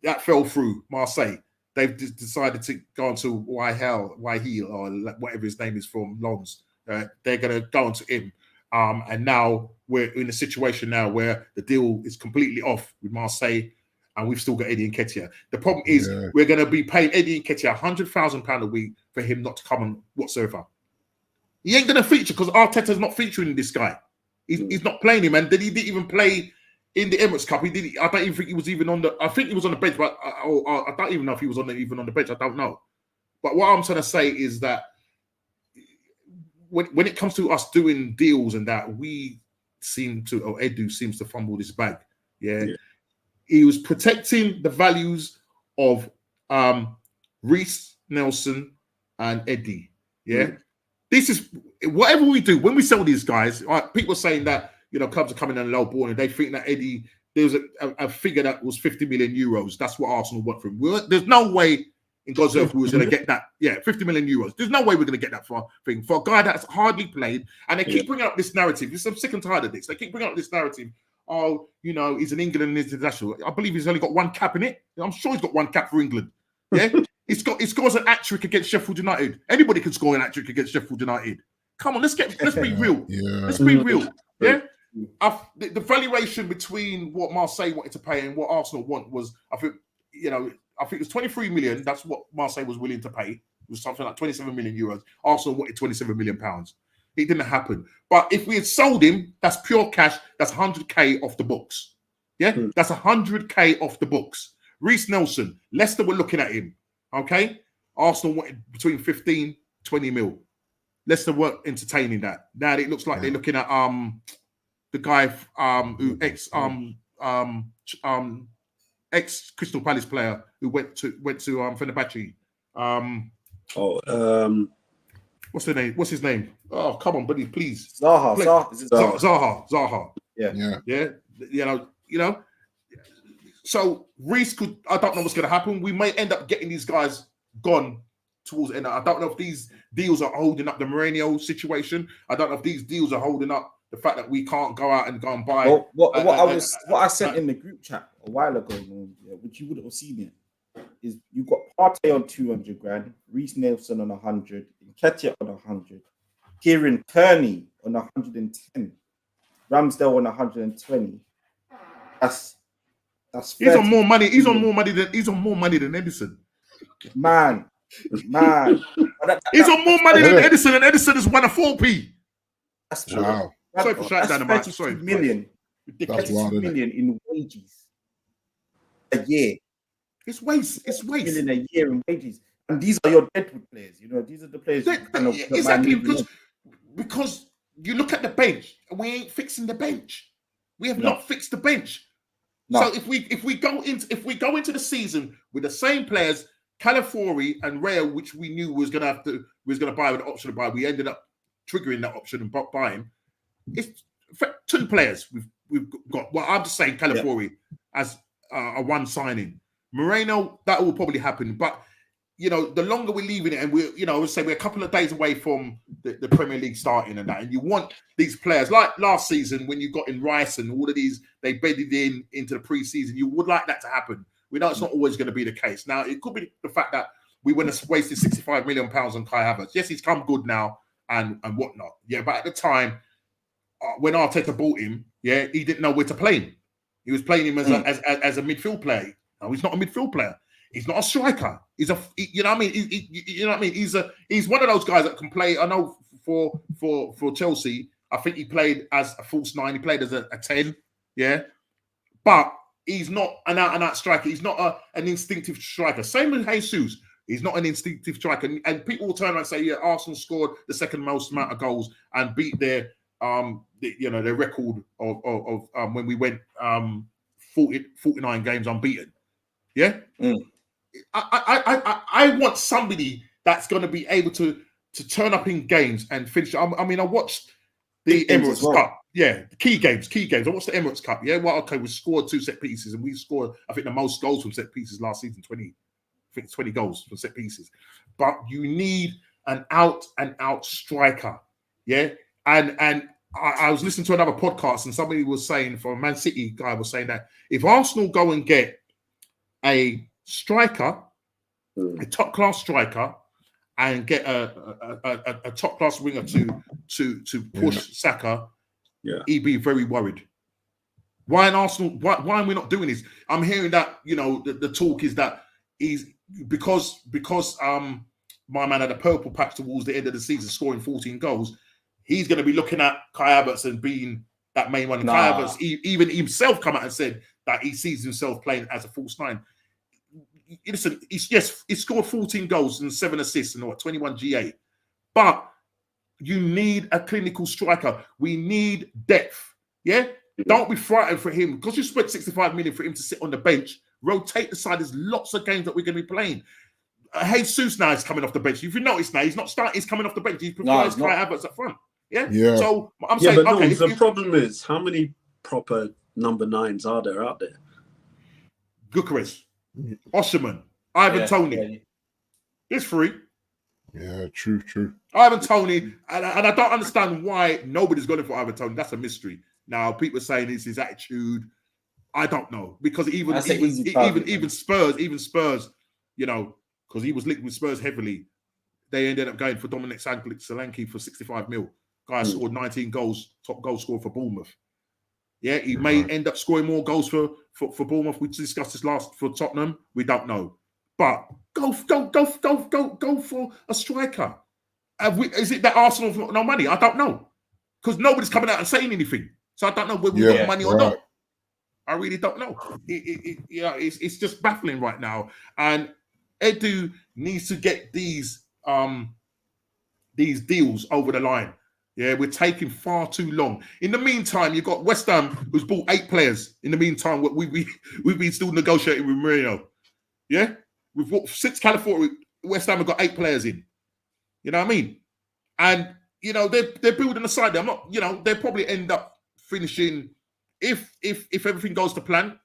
That fell through Marseille. They've decided to go on to Wahil or whatever his name is from Lons. They're going to go on to him. And now we're in a situation now where the deal is completely off with Marseille, and we've still got Eddie Nketiah. The problem is we're going to be paying Eddie Nketiah £100,000 a week for him not to come on whatsoever. He ain't gonna feature because Arteta's not featuring this guy. He's not playing him, and then he didn't even play in the Emirates Cup. He did. I don't even think he was even on the. I think he was on the bench, but I don't even know if he was even on the bench. I don't know. But what I'm trying to say is that when it comes to us doing deals and that, we seem to, or Edu seems to fumble this bag. Yeah. He was protecting the values of Reece Nelson and Eddie. Yeah. This is whatever we do when we sell these guys. Right, people are saying that clubs are coming in low ball and they think that Eddie, there was a figure that was 50 million euros. That's what Arsenal want from him. There's no way in God's earth we was going to get that. Yeah, 50 million euros. There's no way we're going to get that for a guy that's hardly played. And they keep bringing up this narrative. I'm sick and tired of this. They keep bringing up this narrative. Oh, he's an England international. I believe he's only got one cap in it. I'm sure he's got one cap for England. Yeah, he scores an hat-trick against Sheffield United. Anybody can score an hat-trick against Sheffield United. Come on, let's be real. Yeah. Let's be real. Yeah. The valuation between what Marseille wanted to pay and what Arsenal want was, I think it was 23 million. That's what Marseille was willing to pay. It was something like 27 million euros. Arsenal wanted 27 million pounds. It didn't happen. But if we had sold him, that's pure cash. That's 100k off the books. Yeah, that's 100k off the books. Reece Nelson, Leicester were looking at him. Okay, Arsenal wanted between 15, 20 mil. Leicester weren't entertaining that. Now it looks like they're looking at the guy who ex Crystal Palace player who went to Fenerbahce. What's the name? What's his name? Oh, come on, buddy, please.
Zaha. Is it Zaha?
Zaha. Yeah. So Reece could. I don't know what's going to happen. We may end up getting these guys gone towards the end. I don't know if these deals are holding up the Mourinho situation. I don't know if these deals are holding up the fact that we can't go out and buy.
What I sent in the group chat a while ago, which you wouldn't have seen it, is you got Partey on 200 grand, Reece Nelson on 100, Nketiah on 100, Kieran Kearney on 110, Ramsdale on 120. That's
he's on more money. He's on more money than Edison.
Man.
He's on more money than Edison, and Edison has won a 4p.
That's
wow.
Sorry for shouting down the mic. Sorry.
Million.
That's wild,
million in wages a year.
It's waste. It's waste.
Million a year in wages, and these are your Deadwood players. These are the players.
Exactly, because you look at the bench, and we ain't fixing the bench. We have not fixed the bench. No. So if we go into the season with the same players, Calafiori and Rayo, which we knew was gonna buy with the option to buy, we ended up triggering that option and buying. It's two players we've got. Well, I'm just saying Calafiori as a one signing. Moreno, that will probably happen, but the longer we're leaving it, and I would say we're a couple of days away from the Premier League starting and that, and you want these players like last season when you got in Rice and all of these, they bedded into the preseason. You would like that to happen. We know it's not always going to be the case. Now it could be the fact that we wouldn't have wasted 65 million pounds on Kai Havertz. Yes, he's come good now and whatnot. Yeah, but at the time when Arteta bought him, he didn't know where to play him. He was playing him as a midfield player. No, he's not a midfield player. He's not a striker. He's you know what I mean. He's one of those guys that can play. I know for Chelsea, I think he played as a false 9. He played as a 10. Yeah, but he's not an out-and-out striker. He's not an instinctive striker. Same with Jesus. He's not an instinctive striker. And people will turn around and say, Arsenal scored the second most amount of goals and beat their their record of when we went 49 games unbeaten. Yeah. I want somebody that's going to be able to turn up in games and finish. I watched the Emirates Cup. Yeah, key games. I watched the Emirates Cup. Yeah, well, okay, we scored 2 set pieces, and we scored, I think, the most goals from set pieces last season. 20 goals from set pieces. But you need an out-and-out striker. Yeah, and I was listening to another podcast, and somebody was saying, from a Man City guy was saying that if Arsenal go and get a striker, a top-class striker, and get a top-class winger to push Saka, he'd be very worried. Why in Arsenal? Why are we not doing this? I'm hearing that the talk is that he's because my man had a purple patch towards the end of the season, scoring 14 goals, he's going to be looking at Kai Havertz and being that main one. And Kai Havertz, even himself, come out and said that he sees himself playing as a false nine. Listen, he scored 14 goals and 7 assists and 21 GA. But you need a clinical striker. We need depth. Yeah? Don't be frightened for him. Because you spent 65 million for him to sit on the bench, rotate the side. There's lots of games that we're going to be playing. Jesus now is coming off the bench. If you notice now, he's not starting, he's coming off the bench. He prefers Kai Havertz up front. Yeah. So I'm saying,
but okay. The problem is, how many proper number 9s are there out there?
Gyökeres, Osimhen, Ivan Toney. It's free.
Yeah, true.
Ivan Toney, and I don't understand why nobody's going for Ivan Toney. That's a mystery. Now, people are saying it's his attitude. I don't know, because even Spurs, you know, because he was linked with Spurs heavily, they ended up going for Dominic Solanke for 65 mil. Guy scored 19 goals, top goal scorer for Bournemouth. Yeah, he may end up scoring more goals for Bournemouth. We discussed this last for Tottenham. We don't know, but go for a striker. Is it that Arsenal have got no money? I don't know, because nobody's coming out and saying anything. So I don't know whether we've got money or not. I really don't know. It's just baffling right now. And Edu needs to get these deals over the line. Yeah, we're taking far too long. In the meantime, you've got West Ham, who's bought 8 players. In the meantime, we've been still negotiating with Mourinho. Yeah, we've bought 6 California. West Ham have got 8 players in. You know what I mean? And you know they're building a side. They're not. You know, they'll probably end up finishing if everything goes to plan.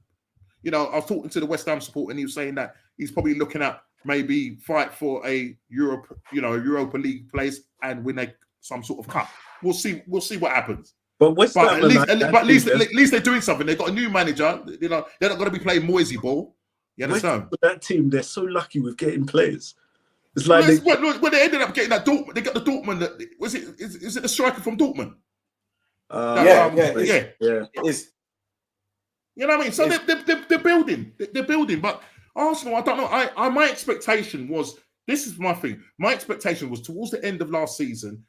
You know, I was talking to the West Ham supporter, and he was saying that he's probably looking at maybe fight for a Europa League place and win some sort of cup. We'll see what happens.
But West Ham,
at least they're doing something. They've got a new manager. You know, they're not going to be playing Moisey ball. You understand?
With that team, they're so lucky with getting players. It's like
when they ended up getting that Dortmund, they got the Dortmund. Is it the striker from Dortmund?
It is.
You know what I mean? So they're building. They're building. But Arsenal, I don't know. My expectation was, this is my thing. My expectation was towards the end of last season,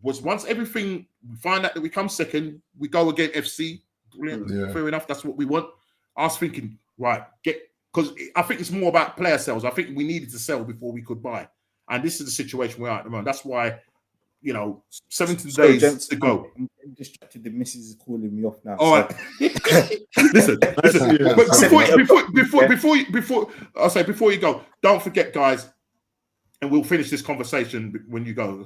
was once everything, we find out that we come second, we go again FC. Brilliant. Yeah. Fair enough. That's what we want. I was thinking, right, because I think it's more about player sales. I think we needed to sell before we could buy. And this is the situation we're at the moment. That's why, 17 days to go.
I'm distracted. The missus is calling me off now.
All right. Listen. But before you go, don't forget, guys, and we'll finish this conversation when you go.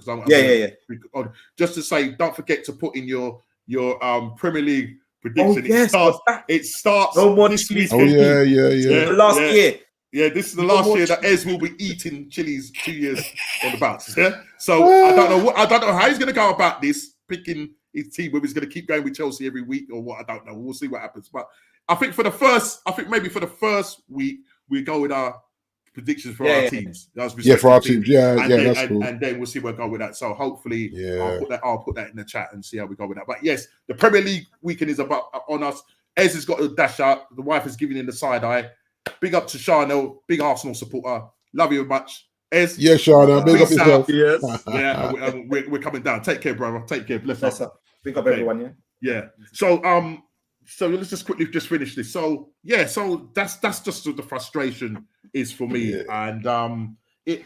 Just to say, don't forget to put in your Premier League prediction. It starts.
No more
this
chilies.
The
last year.
Yeah, this is the last year that Ez will be eating chilies 2 years on the bounce. Yeah, so I don't know how he's going to go about this, picking his team, whether he's going to keep going with Chelsea every week or what. I don't know. We'll see what happens. But I think maybe for the first week we go with our predictions for our teams.
For our teams. That's cool.
And then we'll see where we go with that. So hopefully, I'll put that in the chat and see how we go with that. But yes, the Premier League weekend is on us. Ez has got to dash out. The wife is giving him the side eye. Big up to Charnel, big Arsenal supporter. Love you much. Ez.
Yeah, Charnel. Big up yourself.
Yes. We're coming down. Take care, brother. Take care. Bless up.
Big up everyone,
yeah. So let's just quickly finish this. So that's just the frustration is for me. Yeah.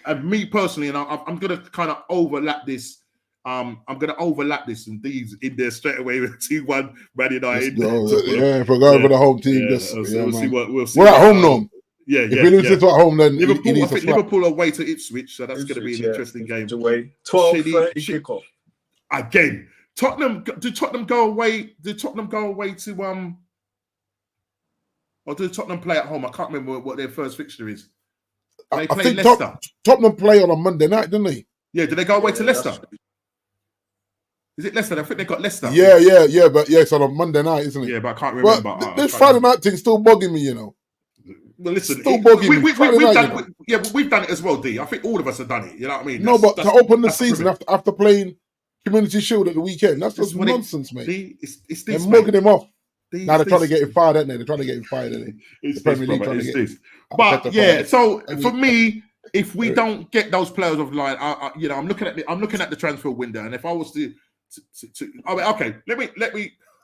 And me personally, and I'm gonna kind of overlap this. I'm going to overlap this and these in there straight away with 2-1 Man United.
If we go over the home team, we'll see what we'll see. We're at home now. If we lose this at home, then
Liverpool away to Ipswich, so that's going to be an interesting game.
12:30 kickoff
again. Do Tottenham go away? Do Tottenham go away to or do Tottenham play at home? I can't remember what their first fixture is. They play Leicester.
Tottenham play on a Monday night, didn't they?
Yeah, did they go away to Leicester? Is it Leicester? I think they got Leicester.
Yeah, but it's on a Monday night, isn't it?
Yeah, but I can't remember.
This Friday night thing still bugging me,
Well, listen, we've done it as well, D. I think all of us have done it. You know what I mean?
But to open the season after playing Community Shield at the weekend, that's just nonsense, mate. They're mugging him off. Now they're trying to get him fired, aren't they? They're trying to get him fired, aren't they? The Premier League trying to get him.
But yeah, so for me, if we don't get those players off the line, I'm looking at the transfer window, and if I was to okay, let me.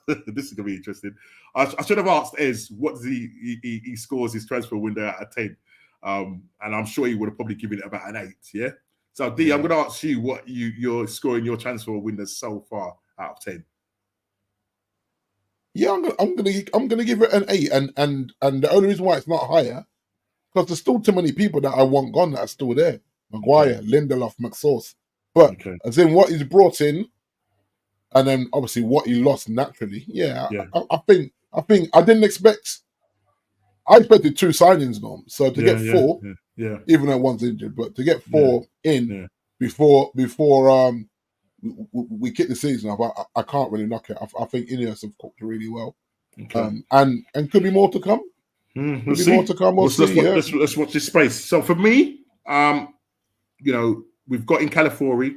This is gonna be interesting. I should have asked Ez what does he scores his transfer window out of 10, and I'm sure he would have probably given it about an 8. Yeah. So D, I'm gonna ask you what you're scoring your transfer window so far out of 10.
Yeah, I'm gonna give it an 8, and the only reason why it's not higher because there's still too many people that I want gone that are still there. Maguire, Lindelof, McSauce, but as in what he's brought in, and then obviously what he lost naturally. Yeah. I think I didn't expect. I expected 2 signings, Norm. So to get 4, even though one's injured, but to get 4 in before we kick the season off, I can't really knock it. I think Ineos have cooked really well, and could be more to come.
We'll see.
More to come. We'll see.
Let's watch this space. So for me, we've got in Calafiori,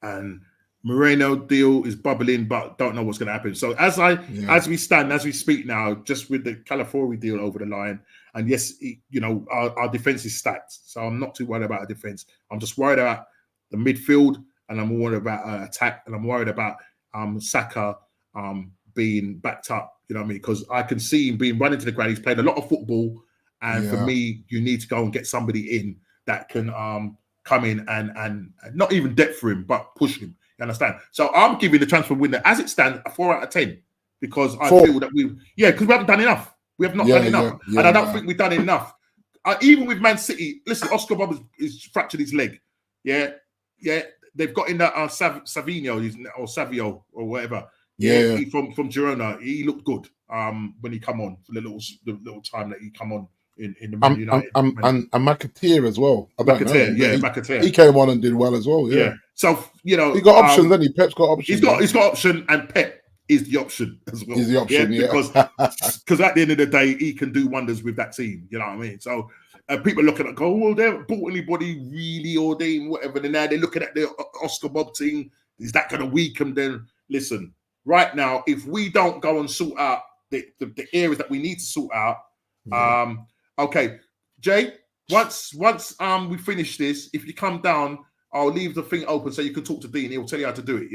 and Moreno deal is bubbling, but don't know what's going to happen. So as we speak now, just with the Calafiori deal over the line, and yes, our defense is stacked, so I'm not too worried about our defense. I'm just worried about the midfield, and I'm worried about attack, and I'm worried about Saka being backed up. You know what I mean? Because I can see him being run into the ground. He's played a lot of football, and for me, you need to go and get somebody in that can come in and not even depth for him, but push him. You understand? So I'm giving the transfer window as it stands a 4 out of 10 because I feel that because we haven't done enough. We have not done enough, and I don't think we've done enough. Even with Man City, listen, Oscar Bob is fractured his leg. Yeah, they've got in that Savino or Savio or whatever. Yeah, from Girona, he looked good. When he come on for the little time that he come on in the Man United.
And McAteer as well.
McAteer.
He came on and did well as well. Yeah.
So he
got options, then Pep's got options.
He's got option, and Pep is the option as well.
He's the option,
because at the end of the day, he can do wonders with that team. You know what I mean? So people looking at well, they haven't bought anybody really, or they whatever. And now they're looking at the Oscar Bob thing. Is that going to weaken them? Listen, right now, if we don't go and sort out the areas that we need to sort out, okay, Jay. Once we finish this, if you come down, I'll leave the thing open so you can talk to Dean. He'll tell you how to do it.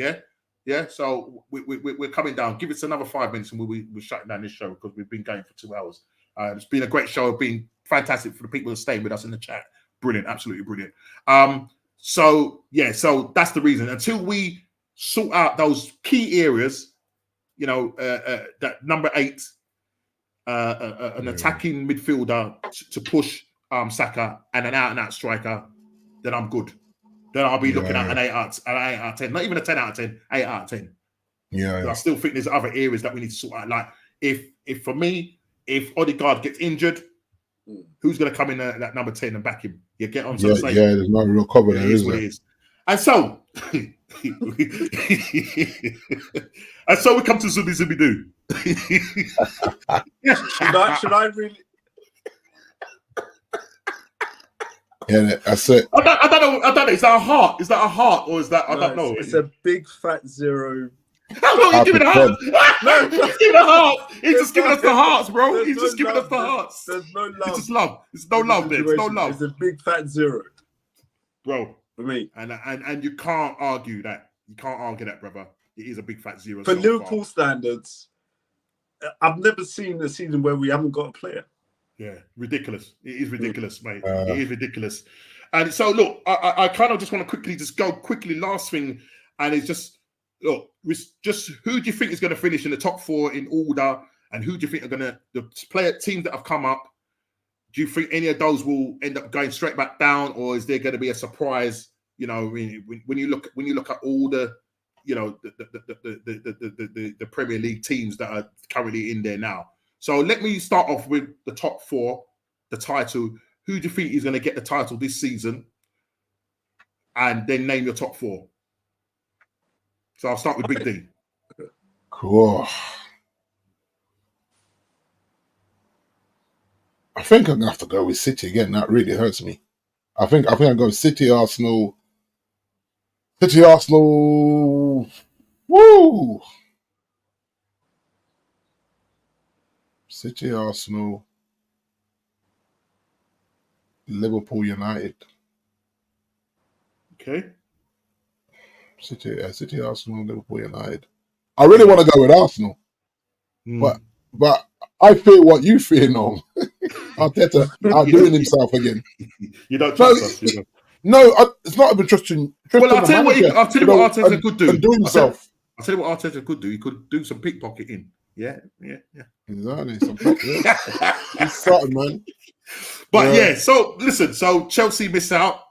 Yeah. So we're coming down. Give us another 5 minutes, and we're shutting down this show because we've been going for 2 hours. It's been a great show. It's been fantastic for the people that stayed with us in the chat. Brilliant, absolutely brilliant. So that's the reason. Until we sort out those key areas, that number 8, an attacking midfielder to push Saka and an out-and-out striker, then I'm good. Then I'll be looking at an 8 out of 10. Not even a 10 out of 10, 8 out of 10.
Yeah.
I still think there's other areas that we need to sort out. Like if for me, if Odegaard gets injured, who's going to come in at number 10 and back him? You get on.
There's no real cover there, is there?
And so, we come to Zooby Doo.
Should I really?
Yeah, that's it.
I don't know. Is that a heart? Is that a heart, or is that I don't know?
It's a big fat 0.
How long are you giving a heart? No, he's giving a heart. He's just giving us the hearts, bro. He's just giving us the hearts.
There's no love.
It's just love. It's no love there. It's no love.
It's a big fat 0,
bro.
For me,
and you can't argue that. You can't argue that, brother. It is a big fat 0.
For Liverpool standards, I've never seen a season where we haven't got a player.
Yeah, ridiculous. It is ridiculous, mate. It is ridiculous. And so, look, I kind of just want to go quickly. Last thing, and it's just, look, just who do you think is going to finish in the top 4 in order, and who do you think are going to the teams that have come up? Do you think any of those will end up going straight back down, or is there going to be a surprise? When you look at all the, the Premier League teams that are currently in there now. So let me start off with the top 4, the title. Who do you think is going to get the title this season? And then name your top 4. So I'll start with Big D.
Cool. I think I'm gonna have to go with City again. That really hurts me. I think I go City, Arsenal. Woo! City, Arsenal. Liverpool United.
Okay.
City, Arsenal, Liverpool United. I really want to go with Arsenal, but I fear what you fear, Norm. Arteta outdoing himself again.
You don't trust us, you know.
No, it's not even trusting.
Well, I'll tell you what Arteta could do.
And do himself.
I'll tell you what Arteta could do. He could do some pickpocketing. Yeah.
Exactly. He's starting, man.
But so listen. So Chelsea miss out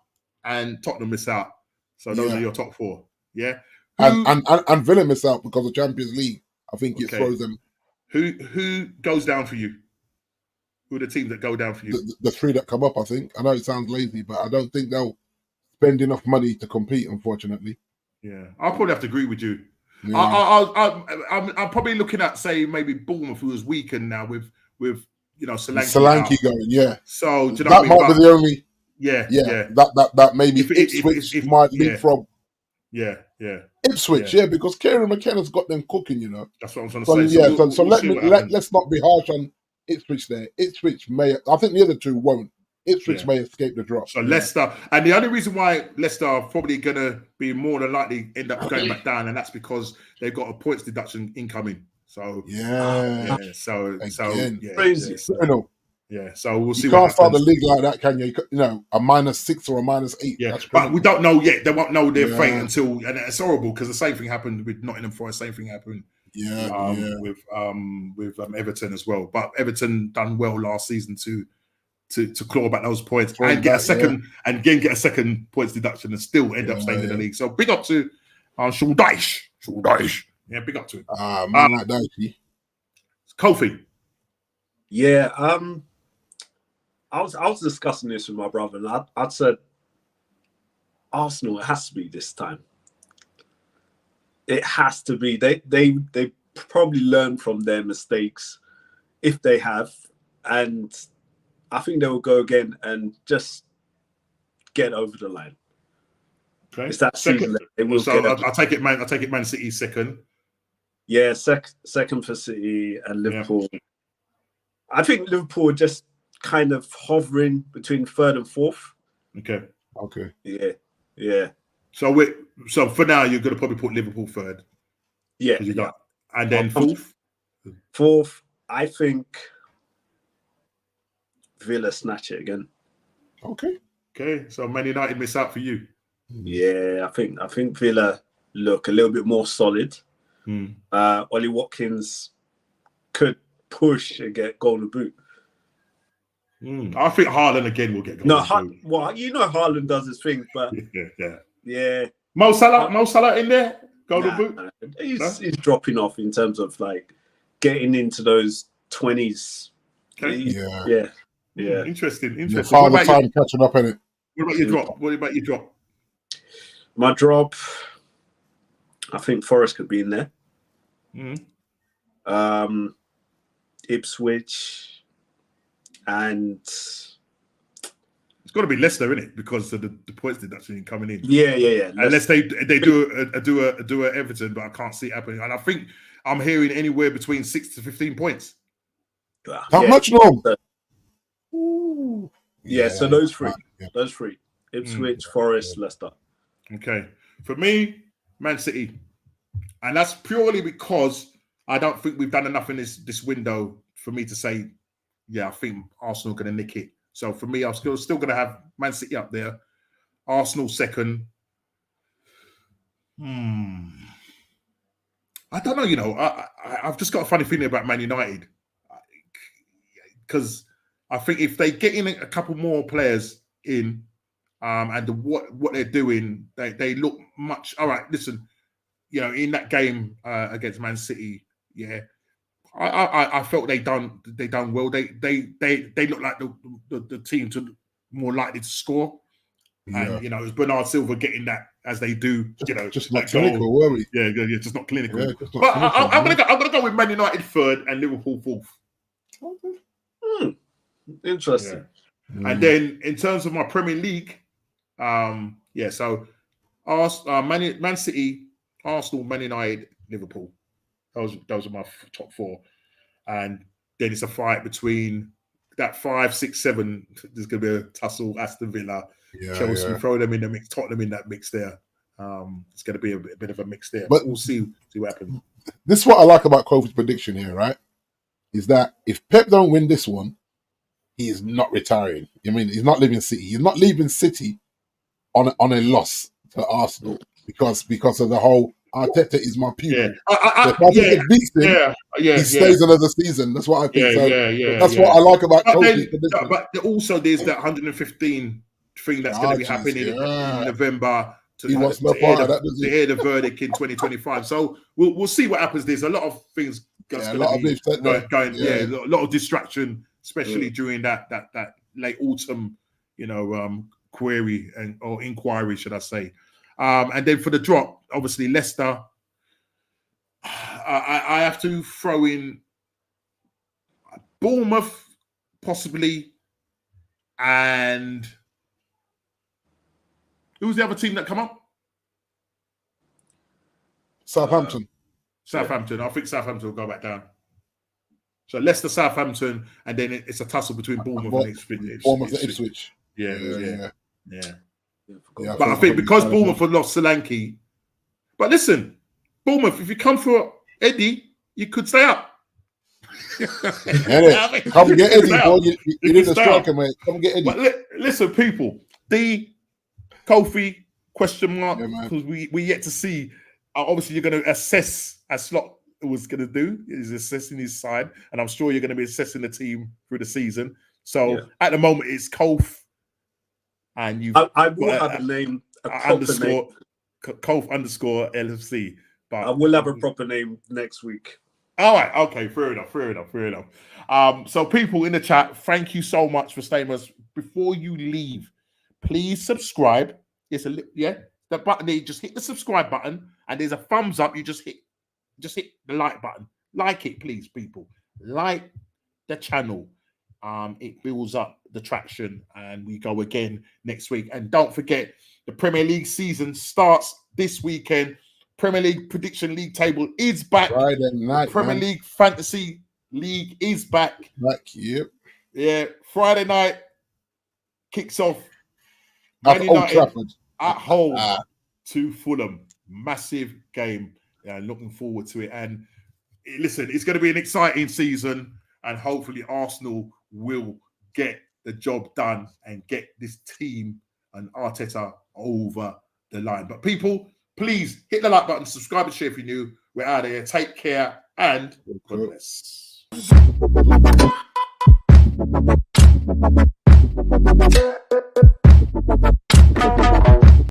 and Tottenham miss out. So those are your top four. Yeah.
And Villa miss out because of Champions League. I think it throws them.
Who goes down for you? Who are the teams that go down for you?
The three that come up, I think. I know it sounds lazy, but I don't think they'll spend enough money to compete, unfortunately.
Yeah, I'll probably have to agree with you.
Yeah.
I'm probably looking at, say, maybe Bournemouth, who is weakened now with
Solanke going, yeah.
So do you know
that might be the only.
Yeah.
That maybe Ipswich might leapfrog.
Yeah.
Ipswich, because Kieran McKenna's got them cooking, you know.
That's what I'm trying to say.
So let's not be harsh on Ipswich there. Ipswich may, I think the other two won't. Ipswich may escape the drop.
So Leicester, and the only reason why Leicester are probably going to be more than likely end up going back down, and that's because they've got a points deduction incoming. So
crazy.
So we'll see.
You can't start the league like that, can you? You know, a -6 or a -8.
Yeah, but we don't know yet. They won't know their fate until, and it's horrible because the same thing happened with Nottingham Forest. Same thing happened. With Everton as well. But Everton done well last season to claw back those points and get a second points deduction and still end up staying in the league. So big up to Sean Dyche. Yeah, big up to him.
Man like Dyche.
Kofi.
Yeah, I was discussing this with my brother, and I'd said Arsenal. It has to be this time. It has to be. They probably learn from their mistakes, if they have, and I think they will go again and just get over the line.
Okay.
It's that season that they will
I'll take it, man. I'll take it. Man City second.
Yeah, second for City and Liverpool. Yeah. I think Liverpool are just kind of hovering between third and fourth.
Okay.
Yeah.
So for now, you're going to probably put Liverpool third.
Yeah.
And then fourth.
Fourth, I think Villa snatch it again.
Okay. So Man United miss out for you.
Yeah, I think Villa look a little bit more solid. Ollie Watkins could push and get golden boot.
I think Haaland again will get golden boot.
Well, you know Haaland does his thing, but yeah.
Mo Salah in there, golden boot.
He's dropping off in terms of like getting into those 20s.
Okay.
Yeah.
Interesting.
Father time catching up in it.
What about your drop?
My drop, I think Forest could be in there. Ipswich, and
it's got to be Leicester, isn't it? Because of the points deduction coming in.
Yeah.
Unless they do a Everton, but I can't see it happening. And I think I'm hearing anywhere between 6 to 15 points.
How much long?
So those three. Ipswich, Forest, Leicester.
Okay. For me, Man City. And that's purely because I don't think we've done enough in this window for me to say, I think Arsenal are going to nick it. So for me, I'm still going to have Man City up there. Arsenal second. I don't know, I've just got a funny feeling about Man United. Because I think if they get in a couple more players in, and what they're doing, they look much. All right, listen, in that game against Man City, I felt they done well. They look like the team to more likely to score, and it was Bernard Silva getting that as they do.
Just not clinical, were we?
Yeah, just not clinical. I'm gonna go with Man United third and Liverpool fourth.
Interesting.
And then in terms of my Premier League, so Man City, Arsenal, Man United, Liverpool. Those are my top four. And then it's a fight between that 5, 6, 7. There's going to be a tussle. Aston Villa, Chelsea.
Yeah.
Throw them in the mix. Tottenham in that mix there. It's going to be a bit of a mix there.
But
we'll see what happens.
This is what I like about Kofi's prediction here, right? Is that if Pep don't win this one, he is not retiring. I mean, he's not leaving City. He's not leaving City on a loss to Arsenal because of the whole Arteta is my pupil.
Yeah.
So if Arteta beats him, he stays another season. That's what I think. That's what I like about Kofi's prediction.
But also there's that 115 thing that's going to be happening in November to hear the verdict in 2025. So we'll see what happens. There's a lot of things going a lot of distraction, especially during that late autumn, query or inquiry, should I say. And then for the drop, obviously Leicester, I have to throw in Bournemouth, possibly, and who's the other team that come up?
Southampton.
Southampton. I think Southampton will go back down. So Leicester, Southampton, and then it's a tussle between Bournemouth and Ipswich.
Bournemouth and Ipswich.
Yeah. But I think because Bournemouth have lost Solanke, but listen, Bournemouth, if you come for Eddie, you could stay up.
Come get Eddie, boy. You need a striker, mate. Come get Eddie.
But listen, people, the Kofi question mark, because we yet to see. Obviously, you're going to assess, as Slot was going to do, is assessing his side, and I'm sure you're going to be assessing the team through the season. So at the moment, it's Kof, and
I will have a name,
Kof _ LFC. But
I will have a proper name next week.
All right, okay, fair enough. So people in the chat, thank you so much for staying with us. Before you leave, please subscribe. The button there, just hit the subscribe button, and there's a thumbs up. You just hit the like button. Like it, please, people. Like the channel. It builds up the traction, and we go again next week. And don't forget, the Premier League season starts this weekend. Premier League Prediction League table is back.
Friday night,
Premier League Fantasy League is back.
Yep.
Yeah, Friday night kicks off.
At Old Trafford.
At home to Fulham. Massive game. Looking forward to it. And listen, it's going to be an exciting season, and hopefully Arsenal will get the job done and get this team and Arteta over the line. But people, please hit the like button, subscribe and share if you're new. We're out of here. Take care and God bless.